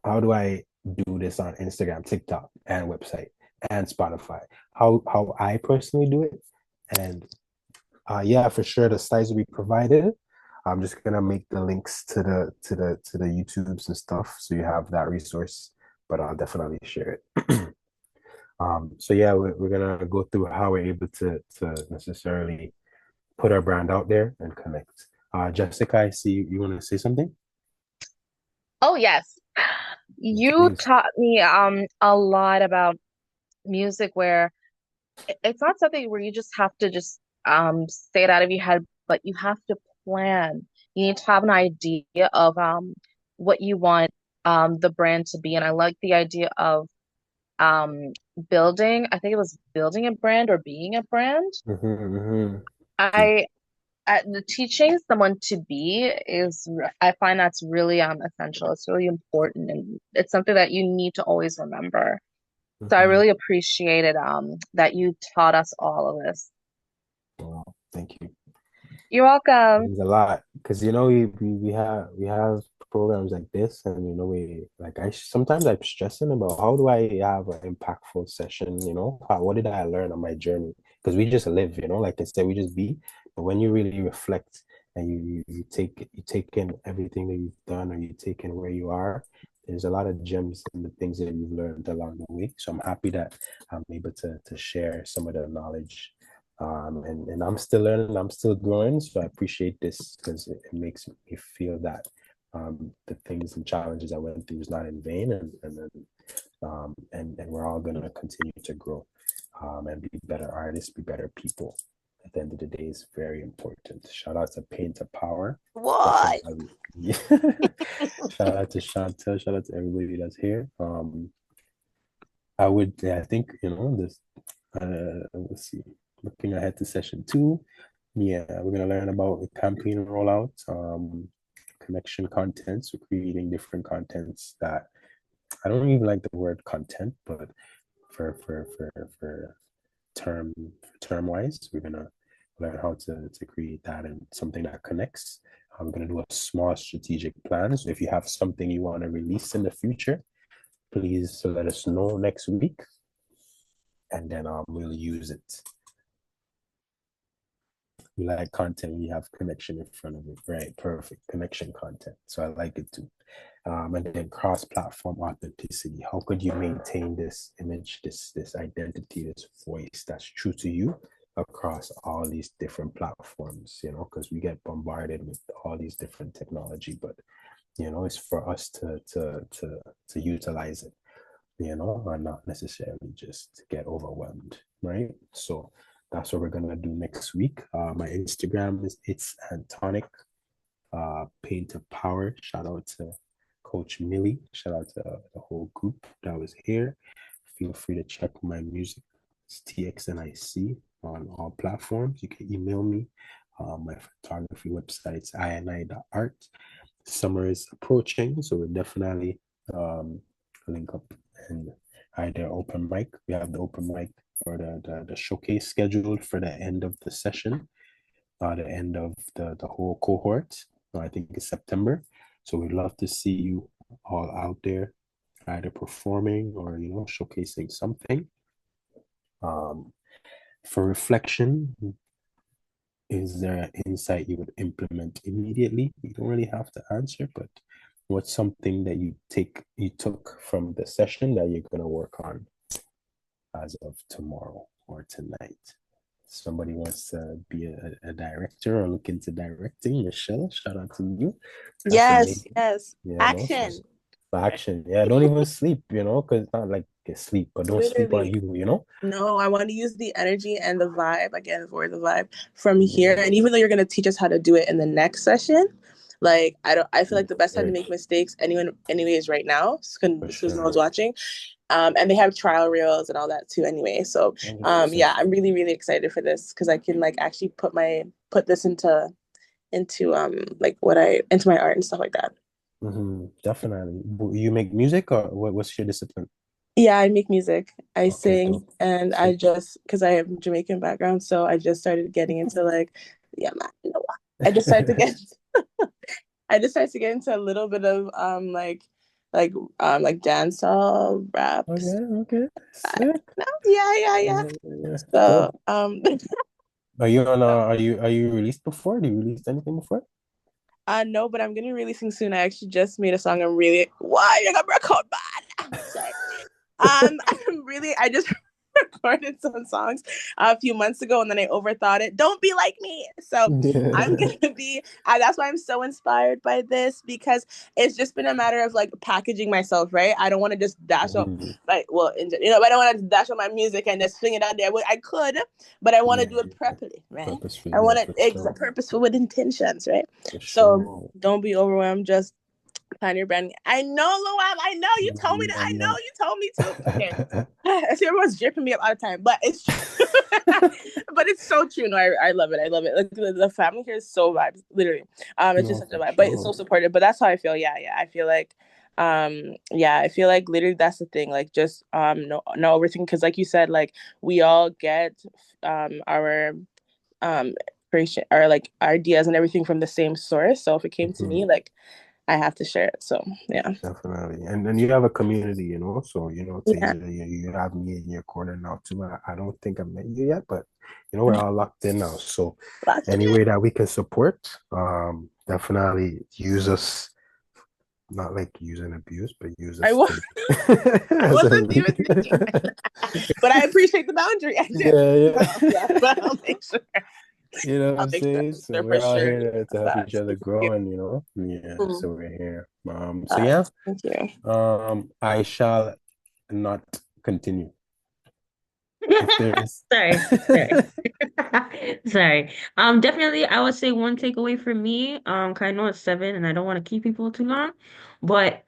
how do I do this on Instagram, TikTok, and website, and Spotify, how I personally do it. And yeah, for sure the slides will be provided. I'm just gonna make the links to the YouTubes and stuff, so you have that resource, but I'll definitely share it. So yeah, we're gonna go through how we're able to necessarily put our brand out there and connect. Jessica, I see you want to say something? Oh yes, you taught me a lot about music, where it's not something where you just have to just say it out of your head, but you have to plan. You need to have an idea of what you want the brand to be. And I like the idea of building, I think it was building a brand or being a brand. I the teaching someone to be I find that's really essential. It's really important, and it's something that you need to always remember. So I really appreciated that you taught us all of this. Wow, thank you. You're welcome. It means a lot, because we have programs like this, and like sometimes I'm stressing about how do I have an impactful session, what did I learn on my journey? Because we just live, like I said, we just be. But when you really reflect and you take in everything that you've done, or you take in where you are, there's a lot of gems in the things that you've learned along the way. So I'm happy that I'm able to share some of the knowledge. And I'm still learning, I'm still growing. So I appreciate this because it makes me feel that the things and challenges I went through is not in vain, and we're all going to continue to grow and be better artists, be better people. At the end of the day, is very important. Shout out to Pain to Power. What? Yeah. Shout out to Chantel. Shout out to everybody that's here. I think this. Let's see. Looking ahead to session 2, we're gonna learn about the campaign rollout, connection contents. We're creating different contents that I don't even like the word content, but for term wise, we're gonna learn how to create that and something that connects. We're gonna do a small strategic plan. So if you have something you want to release in the future, please let us know next week, and then we'll use it. We like content when you have connection in front of it, right? Perfect connection content. So I like it too. And then cross-platform authenticity. How could you maintain this image, this identity, this voice that's true to you across all these different platforms? Because we get bombarded with all these different technology, but it's for us to utilize it, and not necessarily just get overwhelmed, right? So that's what we're gonna do next week. My Instagram is @Antonic Pain to Power. Shout out to Coach Millie. Shout out to the whole group that was here. Feel free to check my music. It's TXNIC on all platforms. You can email me. My photography website's ini.art. Summer is approaching, so we're definitely link up and either open mic. We have the open mic or the showcase scheduled for the end of the session, the end of the whole cohort. I think it's September. So we'd love to see you all out there, either performing or showcasing something. For reflection, is there an insight you would implement immediately? You don't really have to answer, but what's something that you took from the session that you're gonna work on as of tomorrow or tonight? Somebody wants to be a director or look into directing. Michelle, shout out to you. That's yes, amazing. yes. Action. Action. Yeah, don't even sleep, because it's not like sleep, but don't sleep on you, No, I want to use the energy and the vibe, again, for the vibe from here. And even though you're going to teach us how to do it in the next session, like, I feel like the best time to make mistakes anyways right now, because no one's watching. And they have trial reels and all that too anyway. So yeah, I'm really, really excited for this because I can like actually put this into like into my art and stuff like that. Definitely. You make music, or what's your discipline? Yeah, I make music. I sing, cool. And I just, because I have Jamaican background, so I just started getting into like, I just started to get into a little bit of like dancehall raps. Okay. Yeah. So are you released before? Do you release anything before? No, but I'm gonna be releasing soon. I actually just made a song. Why you got record bad? Sorry. I just recorded some songs a few months ago, and then I overthought it. Don't be like me. So I'm gonna be. That's why I'm so inspired by this, because it's just been a matter of like packaging myself, right? I don't want to just dash up, I don't want to dash on my music and just fling it out there. I could, but I want to do it properly, right? I want it purposeful with intentions, right? So don't be overwhelmed. Just plan your brand. I know, Luam. I know you told me that. I know you told me to. Okay. I see everyone's dripping me up all the time, but it's true. But it's so true. No, I love it. I love it. Like the family here is so vibes. Literally, it's just such a vibe. But it's so supportive. But that's how I feel. Yeah. I feel like, I feel like literally that's the thing. Like just no overthinking, because like you said, like we all get our creation or like ideas and everything from the same source. So if it came to me, like I have to share it. So yeah. Definitely. And you have a community, you know, so it's Yeah. easy. You have me in your corner now too. I don't think I've met you yet, but we're all locked in now. So any way that we can support, definitely use us. Not like use and abuse, but use us. I wasn't even thinking. But I appreciate the boundary. I did. Yeah. But I'll make sure. You know what I'm saying? So we're all here to help each other grow, and so we're here. So yeah. Thank you. I shall not continue. Sorry. Definitely I would say one takeaway for me, 'cause I know it's 7 and I don't want to keep people too long, but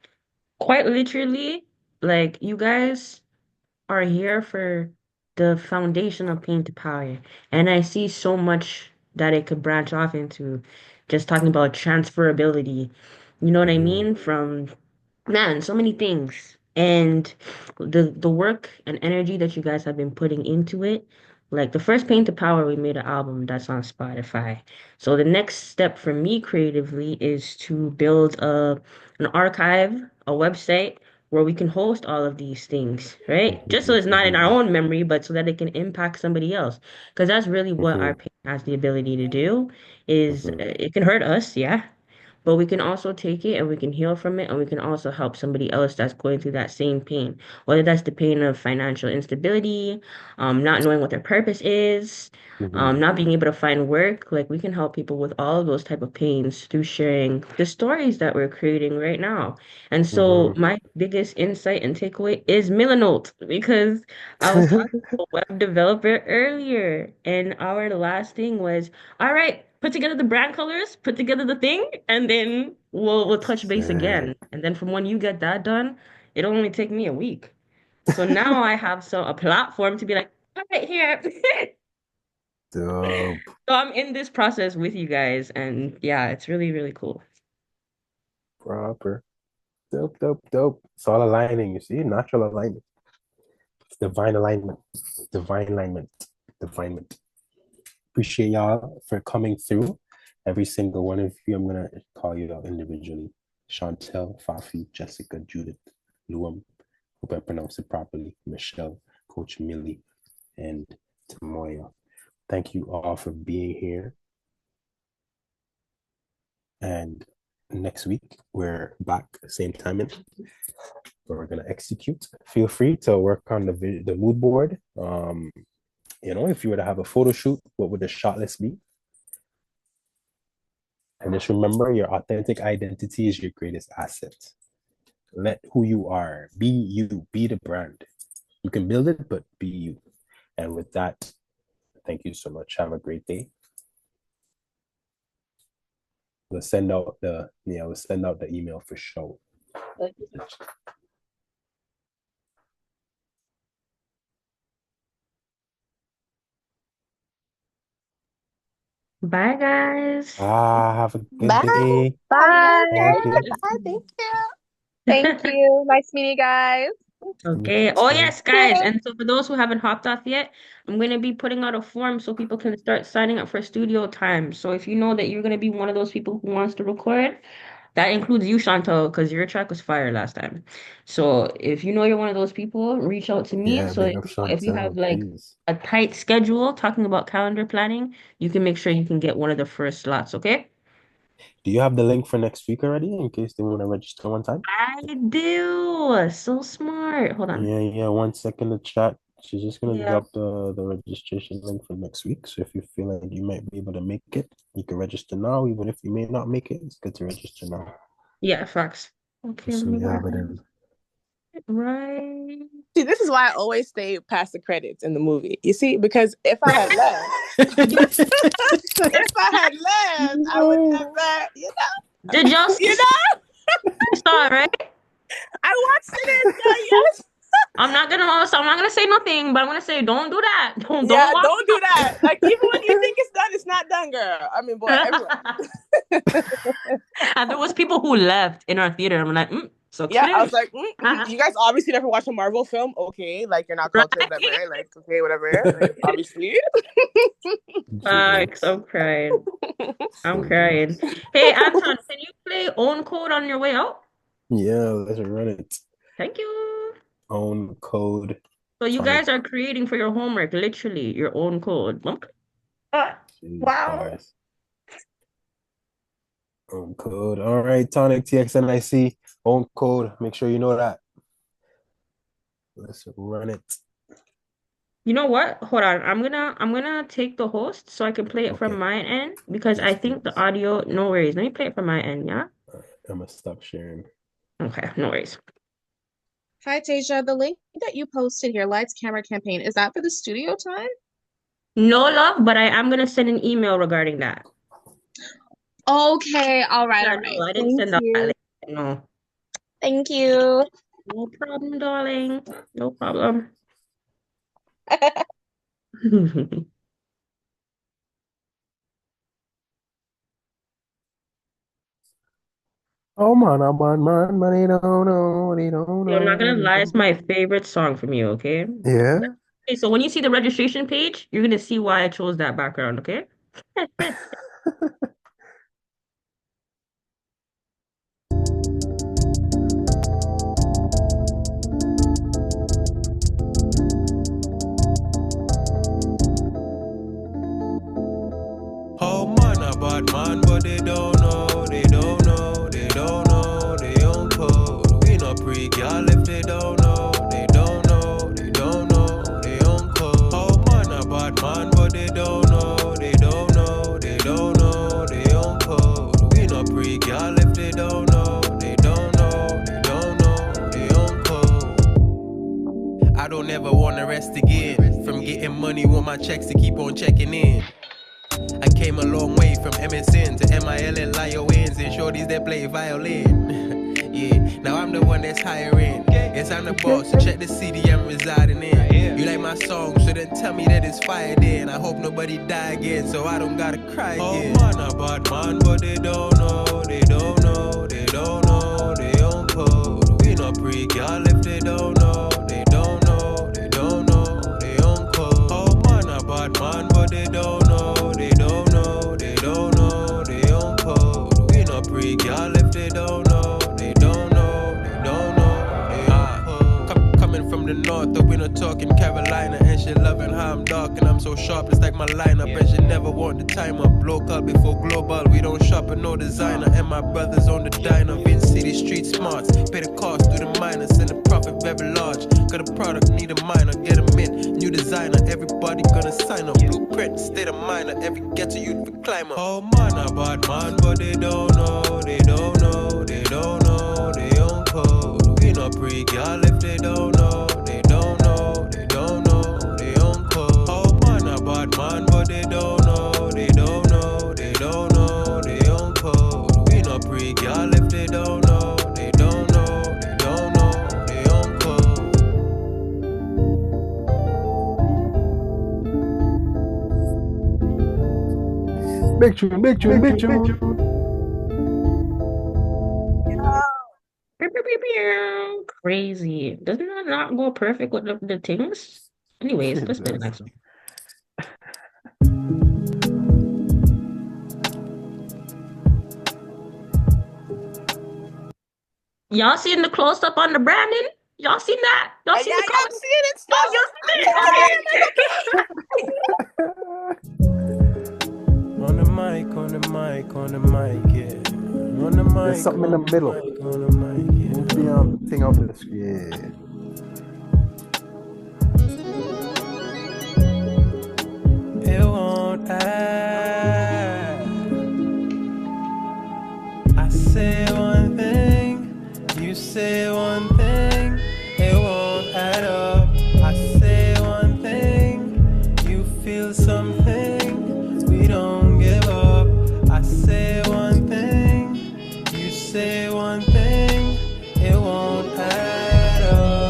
quite literally, like, you guys are here for the foundation of Pain to Power. And I see so much that it could branch off into, just talking about transferability. You know what I mean? From, man, so many things. And the work and energy that you guys have been putting into it. Like the first Pain to Power, we made an album that's on Spotify. So the next step for me creatively is to build an archive, a website where we can host all of these things, right? Just so it's not in our own memory, but so that it can impact somebody else. Because that's really what our pain has the ability to do, is it can hurt us, yeah, but we can also take it and we can heal from it, and we can also help somebody else that's going through that same pain, whether that's the pain of financial instability, not knowing what their purpose is, not being able to find work. Like, we can help people with all of those type of pains through sharing the stories that we're creating right now. And so my biggest insight and takeaway is Milanote, because I was talking to a web developer earlier, and our last thing was, all right, put together the brand colors, put together the thing, and then we'll touch base again. And then from when you get that done, it'll only take me a week. So now I have a platform to be like, all right, here. Dope. So I'm in this process with you guys, and yeah, it's really, really cool. Proper. Dope. It's all aligning, you see? Natural alignment. Divine alignment. Divine alignment. Divinement. Appreciate y'all for coming through. Every single one of you, I'm gonna call you out individually. Chantel, Fafi, Jessica, Judith, Luam, hope I pronounced it properly, Michelle, Coach Millie, and Tamoya. Thank you all for being here. And next week, we're back, same timing. We're gonna execute. Feel free to work on the mood board. If you were to have a photo shoot, what would the shot list be? And just remember, your authentic identity is your greatest asset. Let who you are, be you, be the brand. You can build it, but be you. And with that, thank you so much. Have a great day. We'll send out the email for sure. Bye, guys. Have a good day. Bye. Thank you. Thank you. Thank you. Nice meeting you guys. Okay. Oh, yes, guys. And so for those who haven't hopped off yet, I'm going to be putting out a form so people can start signing up for studio time. So if you know that you're going to be one of those people who wants to record, that includes you, Chantal, because your track was fire last time. So if you know you're one of those people, reach out to me. Yeah, So if you have like a tight schedule talking about calendar planning, you can make sure you can get one of the first slots, okay? Do you have the link for next week already in case they want to register one time? I do. So smart. Hold on. Yeah. 1 second to chat. She's just gonna drop the registration link for next week. So if you feel like you might be able to make it, you can register now. Even if you may not make it, it's good to register now. Yeah, facts. Okay, so we have it in. Right. See, this is why I always stay past the credits in the movie. You see, because if I had left, I would never, Did y'all see? You saw it, right? I watched it. Yes. I'm not gonna say nothing, but I'm gonna say don't do that. Don't do that. Like, even when you think it's done, it's not done, girl. I mean, boy, everyone. And there was people who left in our theater. I'm like, so yeah, I was like, you guys obviously never watched a Marvel film, okay? Like, you're not cultured, whatever. Like, okay, whatever. Like, obviously. I'm crying. I'm crying. Hey, Anton, can you play play Own Code on your way out? Yeah, let's run it. Thank you. Own code. So you Tonic. guys are creating for your homework, literally, your own code. Okay. Wow. Bars. Own code. All right, Tonic, TXNIC, own code. Make sure you know that. Let's run it. You know what? Hold on. I'm gonna take the host so I can play it from my end because I think the audio, no worries. Let me play it from my end, yeah? I'm gonna stop sharing. Okay, no worries. Hi, Tasia. The link that you posted here, Lights Camera Campaign, is that for the studio time? No love, but I am gonna send an email regarding that. Okay, all right, Yeah, all right. no, I didn't send out that link. No. Thank you. No problem, darling. No problem. Oh man, they don't know, they don't know. I'm not gonna lie, it's my favorite song from you, okay? Yeah. Okay, so when you see the registration page, you're gonna see why I chose that background, okay? Oh man, a bad man, but they don't know, they don't know, they don't know, they own code. We not pre-girl if they don't know, they don't know, they don't know, they own code. Oh man, a bad man, but they don't know, they don't know, they don't know, they own code. We not pre-girl if they don't know, they don't know, they don't know, they own code. I don't ever wanna rest again. From getting money, want my checks to keep on checking in. I came a long way from MSN to MILN, Lions and shorties that play violin. Yeah, now I'm the one that's hiring. Yes, I'm the boss, so check the city I'm residing in. You like my song, so then tell me that it's fired in. I hope nobody die again, so I don't gotta cry again. Oh man, a bad man, but they don't know, they don't know, they don't know, they own code. We not pre-girl if they don't know, they don't know, they don't know, they own code. Oh man, a bad man, but they don't know. They don't know, they don't know, they own code. We not pre-girl if they don't know, they don't know, they don't know, they own code. Coming from the north, though we not talking Carolina, and she loving how I'm dark and I'm so sharp, it's like my lineup, and she never want the time up. Local before global, we don't shop at no designer, and my brothers on the diner. Vin City street smarts, pay the cost, do the minus, and the profit very large. Got a product, need a minor, get a mint, new designer, everybody gonna sign up. Blueprint, state of minor, every ghetto youth for climber. Oh man, a bad man, but they don't know, they don't know, they don't know, they own code. We not pre-girl if they don't know, they don't know, they don't know, they own code. Oh man, a bad man, but they don't know, they don't know, they don't know, they own code. We not pre-girl if they don't know, they don't know, they don't know, they own code. Big tune. Crazy. Doesn't that not go perfect with the things? Anyways, let's play the next one. Y'all seen the close up on the Brandon? Y'all seen that? Y'all seen the close? I'm seeing it still. On the mic, yeah. On the mic. There's something in the middle. On the mic, yeah. Move the thing off the screen. It won't add. I say one thing, you say one thing. It won't add up. I say one thing, you feel something. We don't give up. I say one thing, you say one thing. It won't add up.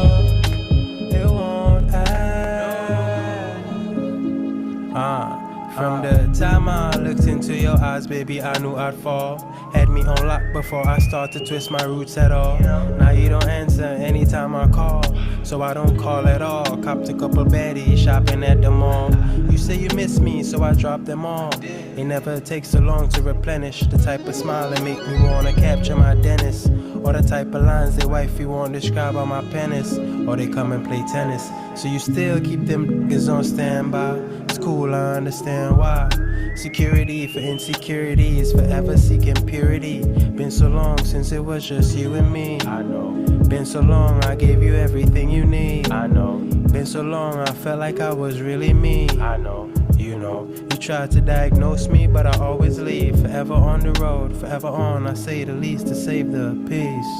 stars, baby, I knew I'd fall. Had me on lock before I start to twist my roots at all. Now you don't answer anytime I call, so I don't call at all. Copped a couple baddies shopping at the mall. You say you miss me, so I drop them all. It never takes so long to replenish the type of smile that make me wanna capture my dentist, or the type of lines that wifey won't describe on my penis, or they come and play tennis. So you still keep them niggas on standby. It's cool, I understand why. Security for insecurities, forever seeking purity. Been so long since it was just you and me. I know. Been so long, I gave you everything you need. I know. Been so long, I felt like I was really me. I know. You know, you tried to diagnose me, but I always leave. Forever on the road, forever on, I say the least to save the peace.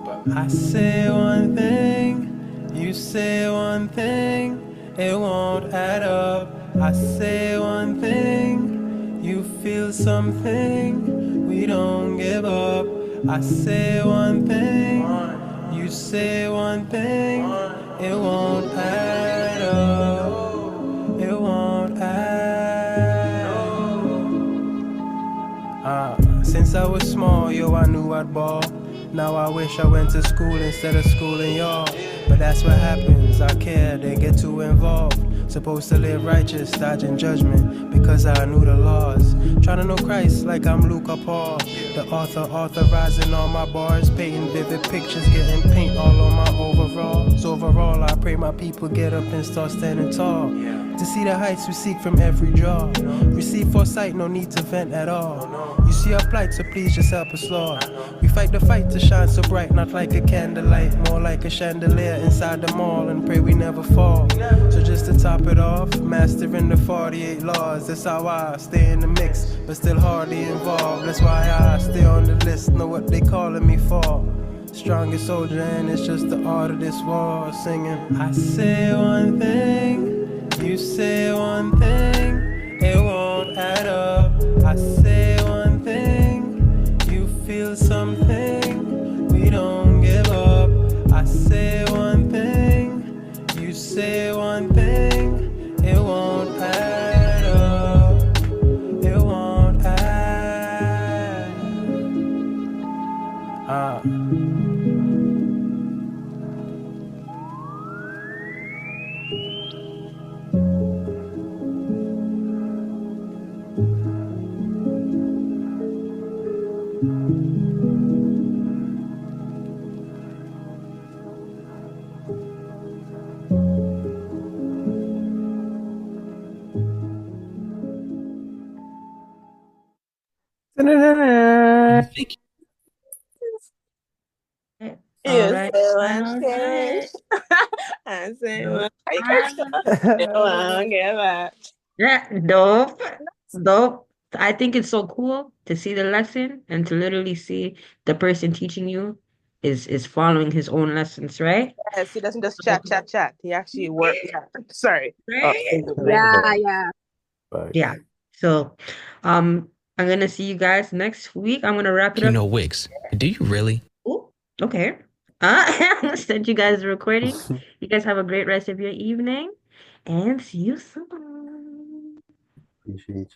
But I say one thing, you say one thing, it won't add up. I say one thing, you feel something, we don't give up. I say one thing, you say one thing, it won't add up. It won't add up. Since I was small, yo, I knew I'd ball. Now I wish I went to school instead of schooling y'all. But that's what happens, I care, they get too involved. Supposed to live righteous, dodging judgment, because I knew the laws. Trying to know Christ like I'm Luke or Paul. The author authorizing all my bars, painting vivid pictures, getting paint all on my overalls. Overall, I pray my people get up and start standing tall. To see the heights we seek from every draw. Receive foresight, no need to vent at all. You see our plight, so please just help us, Lord. We fight the fight to shine so bright, not like a candlelight, more like a chandelier inside the mall, and pray we never fall. So just to top it off, mastering the 48 laws. That's how I stay in the mix, but still hardly involved. That's why I stay on the list, know what they calling me for. Strongest soldier, and it's just the art of this war. Singing, I say one thing, you say one thing, it won't add up. I say one thing, you feel something, we don't give up. I say one thing, you say one thing, it won't add up. It won't add up. You Alright, say one alright. thing, I say one thing. Yeah, dope. Dope. I think it's so cool to see the lesson and to literally see the person teaching you is following his own lessons, right? Yes, he doesn't just chat. He actually works. Yeah. Sorry. Right? Yeah. Yeah. So, I'm gonna see you guys next week. I'm gonna wrap it up. Wix, do you really? Ooh, okay. I'm gonna send you guys the recording. You guys have a great rest of your evening and see you soon. Appreciate